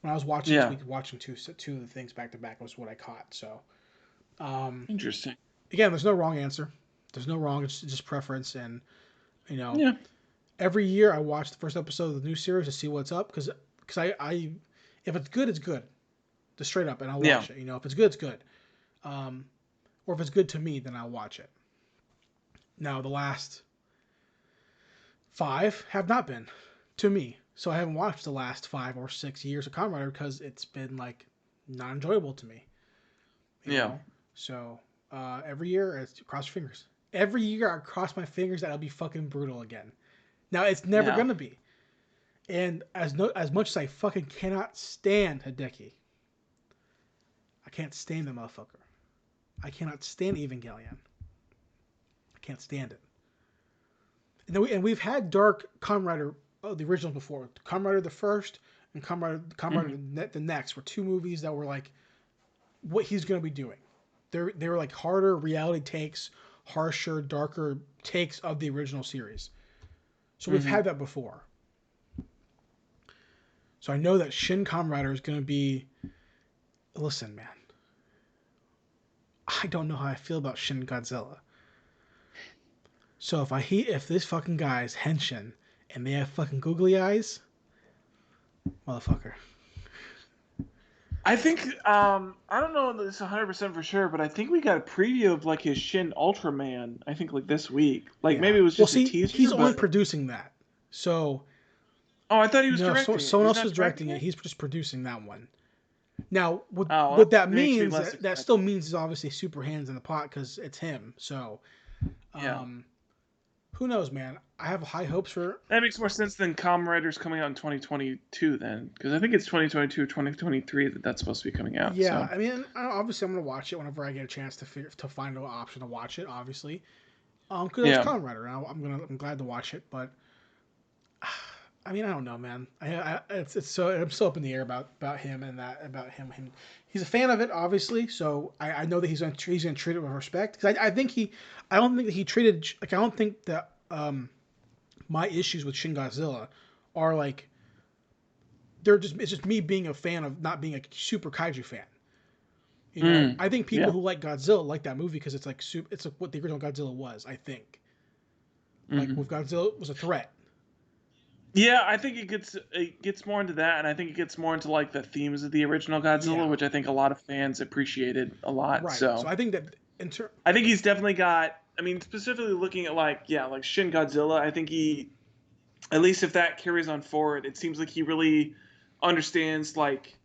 When I was watching this week, watching two of the things back to back was what I caught. So, interesting. Again, there's no wrong answer. There's no wrong. It's just preference, and every year I watch the first episode of the new series to see what's up because I if it's good, it's good, just straight up, and I'll watch it. If it's good, it's good. Or if it's good to me, then I'll watch it. Now the last 5 have not been to me. So I haven't watched the last 5 or 6 years of Kamen Rider because it's been like not enjoyable to me. You know? So every year, cross your fingers. Every year I cross my fingers that it'll be fucking brutal again. Now it's never gonna be. And as much as I fucking cannot stand Hideki, I can't stand the motherfucker. I cannot stand Evangelion. I can't stand it. And we've had dark Kamen Rider, the originals before. Kamen Rider the first and Kamen Rider the next were 2 movies that were like what he's going to be doing. They were like harder reality takes, harsher, darker takes of the original series. So we've had that before. So I know that Shin Kamen Rider is going to be... Listen, man. I don't know how I feel about Shin Godzilla. So if this fucking guy is Henshin and they have fucking googly eyes, motherfucker. I think I don't know this 100% for sure, but I think we got a preview of like his Shin Ultraman. I think like this week, maybe it was just a teaser. He's only producing that, so. Oh, I thought he was directing it. Someone else was directing it. He's just producing that one. Now, what that means, that still means he's obviously super hands in the pot because it's him. So, who knows, man? I have high hopes for... That makes more sense than Kamen Rider's coming out in 2022 then. Because I think it's 2022 or 2023 that's supposed to be coming out. Yeah, so. I mean, obviously I'm going to watch it whenever I get a chance to find an option to watch it, obviously. Because it's Kamen Rider, and I'm glad to watch it, but... I mean, I don't know, man. I'm so up in the air about him and about him. He's a fan of it, obviously. So I know that he's gonna treat it with respect. Because I don't think that he treated I don't think that my issues with Shin Godzilla are like it's just me being a fan of not being a super kaiju fan. I think people who like Godzilla like that movie because it's like what the original Godzilla was. I think like with Godzilla was a threat. Yeah, I think it gets more into that, and I think it gets more into like the themes of the original Godzilla, Yeah. which I think a lot of fans appreciated a lot. Right. So So I think that I think he's definitely got. I mean, specifically looking at like Shin Godzilla, I think he, at least if that carries on forward, it seems like he really understands like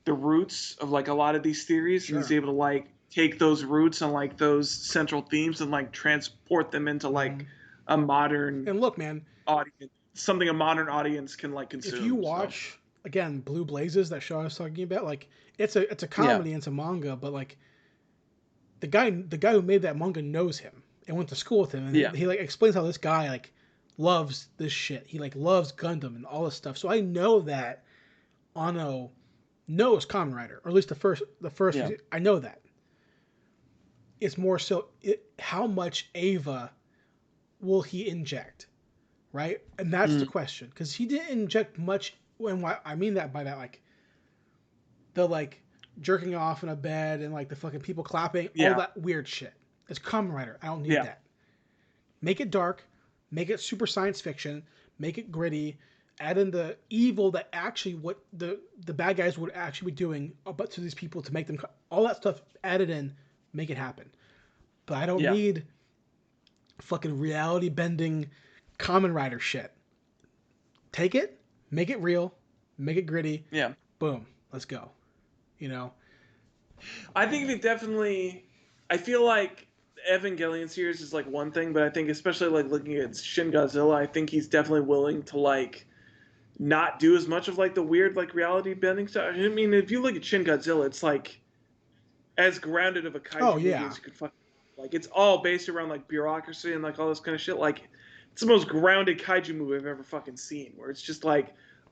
the roots of like a lot of these theories, and he's Sure. able to like take those roots and like those central themes and like transport them into like a modern and look, man, audience, something a modern audience can like consume. if you watch again Blue Blazes, that show I was talking about, like it's a comedy and it's a manga, but like the guy who made that manga knows him and went to school with him, and he like explains how this guy like loves this shit. He like loves Gundam and all this stuff. So I know that Ono knows Kamen Rider, or at least the first. I know that. It's more so how much Ava will he inject, right? And that's the question, because he didn't inject much. When I mean that by that, like the like jerking off in a bed and like the fucking people clapping, all that weird shit. It's Kamen Rider. I don't need that. Make it dark, make it super science fiction, make it gritty, add in the evil that actually what the bad guys would actually be doing but to these people to make them, all that stuff added in, make it happen. But I don't need fucking reality bending Kamen Rider shit. Take it, make it real, make it gritty. Yeah. Boom. Let's go. You know? I think it definitely. I feel like the Evangelion series is like one thing, but I think especially like looking at Shin Godzilla, I think he's definitely willing to like not do as much of like the weird like reality bending stuff. I mean, if you look at Shin Godzilla, it's like as grounded of a kaiju movie as you could fucking. Like it's all based around like bureaucracy and like all this kind of shit. Like it's the most grounded kaiju movie I've ever fucking seen. Where it's just like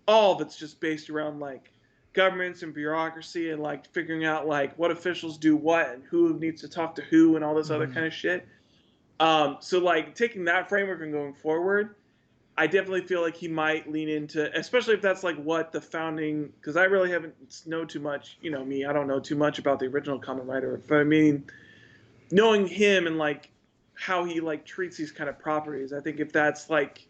all of it's just based around like governments and bureaucracy and like figuring out like what officials do what and who needs to talk to who and all this other kind of shit. So like taking that framework and going forward, I definitely feel like he might lean into, especially if that's like what the founding, because I really haven't know too much. You know me, I don't know too much about the original Kamen Rider, but I mean, knowing him and like how he like treats these kind of properties, I think if that's like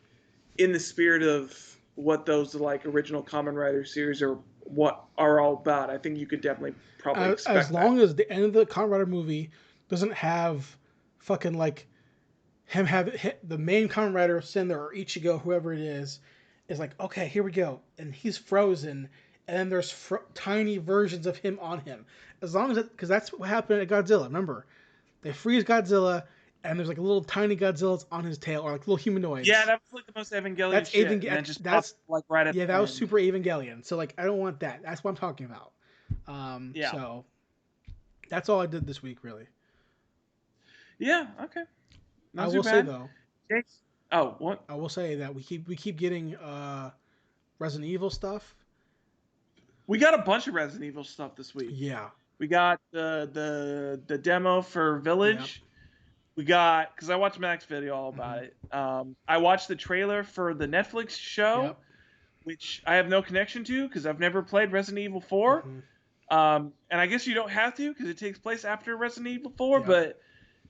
in the spirit of what those like original Kamen Rider series are what are all about, I think you could definitely probably expect as long as the end of the Kamen Rider movie doesn't have fucking like him have the main Kamen Rider Sender or Ichigo, whoever it is like, okay, here we go, and he's frozen, and then there's tiny versions of him on him. As long as because that's what happened at Godzilla. Remember, they freeze Godzilla, and there's like little tiny Godzillas on his tail, or like little humanoids. Yeah, that was like the most Evangelion that's shit. That's like right at yeah, the that end. was super Evangelion. So like, I don't want that. That's what I'm talking about. So that's all I did this week, really. Yeah. Okay. I will say though. Oh, what? I will say that we keep getting Resident Evil stuff. We got a bunch of Resident Evil stuff this week. Yeah. We got the demo for Village. Yep. We got, because I watched Mac's video all about it. I watched the trailer for the Netflix show, which I have no connection to because I've never played Resident Evil 4. And I guess you don't have to because it takes place after Resident Evil 4, but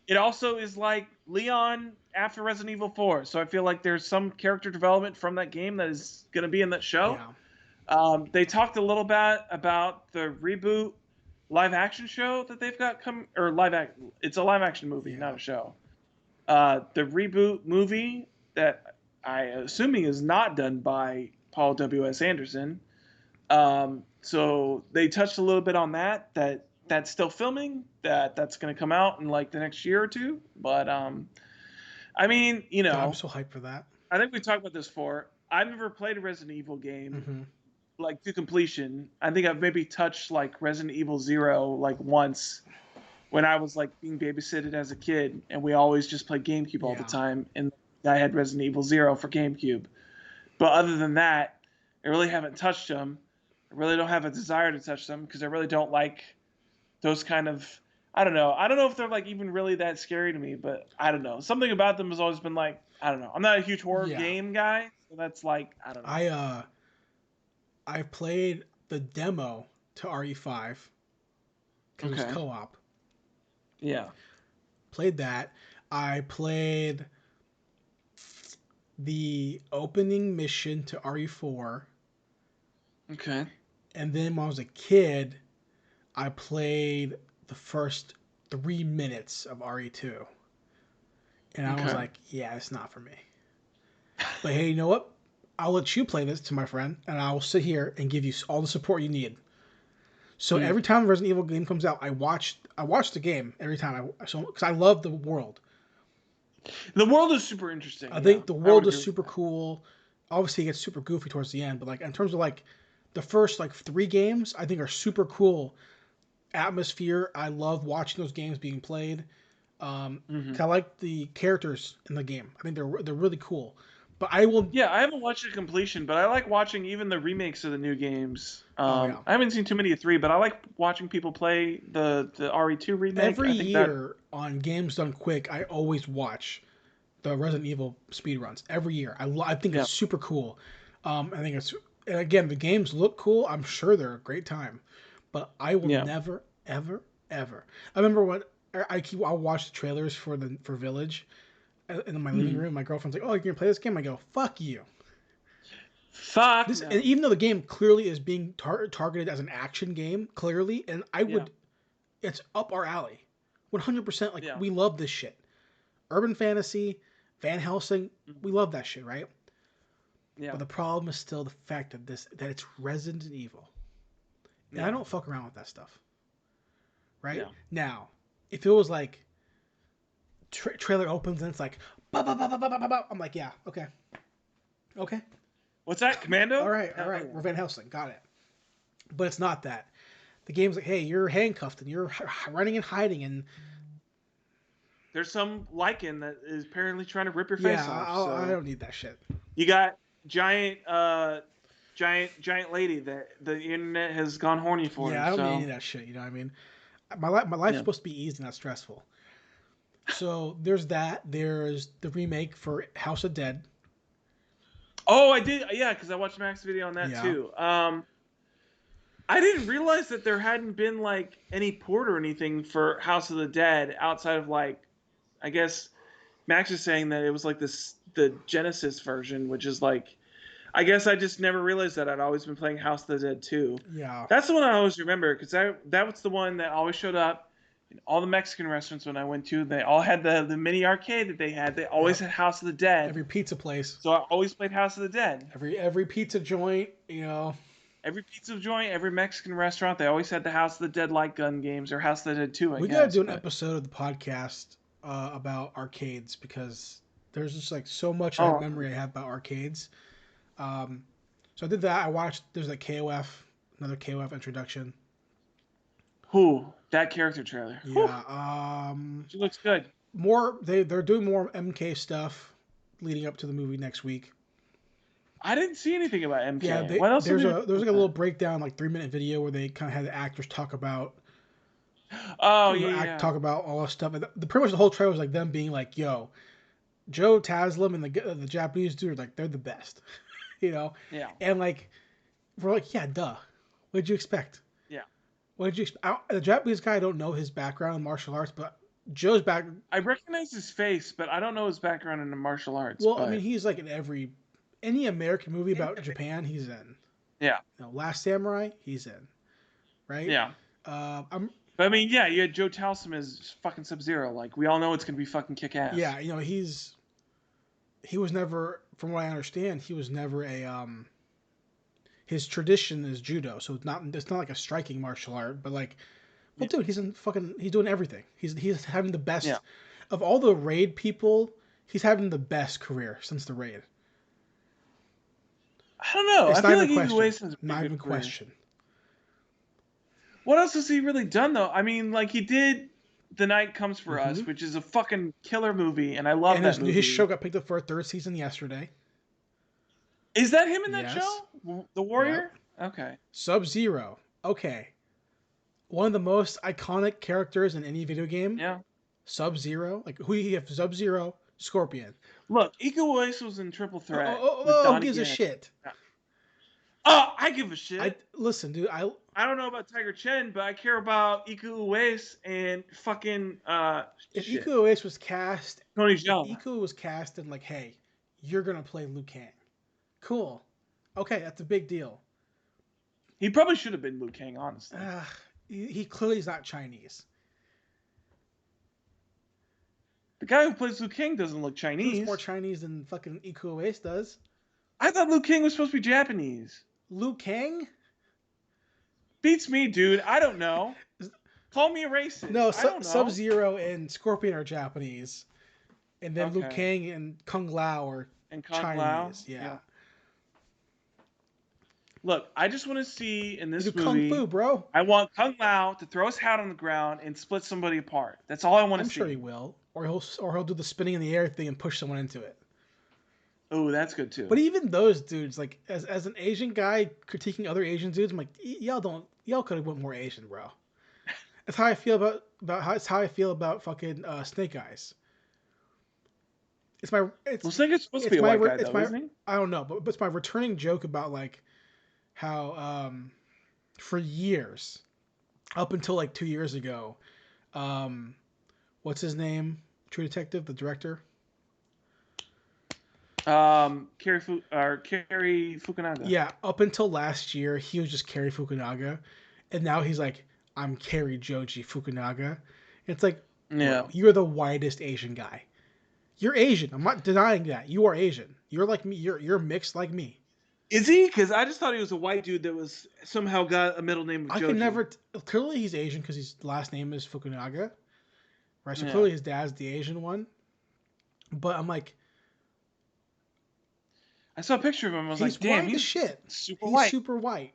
it also is like Leon after Resident Evil 4. So I feel like there's some character development from that game that is going to be in that show. They talked a little bit about the reboot live action show that they've got coming, or it's a live action movie, not a show. The reboot movie that I assuming is not done by Paul W.S. Anderson. So they touched a little bit on that's still filming, that's going to come out in like the next year or two. But I mean, you know, I'm so hyped for that. I think we talked about this before. I've never played a Resident Evil game like to completion. I think I've maybe touched like Resident Evil 0 like once when I was like being babysitted as a kid, and we always just played GameCube all the time, and I had Resident Evil 0 for GameCube. But other than that, I really haven't touched them. I really don't have a desire to touch them because I really don't like those kind of, I don't know if they're like even really that scary to me, but I don't know. Something about them has always been like, I don't know. I'm not a huge horror game guy, so that's like, I don't know. I played the demo to RE5 because it was co-op. Yeah. Played that. I played the opening mission to RE4, Okay. and then when I was a kid, I played the first 3 minutes of RE2. And I was Okay. like, yeah, it's not for me. But hey, you know what? I'll let you play this to my friend, and I will sit here and give you all the support you need. So every time a Resident Evil game comes out, I watch the game every time. Because I love the world. The world is super interesting. I think the would world is agree with super that. cool. Obviously, it gets super goofy towards the end, but like in terms of like the first like 3 games, I think are super cool. Atmosphere. I love watching those games being played. 'Cause I like the characters in the game. I think they're really cool. But I will. Yeah, I haven't watched the completion, but I like watching even the remakes of the new games. Yeah. I haven't seen too many of 3, but I like watching people play the RE2 remake. Every I think year on Games Done Quick, I always watch the Resident Evil speedruns. Every year. I think it's super cool. I think it's. And again, the games look cool. I'm sure they're a great time. But I will never, ever, ever. I remember when I'll watch the trailers for Village in my living room. My girlfriend's like, "Oh, you're gonna play this game?" I go, "Fuck you." Fuck. This, no. and even though the game clearly is being targeted as an action game, clearly, and it's up our alley, 100%. Like we love this shit, urban fantasy, Van Helsing, we love that shit, right? Yeah. But the problem is still the fact that it's Resident Evil, and I don't fuck around with that stuff, right? Yeah. Now, if it was like trailer opens and it's like, bah, bah, bah, bah, bah, bah, bah, I'm like, yeah, okay. What's that, Commando? All right, we're Van Helsing, got it. But it's not that. The game's like, hey, you're handcuffed and you're running and hiding, and there's some lichen that is apparently trying to rip your face off. I don't need that shit. You got giant lady that the internet has gone horny for. Yeah, I don't need any of that shit. You know what I mean? My life's supposed to be easy, not stressful. So there's that. There's the remake for House of Dead. Oh, I did. Yeah, because I watched Max's video on that too. I didn't realize that there hadn't been like any port or anything for House of the Dead outside of like, I guess Max is saying that it was like the Genesis version, which is like, I guess I just never realized that. I'd always been playing House of the Dead 2. Yeah. That's the one I always remember because that was the one that always showed up in all the Mexican restaurants when I went to. They all had the mini arcade that they had. They always had House of the Dead. Every pizza place. So I always played House of the Dead. Every pizza joint, you know. Every pizza joint, every Mexican restaurant, they always had the House of the Dead light gun games or House of the Dead 2, I guess. We gotta do an episode of the podcast about arcades because there's just like so much memory I have about arcades. So I did that. I watched. There's like another KOF introduction. Who? That character trailer. Yeah. She looks good. They're doing more MK stuff leading up to the movie next week. I didn't see anything about MK. Yeah, What else? there's like a little breakdown, like 3-minute video where they kind of had the actors talk about. Talk about all this stuff. And pretty much the whole trailer was like them being like, "Yo, Joe Taslim and the Japanese dude, like they're the best," you know. Yeah. And like, we're like, yeah, duh. What did you expect? Yeah. What did you expect? The Japanese guy, I don't know his background in martial arts, but Joe's back. I recognize his face, but I don't know his background in the martial arts. Well, I mean, he's like in any American movie about Japan, he's in. Yeah. Last Samurai, he's in. Right? Yeah. But I mean, yeah, you had Joe Talsum as fucking Sub-Zero. Like, we all know it's gonna be fucking kick-ass. Yeah, you know, he was never, from what I understand, he was never a his tradition is judo, so it's not like a striking martial art, but like, well, dude, he's doing everything. He's having the best of all the RAID people. He's having the best career since the RAID. I don't know. It's I feel like Ika Uesa's not even question. What else has he really done though? I mean, like he did The Night Comes for Us, which is a fucking killer movie, and I love that movie. His show got picked up for a 3rd season yesterday. Is that him in that show? The Warrior? Yep. Okay. Sub-Zero. Okay. One of the most iconic characters in any video game. Yeah. Sub-Zero. Like, who you have? Sub-Zero, Scorpion. Look, Ika Uesa was in Triple Threat. Who gives a shit? Oh, I give a shit. Listen, dude, I don't know about Tiger Chen, but I care about Ika Uesa and fucking if Ika Uesa was cast, Tony Jaa. Ika was cast and like, hey, you're gonna play Liu Kang. Cool. Okay, that's a big deal. He probably should have been Liu Kang, honestly. He clearly is not Chinese. The guy who plays Liu Kang doesn't look He's Chinese. more Chinese than fucking Iko Uwais does. I thought Liu Kang was supposed to be Japanese. Liu Kang? Beats me, dude. I don't know. Call me a racist. No, I don't know. Sub-Zero and Scorpion are Japanese. And then Liu Okay. Kang and Kung Lao are And Kung Chinese. Lao? Yeah. Yeah. Look, I just want to see in this You do movie. Kung Fu, bro. I want Kung Lao to throw his hat on the ground and split somebody apart. That's all I want to I'm see. sure he will. Or he'll do the spinning in the air thing and push someone into it. Oh, that's good too. But even those dudes, like as an Asian guy critiquing other Asian dudes, I'm like, y'all could have went more Asian, bro. That's how I feel about fucking Snake Eyes. Well, Snake is supposed to be a white guy, though, isn't he? I don't know, but it's my returning joke about like how for years, up until like 2 years ago, what's his name? True Detective, the director. Cary Fukunaga. Yeah, up until last year, he was just Cary Fukunaga, and now he's like, I'm Cary Joji Fukunaga. It's like, Yeah. bro, you're the whitest Asian guy. You're Asian. I'm not denying that. You are Asian. You're like me. You're mixed like me. Is he? Because I just thought he was a white dude that was somehow got a middle name of I Joji. can never. Clearly, he's Asian because his last name is Fukunaga, right? So Yeah. clearly, his dad's the Asian one. But I'm like, I saw a picture of him. I was he's like, damn, white he's as shit. super He's white. super white.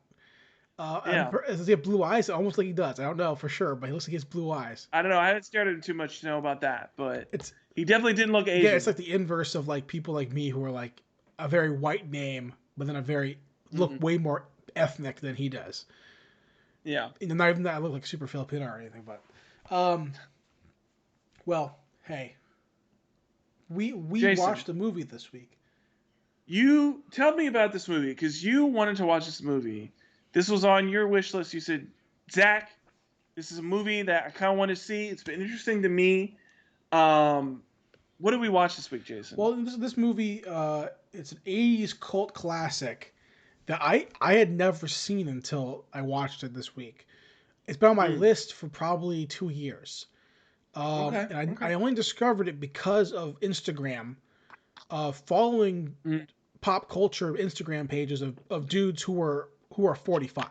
Yeah. Does he have blue eyes? Almost like he does. I don't know for sure, but he looks like he has blue eyes. I don't know. I haven't stared at him too much to know about that, but It's he definitely didn't look Asian. yeah, it's like the inverse of like people like me who are like a very white name, but then a very look way more ethnic than he does. Yeah. And not even that I look like super Filipino or anything, but well, hey. We Jason. watched a movie this week. You tell me about this movie because you wanted to watch this movie. This was on your wish list. You said, Zach, this is a movie that I kind of want to see. It's been interesting to me. What did we watch this week, Jason? Well, this movie, it's an 80s cult classic that I had never seen until I watched it this week. It's been on my list for probably 2 years. And I only discovered it because of Instagram, following pop culture Instagram pages of dudes who are 45,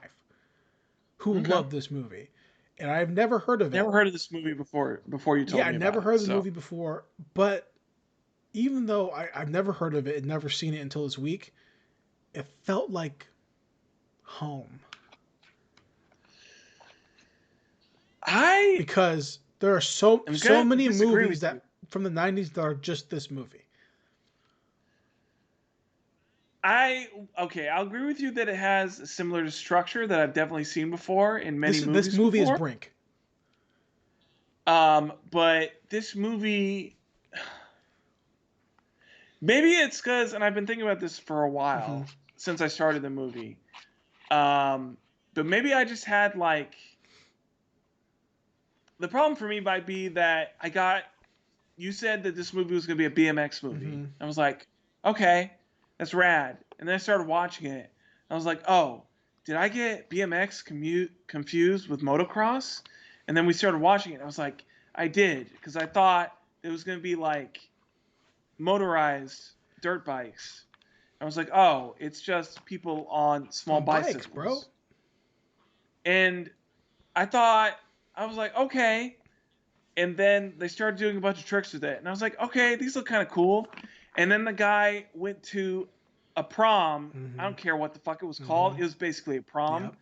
who love this movie. And I've never heard of it. Never heard of this movie before you told me Yeah, I about never it, heard of the so. movie before, but even though I've never heard of it and never seen it until this week, it felt like home. Because there are so many movies that from the 90s that are just this movie. I'll agree with you that it has a similar structure that I've definitely seen before in many movies. This movie before. is Brink. But this movie, maybe it's because, and I've been thinking about this for a while since I started the movie. But maybe I just had like, the problem for me might be that you said that this movie was going to be a BMX movie. I was like, okay, that's rad. And then I started watching it. I was like, oh, did I get BMX confused with motocross? And then we started watching it. I was like, I did, because I thought it was going to be like motorized dirt bikes. I was like, oh, it's just people on small bicycles, bro. And I was like, okay. And then they started doing a bunch of tricks with it. And I was like, okay, these look kind of cool. And then the guy went to a prom. I don't care what the fuck it was called. It was basically a prom. Yep.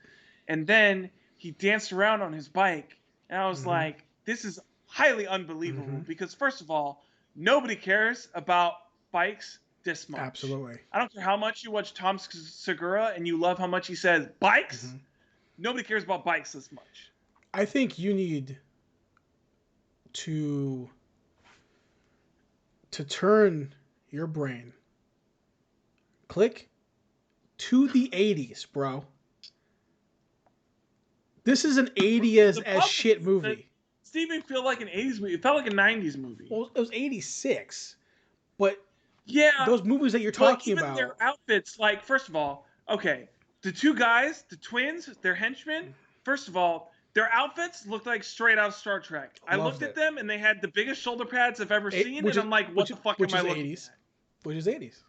And then he danced around on his bike. And I was like, this is highly unbelievable because, first of all, nobody cares about bikes this much. Absolutely. I don't care how much you watch Tom Segura and you love how much he says bikes. Nobody cares about bikes this much. I think you need to turn your brain, click to the 80s, bro. This is an 80s as shit movie. It didn't even feel like an 80s movie. It felt like a 90s movie. Well, it was 86, but Yeah. those movies that you're Well, talking even about. their outfits, like, first of all, okay, the two guys, the twins, their henchmen, first of all, their outfits looked like straight out of Star Trek. I Loved looked at it. them and they had the biggest shoulder pads I've ever seen, Which and is- I'm like, what the fuck am I looking at? Which is 80s.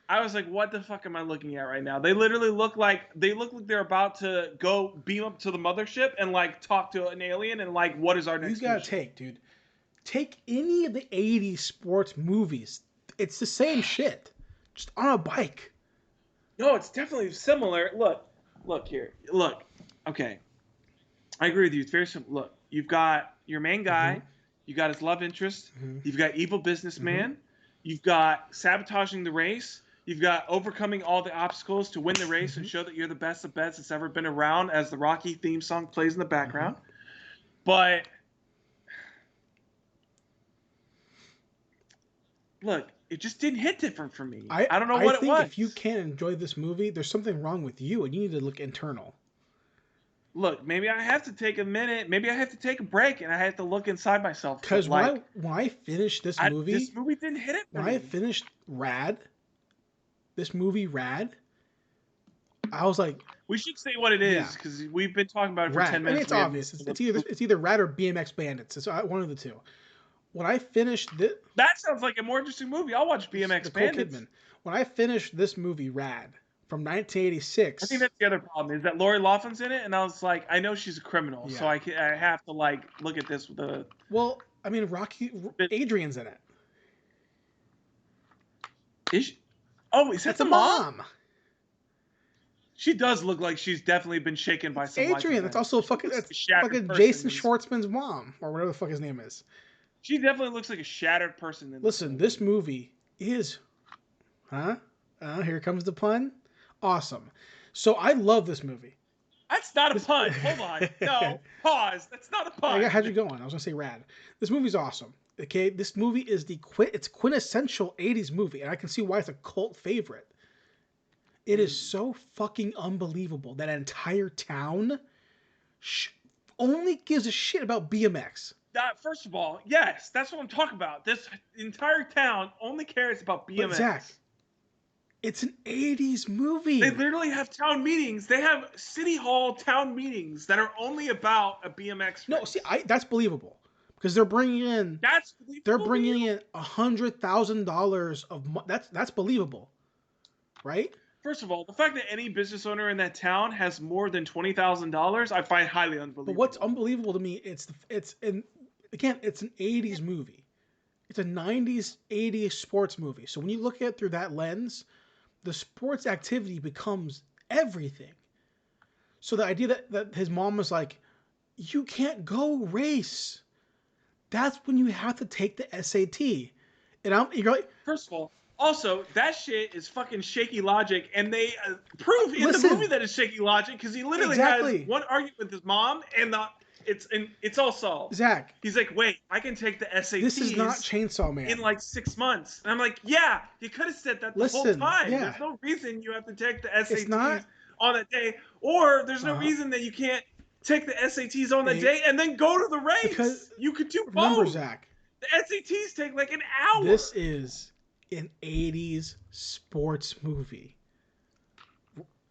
I was like, what the fuck am I looking at right now? They literally look like they're about to go beam up to the mothership and like talk to an alien and like, what is our next You gotta mission? dude. Take any of the 80s sports movies. It's the same shit. Just on a bike. No, it's definitely similar. Look here. Look. Okay. I agree with you. It's very simple. Look, you've got your main guy, you got his love interest, you've got evil businessman, you've got sabotaging the race, you've got overcoming all the obstacles to win the race and show that you're the best of best that's ever been around as the Rocky theme song plays in the background. But look, it just didn't hit different for me. I don't know what it was. I think if you can't enjoy this movie, there's something wrong with you and you need to look internal. Look, maybe I have to take a minute. Maybe I have to take a break and I have to look inside myself. Because like, when I finished this movie, didn't hit it. When I finished RAD, this movie RAD, I was like, we should say what it is because we've been talking about it for RAD. 10 minutes. And it's obvious. It's either RAD or BMX Bandits. It's one of the two. When I finished this, that sounds like a more interesting movie. I'll watch BMX Bandits. Kidman. When I finished this movie RAD from 1986, I think that's the other problem is that Lori Laughlin's in it, and I was like, I know she's a criminal, so I have to like look at this with a. Well, I mean, Adrian's in it. Is she? Oh, is that the mom? She does look like she's definitely been shaken by some. Adrian, that's also fucking Jason Schwartzman's mom, or whatever the fuck his name is. She definitely looks like a shattered person. Listen, this movie is, here comes the pun. Awesome. So I love this movie. That's not a pun. Hold on. No, pause. That's not a pun. How'd you go on? I was gonna say rad. This movie's awesome. Okay, this movie is it's quintessential 80s movie, and I can see why it's a cult favorite. It is so fucking unbelievable that an entire town only gives a shit about BMX. First of all, yes, that's what I'm talking about. This entire town only cares about BMX. But Zach, it's an 80s movie. They literally have town meetings. They have city hall town meetings that are only about a BMX race. No, see, that's believable because they're bringing in. That's believable. They're bringing in $100,000 of that's believable, right? First of all, the fact that any business owner in that town has more than $20,000, I find highly unbelievable. But what's unbelievable to me, it's an 80s movie. It's a 90s, 80s sports movie. So when you look at it through that lens, the sports activity becomes everything. So the idea that his mom was like, you can't go race. That's when you have to take the SAT. And you're like, first of all, also, that shit is fucking shaky logic, and they prove in the movie that it's shaky logic because he literally has one argument with his mom, and it's all solved. Zach, he's like, "Wait, I can take the SATs." This is not Chainsaw Man. In like 6 months, and I'm like, "Yeah, you could have said that the whole time. There's no reason you have to take the SATs on that day, or there's no reason that you can't take the SATs on that day and then go to the race. Because you could do both. Remember, Zach, the SATs take like an hour. This is an 80s sports movie.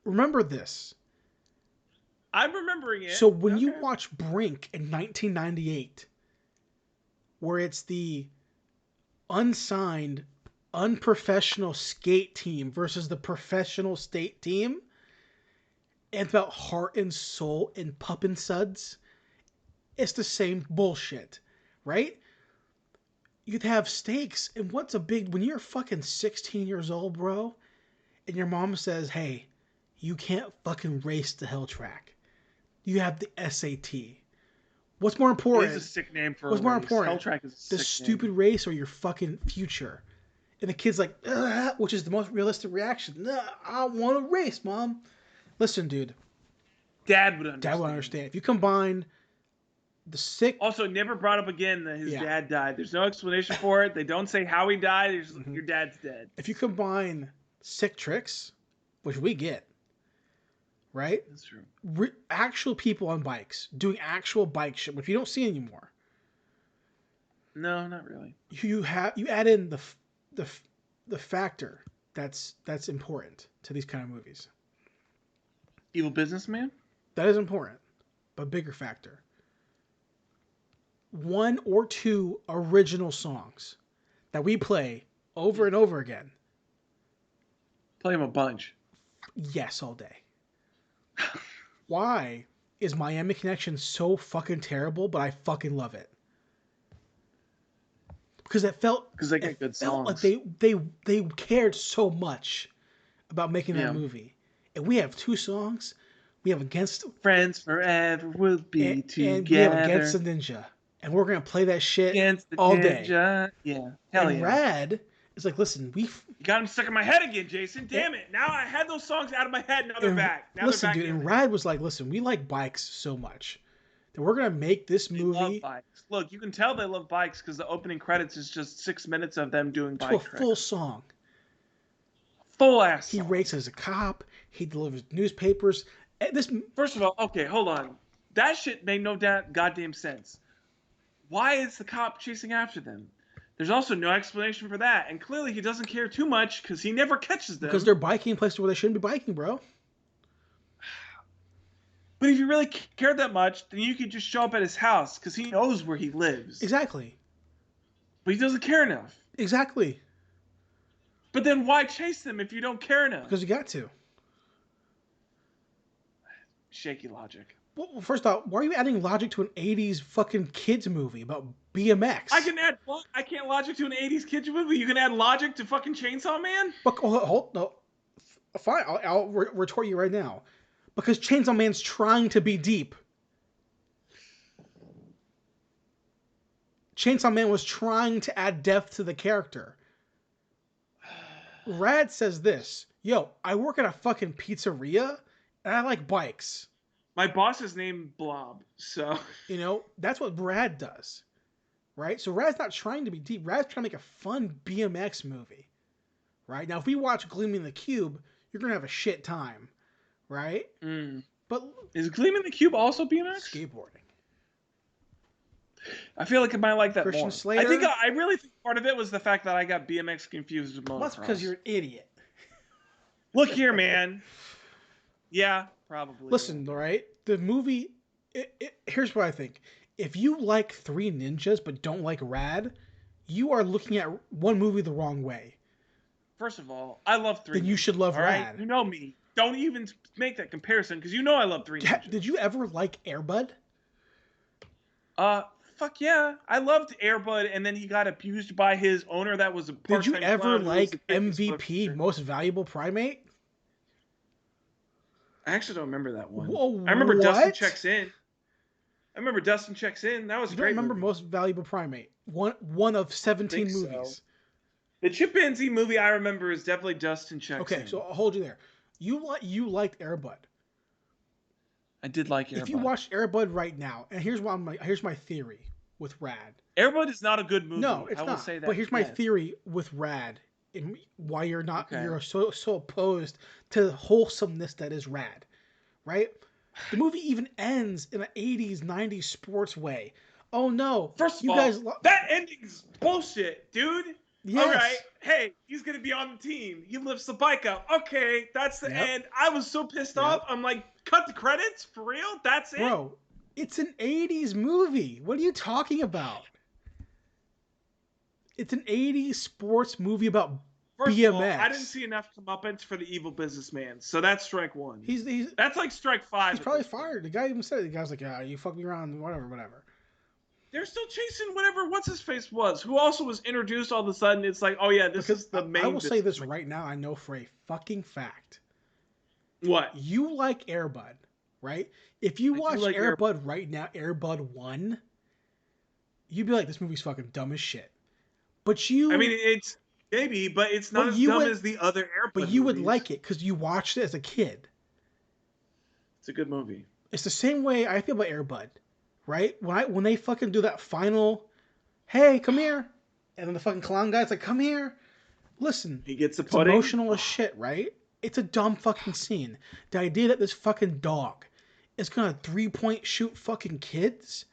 Remember this. I'm remembering it. So when you watch Brink in 1998, where it's the unsigned, unprofessional skate team versus the professional state team, and it's about heart and soul and pup and suds, it's the same bullshit, right? You'd have stakes, and when you're fucking 16 years old, bro, and your mom says, hey, you can't fucking race the hell track. You have the SAT. What's more important? It's a sick name for what's a more race. important? Hell track is a sick the stupid name. Race or your fucking future? And the kid's like, ugh, which is the most realistic reaction. Nah, I want to race, mom. Listen, dude. Dad would understand. Dad would understand. If you combine the sick... Also, never brought up again that his dad died. There's no explanation for it. They don't say how he died. There's your dad's dead. If you combine sick tricks, which we get, right? That's true. Actual people on bikes doing actual bike shit, which you don't see anymore. No, not really. You add in the the factor that's important to these kind of movies. Evil Businessman? That is important, but bigger factor. 1 or 2 original songs that we play over and over again. Play him a bunch. Yes, all day. Why is Miami Connection so fucking terrible, but I fucking love it? Because it felt... Because they get good songs. Like they cared so much about making that movie. And we have 2 songs. We have Against... Friends Forever will be together. And we have Against the Ninja. And we're going to play that shit all day. Yeah. Hell and yeah. RAD is like, listen, You got them stuck in my head again, Jason. Damn it. Now I had those songs out of my head. Now they're back. Listen, dude, and RAD was like, listen, we like bikes so much that we're going to make this movie. They love bikes. Look, you can tell they love bikes because the opening credits is just 6 minutes of them doing bike tricks. To a full song. Full ass He song. races as a cop. He delivers newspapers. First of all, okay, hold on. That shit made no goddamn sense. Why is the cop chasing after them? There's also no explanation for that. And clearly he doesn't care too much because he never catches them. Because they're biking places where they shouldn't be biking, bro. But if you really cared that much, then you could just show up at his house because he knows where he lives. Exactly. But he doesn't care enough. Exactly. But then why chase them if you don't care enough? Because you got to. Shaky logic. Well, first off, why are you adding logic to an 80s fucking kids movie about BMX? I can't logic to an 80s kids movie. You can add logic to fucking Chainsaw Man? But no. Fine, I'll retort you right now. Because Chainsaw Man's trying to be deep. Chainsaw Man was trying to add depth to the character. RAD says this. Yo, I work at a fucking pizzeria, and I like bikes. My boss is named Blob, so... You know, that's what RAD does. Right? So RAD's not trying to be deep. RAD's trying to make a fun BMX movie. Right? Now, if we watch Gleaming the Cube, you're going to have a shit time. Right? But is Gleaming the Cube also BMX? Skateboarding. I feel like I might like that Christian more. Slater. I really think part of it was the fact that I got BMX confused with motocross. Well, that's because you're an idiot. Look here, man. Yeah, probably. Listen, all right? The movie... here's what I think. If you like Three Ninjas but don't like RAD, you are looking at one movie the wrong way. First of all, I love Three Ninjas. Then you should love RAD. Right? You know me. Don't even make that comparison because you know I love Three Ninjas. Did you ever like Air Bud? Fuck yeah. I loved Air Bud, and then he got abused by his owner that was a part-time Did you ever clown like MVP, Most Valuable Primate? I actually don't remember that one. Whoa, I remember what? Dustin Checks In. That was a great remember movie. Most Valuable Primate? One of 17 I think movies. so. The chimpanzee movie I remember is definitely Dustin Checks In. Okay, so I'll hold you there. You liked Air Bud. I did like Air Bud. If you watch Air Bud right now, and here's my theory with RAD. Air Bud is not a good movie. No, it's I will not. say that. But here's my theory with RAD, and why you're so opposed to the wholesomeness that is RAD, right? The movie even ends in an 80s, 90s sports way. Oh no! First of you all, guys that ending's bullshit, dude. Yes. All right, hey, he's gonna be on the team. He lifts the bike up. Okay, that's the end. I was so pissed off. I'm like, cut the credits for real. That's it, bro. It's an 80s movie. What are you talking about? It's an 80s sports movie about First BMX. of all, I didn't see enough comeuppance for the evil businessman, so that's strike one. That's like strike 5. He's probably fired. The guy even said it. The guy's like, yeah, you fucked me around, whatever. They're still chasing whatever what's-his-face was, who also was introduced all of a sudden. It's like, oh yeah, this is the main... I will say this right now. I know for a fucking fact. What? You like Air Bud, right? If you watch like Air Bud right now, Air Bud 1, you'd be like, this movie's fucking dumb as shit. But you... I mean, it's... Maybe, but it's not as dumb as the other Air Bud But you movies. would like it because you watched it as a kid. It's a good movie. It's the same way I feel about Air Bud. Right? When they fucking do that final, hey, come here. And then the fucking clown guy's like, come here. Listen. He gets the it's pudding. Emotional as shit, right? It's a dumb fucking scene. The idea that this fucking dog is gonna 3-point shoot fucking kids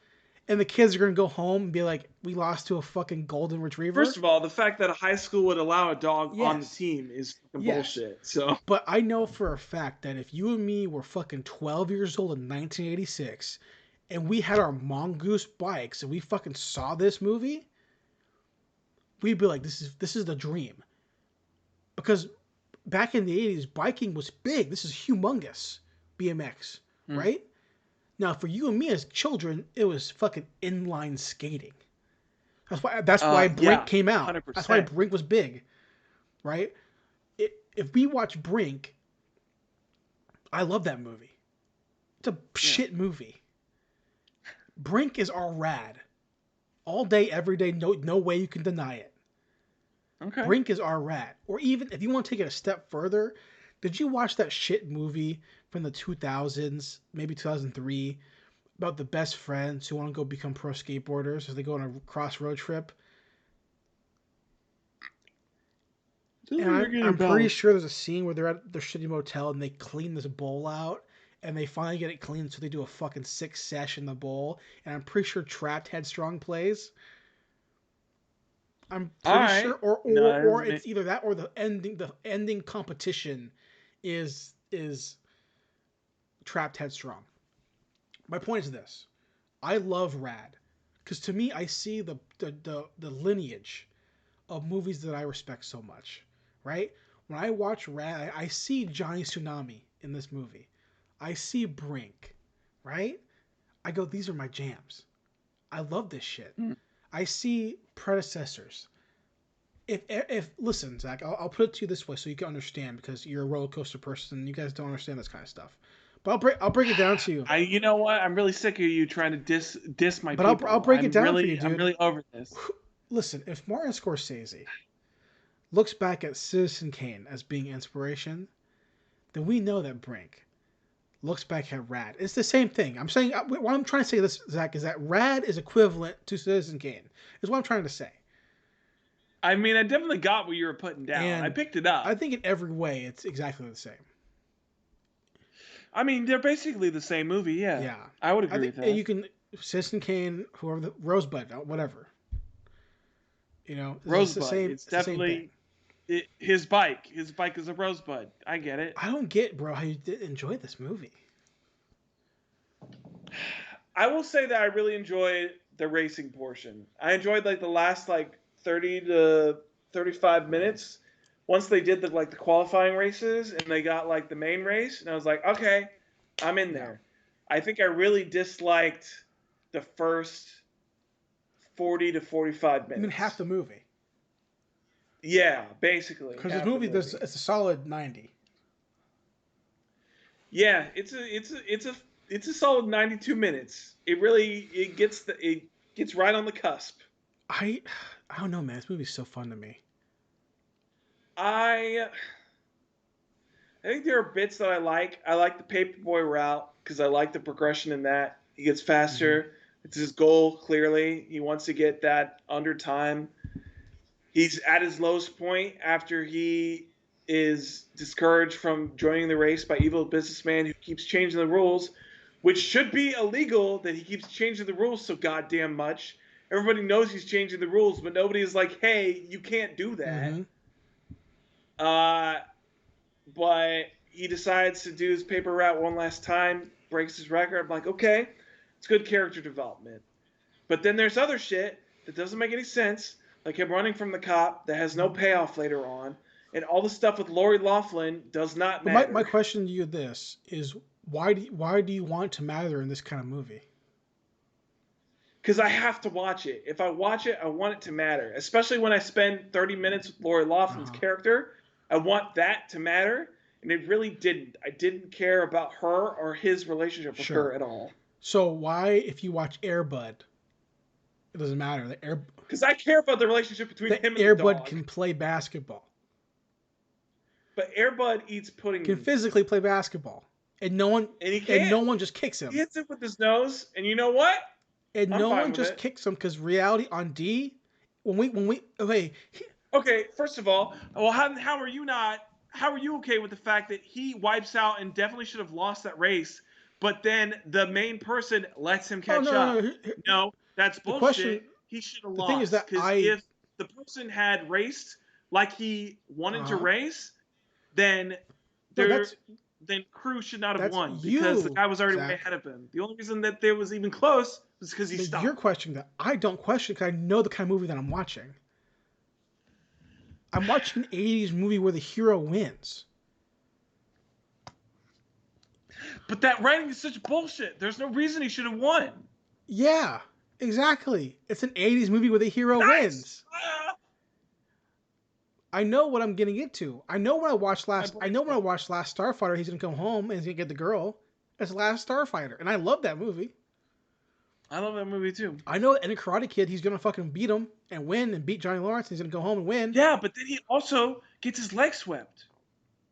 and the kids are gonna go home and be like, "We lost to a fucking golden retriever." First of all, the fact that a high school would allow a dog on the Yes. team is fucking Yes. bullshit. So, But I know for a fact that if you and me were fucking 12 years old in 1986, and we had our mongoose bikes and we fucking saw this movie, we'd be like, "This is the dream." Because back in the 80s, biking was big. This is humongous, BMX, right? Now, for you and me as children, it was fucking inline skating. That's why Brink came out. 100%. That's why Brink was big, right? If we watch Brink, I love that movie. It's a shit movie. Brink is our rad. All day, every day, no way you can deny it. okay. Brink is our rad. Or even, if you want to take it a step further, did you watch that shit movie from the 2000s, maybe 2003, about the best friends who want to go become pro skateboarders as they go on a cross road trip? And I'm pretty sure there's a scene where they're at their shitty motel and they clean this bowl out and they finally get it clean, so they do a fucking 6 sesh in the bowl. And I'm pretty sure Trapped Headstrong plays. I'm pretty sure, or it's either that or the ending competition is Trapped Headstrong. My point is this: I love RAD because to me, I see the lineage of movies that I respect so much. Right? When I watch RAD, I see Johnny Tsunami in this movie. I see Brink. Right? I go, these are my jams. I love this shit. I see predecessors. If listen, Zach, I'll put it to you this way so you can understand, because you're a roller coaster person and you guys don't understand this kind of stuff. But I'll break it down to you. You know what? I'm really sick of you trying to diss my But people. I'll break it down for you, dude. I'm really over this. Listen, if Martin Scorsese looks back at Citizen Kane as being inspiration, then we know that Brink looks back at RAD. It's the same thing. I'm saying, what I'm trying to say, this, Zach, is that RAD is equivalent to Citizen Kane. Is what I'm trying to say. I mean, I definitely got what you were putting down. And I picked it up. I think in every way, it's exactly the same. I mean, they're basically the same movie. Yeah. Yeah, I would agree with that. You can Citizen Kane, whoever, Rosebud, whatever. You know, Rosebud. It's the same. It's definitely his bike. His bike is a Rosebud. I get it. I don't get, bro, how you did enjoy this movie. I will say that I really enjoyed the racing portion. I enjoyed like the last 30 to 35 minutes. Once they did the qualifying races and they got the main race, and I was like, okay, I'm in there. I think I really disliked the first 40 to 45 minutes. I mean, half the movie. Yeah, basically. Because this movie, it's a solid 90. Yeah, it's a solid 92 minutes. It gets right on the cusp. I don't know, man. This movie's so fun to me. I think there are bits that I like. I like the Paperboy route because I like the progression in that. He gets faster. Mm-hmm. It's his goal, clearly. He wants to get that under time. He's at his lowest point after he is discouraged from joining the race by evil businessman who keeps changing the rules, which should be illegal that he keeps changing the rules so goddamn much. Everybody knows he's changing the rules, but nobody is like, hey, you can't do that. Mm-hmm. But he decides to do his paper route one last time, breaks his record. I'm like, okay, it's good character development. But then there's other shit that doesn't make any sense, like him running from the cop that has no payoff later on, and all the stuff with Lori Loughlin does not matter. My question to you is why do you want it to matter in this kind of movie? Because I have to watch it. If I watch it, I want it to matter. Especially when I spend 30 minutes with Lori Loughlin's character. I want that to matter. And it really didn't. I didn't care about her or his relationship with her at all. So why, if you watch Air Bud, it doesn't matter? Because I care about the relationship between him and Air the dog. Bud can play basketball. But Air Bud eats pudding. Can physically play basketball. And no one just kicks him. He hits it with his nose, and you know what? And no one just kicks him because reality on D, Okay, first of all, well, how are you okay with the fact that he wipes out and definitely should have lost that race but then the main person lets him catch no, up. no. No, that's bullshit. question- He should have the lost. thing is that because if the person had raced like he wanted to race, then then Crew should not have won because the guy was already way ahead of him. The only reason that there was even close was because he stopped. You're questioning that. I don't question because I know the kind of movie that I'm watching. I'm watching an 80s movie where the hero wins. But that writing is such bullshit. There's no reason he should have won. Yeah, exactly. It's an 80s movie where the hero wins. I know what I'm getting into. I know when I watched Last Starfighter, he's gonna come home and he's gonna get the girl. It's Last Starfighter, and I love that movie. I love that movie too. I know in a Karate Kid, he's gonna fucking beat him and win and beat Johnny Lawrence. And he's gonna go home and win. Yeah, but then he also gets his leg swept,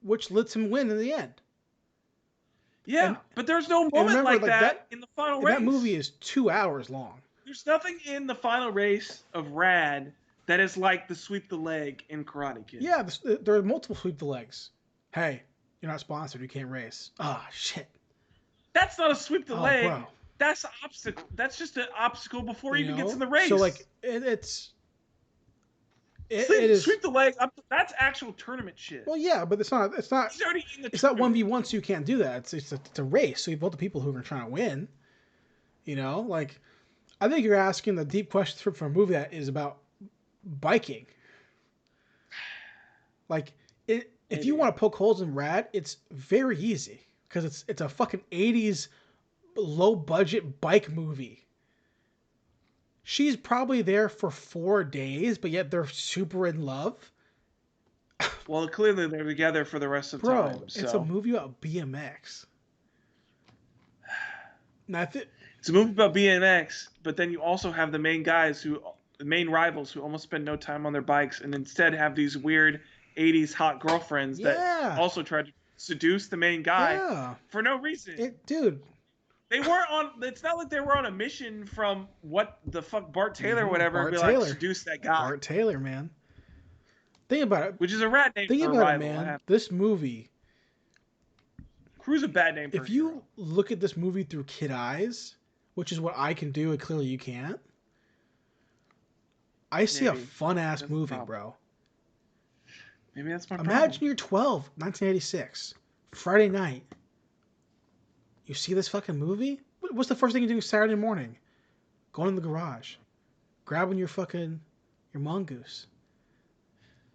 which lets him win in the end. Yeah, but there's no moment like that in the final race. That movie is 2 hours long. There's nothing in the final race of RAD that is like the sweep the leg in Karate Kid. Yeah, there are multiple sweep the legs. Hey, you're not sponsored. You can't race. Ah, shit. That's not a sweep the leg. Bro. That's an obstacle. That's just an obstacle before he even gets in the race. So like it is sweep the leg up. That's actual tournament shit. Well, yeah, but it's not. He's already in the. It's not 1v1, so you can't do that. It's a race. So you vote the people who are trying to win. You know, like I think you're asking the deep questions for a movie that is about biking. Like if you want to poke holes in RAD, it's very easy because it's a fucking 80s low budget bike movie. She's probably there for 4 days, but yet they're super in love. Well, clearly they're together for the rest of the time. Bro, it's a movie about BMX. It's a movie about BMX, but then you also have the main rivals who almost spend no time on their bikes and instead have these weird 80s hot girlfriends that also try to seduce the main guy for no reason. Dude. They weren't on. It's not like they were on a mission from what the fuck Bart Taylor, or whatever. Like seduce that guy. Bart Taylor, man. Think about it. Which is a RAD name. Think about it, man. This movie. Crew's a bad name. If you look at this movie through kid eyes, which is what I can do, and clearly you can't. I see a fun ass movie, bro. Maybe that's my Imagine you're 12, 1986, Friday night. You see this fucking movie? What's the first thing you do Saturday morning? Going in the garage, grabbing your mongoose,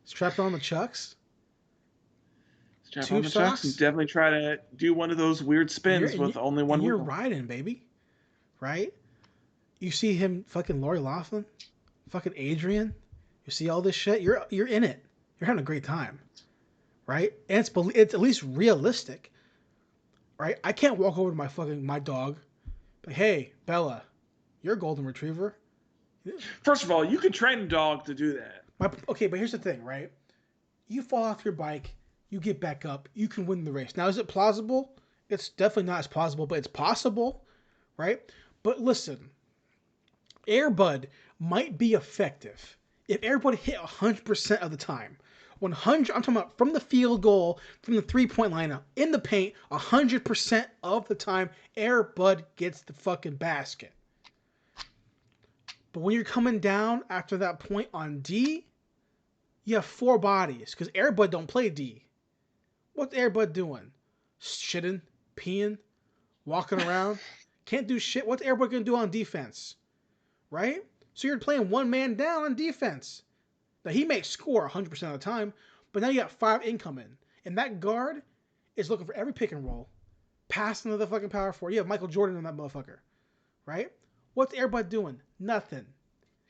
strapped on the chucks. Strap on the chucks and definitely try to do one of those weird spins with only one wheel. You're riding, baby. Right? You see him fucking Lori Loughlin, fucking Adrian. You see all this shit. You're in it. You're having a great time. Right? And it's at least realistic. Right? I can't walk over to my dog. But hey, Bella, you're a golden retriever. First of all, you can train a dog to do that. Okay, but here's the thing, right? You fall off your bike, you get back up, you can win the race. Now, is it plausible? It's definitely not as plausible, but it's possible, right? But listen, Air Bud might be effective if Air Bud hit 100% of the time. 100. I'm talking about from the field goal, from the 3-point line, in the paint, 100% of the time, Air Bud gets the fucking basket. But when you're coming down after that point on D, you have 4 bodies because Air Bud don't play D. What's Air Bud doing? Shitting, peeing, walking around. Can't do shit. What's Air Bud gonna do on defense? Right? So you're playing one man down on defense. Now, he may score 100% of the time, but now you got 5 incoming. And that guard is looking for every pick and roll, passing to the fucking power forward. You have Michael Jordan in that motherfucker. Right? What's Air Bud doing? Nothing.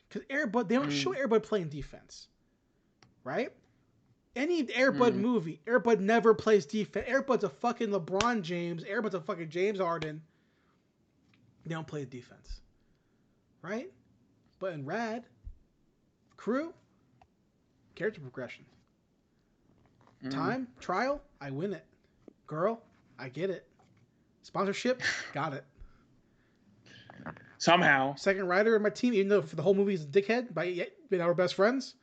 Because Air Bud, they don't show Air Bud playing defense. Right? Any Air Bud movie, Air Bud never plays defense. Air Bud's a fucking LeBron James. Air Bud's a fucking James Harden. They don't play defense. Right? But in RAD, Crew, character progression. Time, trial, I win it. Girl, I get it. Sponsorship, got it. Somehow. Second rider in my team, even though for the whole movie he's a dickhead, but yet been our best friends.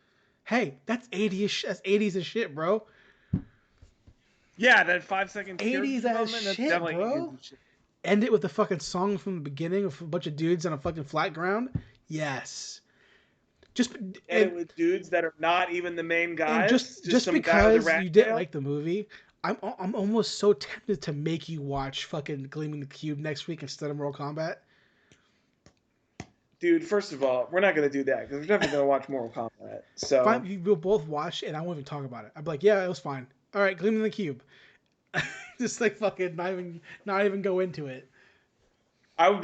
Hey, that's 80s. That's 80s as shit, bro. Yeah, that 5 second 80s as shit, bro. end it with the fucking song from the beginning of a bunch of dudes on a fucking flat ground. Yes. And with dudes that are not even the main guys. Just some guy with a because rat you didn't tail. like the movie, I'm almost so tempted to make you watch fucking Gleaming the Cube next week instead of Mortal Kombat. Dude, first of all, we're not gonna do that because we're definitely gonna watch Mortal Kombat. So Fine, we'll both watch, and I won't even talk about it. I'd be like, yeah, it was fine. All right, Gleaming the Cube. Just like fucking not even go into it. I would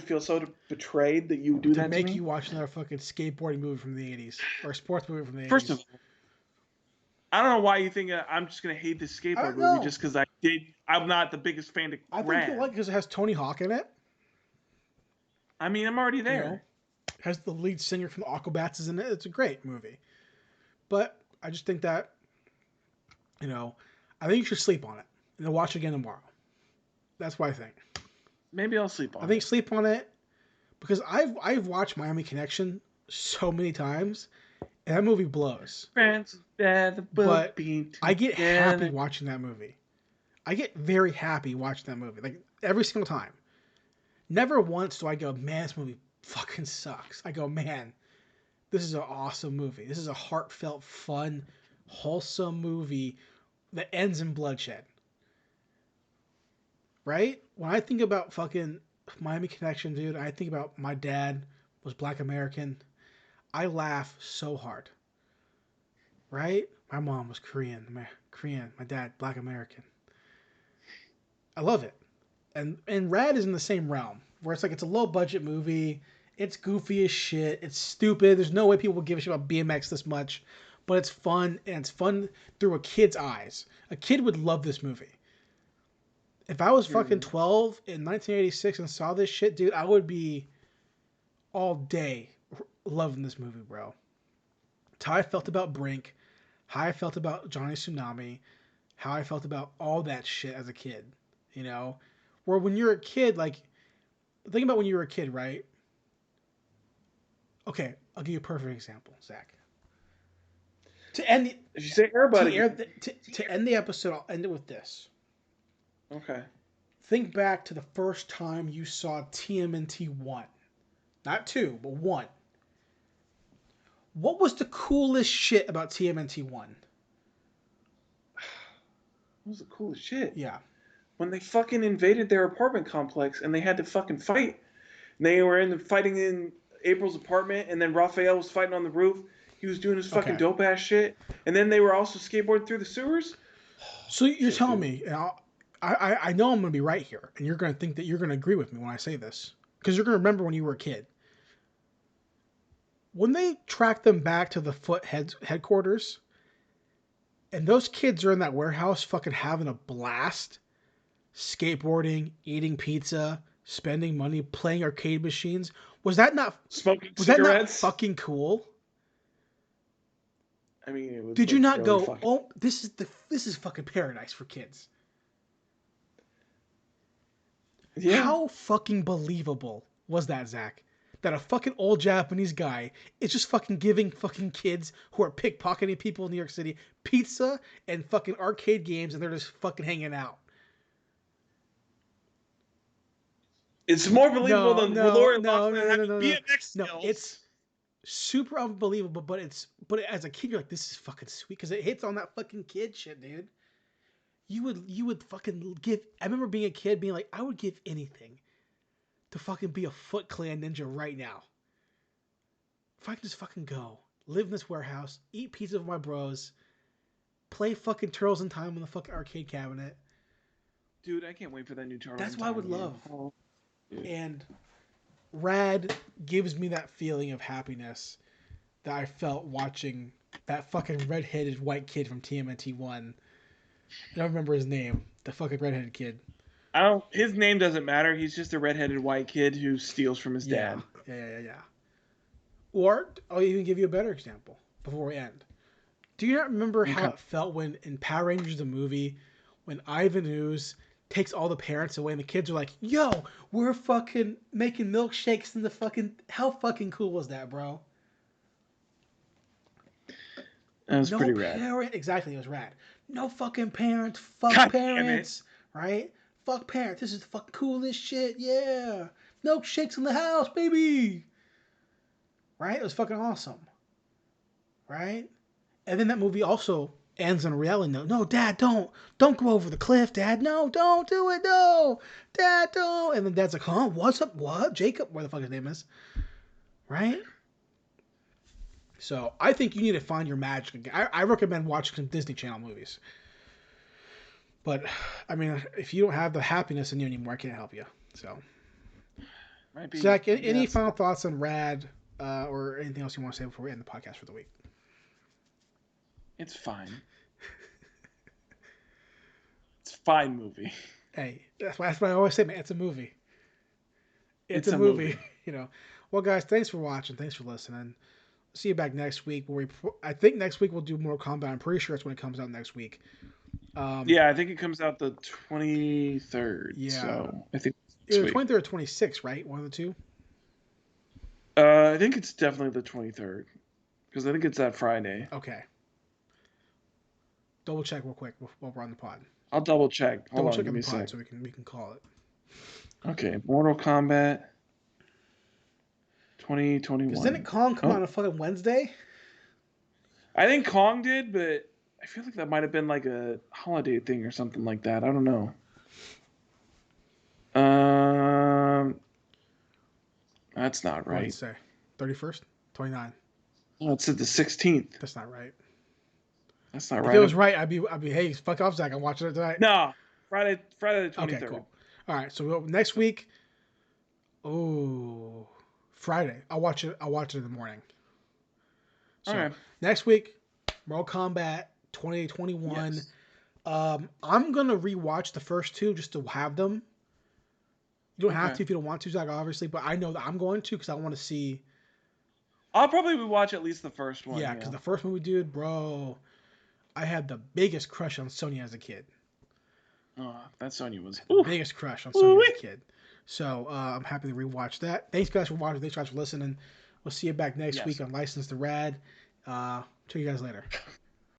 feel so betrayed that you do that to make me. you watch another fucking skateboarding movie from the 80s or a sports movie from the 80s. First of all, I don't know why you think I'm just gonna hate this skateboard movie just because I'm not the biggest fan of I think RAD. you'll like it because it has Tony Hawk in it. I mean, I'm already there. You know, has the lead singer from the Aquabats is in it. It's a great movie. But I just think that, I think you should sleep on it and then watch it again tomorrow. That's what I think. Maybe I'll sleep on it. I think sleep on it because I've watched Miami Connection so many times and that movie blows. But I get happy watching that movie. I get very happy watching that movie. Like every single time. Never once do I go, man, this movie fucking sucks. I go, man, this is an awesome movie. This is a heartfelt, fun, wholesome movie that ends in bloodshed. Right? When I think about fucking Miami Connection, dude, I think about my dad was Black American. I laugh so hard. Right? My mom was Korean. My dad, Black American. I love it. And RAD is in the same realm, where it's like it's a low budget movie, it's goofy as shit, it's stupid. There's no way people would give a shit about BMX this much, but it's fun, and it's fun through a kid's eyes. A kid would love this movie. If I was fucking 12 in 1986 and saw this shit, dude, I would be all day loving this movie, bro. It's how I felt about Brink, how I felt about Johnny Tsunami, how I felt about all that shit as a kid, Where when you're a kid, like, think about when you were a kid, right? Okay, I'll give you a perfect example, Zach. To end the, if you say everybody, to end the episode, I'll end it with this. Okay. Think back to the first time you saw TMNT 1. Not 2, but 1. What was the coolest shit about TMNT 1? What was the coolest shit? Yeah. When they fucking invaded their apartment complex and they had to fucking fight. And they were fighting in April's apartment, and then Raphael was fighting on the roof. He was doing his fucking dope ass shit. And then they were also skateboarding through the sewers. So you're telling me, I know I'm going to be right here, and you're going to think that you're going to agree with me when I say this. Because you're going to remember when you were a kid. When they tracked them back to the Foot headquarters, and those kids are in that warehouse fucking having a blast, skateboarding, eating pizza, spending money, playing arcade machines. Was that not smoking was cigarettes? That not fucking cool? I mean, it was did you not really go, oh, this is fucking paradise for kids? Yeah. How fucking believable was that, Zach? That a fucking old Japanese guy is just fucking giving fucking kids who are pickpocketing people in New York City pizza and fucking arcade games, and they're just fucking hanging out. It's more believable than Lori Loughlin having BMX skills. No, it's super unbelievable, but as a kid, you're like, this is fucking sweet because it hits on that fucking kid shit, dude. You would fucking give. I remember being a kid, being like, I would give anything to fucking be a Foot Clan ninja right now. If I could just fucking go live in this warehouse, eat pizza with my bros, play fucking Turtles in Time on the fucking arcade cabinet. Dude, I can't wait for that new Turtles. That's what I would love. Oh. And RAD gives me that feeling of happiness that I felt watching that fucking red-headed white kid from TMNT 1. I don't remember his name. The fucking red-headed kid. His name doesn't matter. He's just a red-headed white kid who steals from his dad. Yeah. Or I'll even give you a better example before we end. Do you not remember how it felt when in Power Rangers the movie, when Ivan Ooze takes all the parents away and the kids are like, yo, we're fucking making milkshakes in the fucking... How fucking cool was that, bro? That was pretty rad. Exactly, it was rad. No fucking parents, fuck parents, right? fuck parents. This is the fucking coolest shit. Yeah. Milkshakes in the house, baby. Right? It was fucking awesome. Right? And then that movie also ends on a reality note. No, Dad, don't go over the cliff, Dad. No, don't do it. No, Dad, don't. And then Dad's like, huh? What's up? What? Jacob, where the fuck his name is. Right? So I think you need to find your magic again. I recommend watching some Disney Channel movies. But, I mean, if you don't have the happiness in you anymore, I can't help you. So, Might be, Zach, any final thoughts on RAD or anything else you want to say before we end the podcast for the week? It's fine. It's a fine movie. Hey, that's what I always say, man. It's a movie. It's a movie. You know. Well, guys, thanks for watching. Thanks for listening. See you back next week. I think next week we'll do Mortal Kombat. I'm pretty sure it's when it comes out next week. Yeah, I think it comes out the 23rd. Yeah. So I think either 23rd or 26th, right? One of the two. I think it's definitely the 23rd because I think it's that Friday. Okay. Double check real quick while we're on the pod. I'll double check. Hold Double on, check give on me the a pod sec. so we can call it. Okay, Mortal Kombat 2021. Because didn't Kong come out on a fucking Wednesday? I think Kong did, but I feel like that might have been like a holiday thing or something like that. I don't know. That's not right. Say 31st, 29. No, it's at the 16th. That's not right. That's not If right. it was right, I'd be hey, fuck off, Zach. I'm watching it tonight. No, Friday the 23rd. Okay, cool. All right, so next week. Oh, Friday. I'll watch it in the morning. So Okay. next week, Mortal Kombat 2021. Yes. I'm gonna rewatch the first two just to have them. You don't have to if you don't want to, Zach, obviously, but I know that I'm going to because I want to see. I'll probably watch at least the first one. Yeah, because the first movie, dude, bro, I had the biggest crush on Sonya as a kid. Oh, that Sonya was Biggest crush on Sonya as a kid. So I'm happy to rewatch that. Thanks guys for watching. Thanks guys for listening. We'll see you back next week on License to Rad. Talk to you guys later.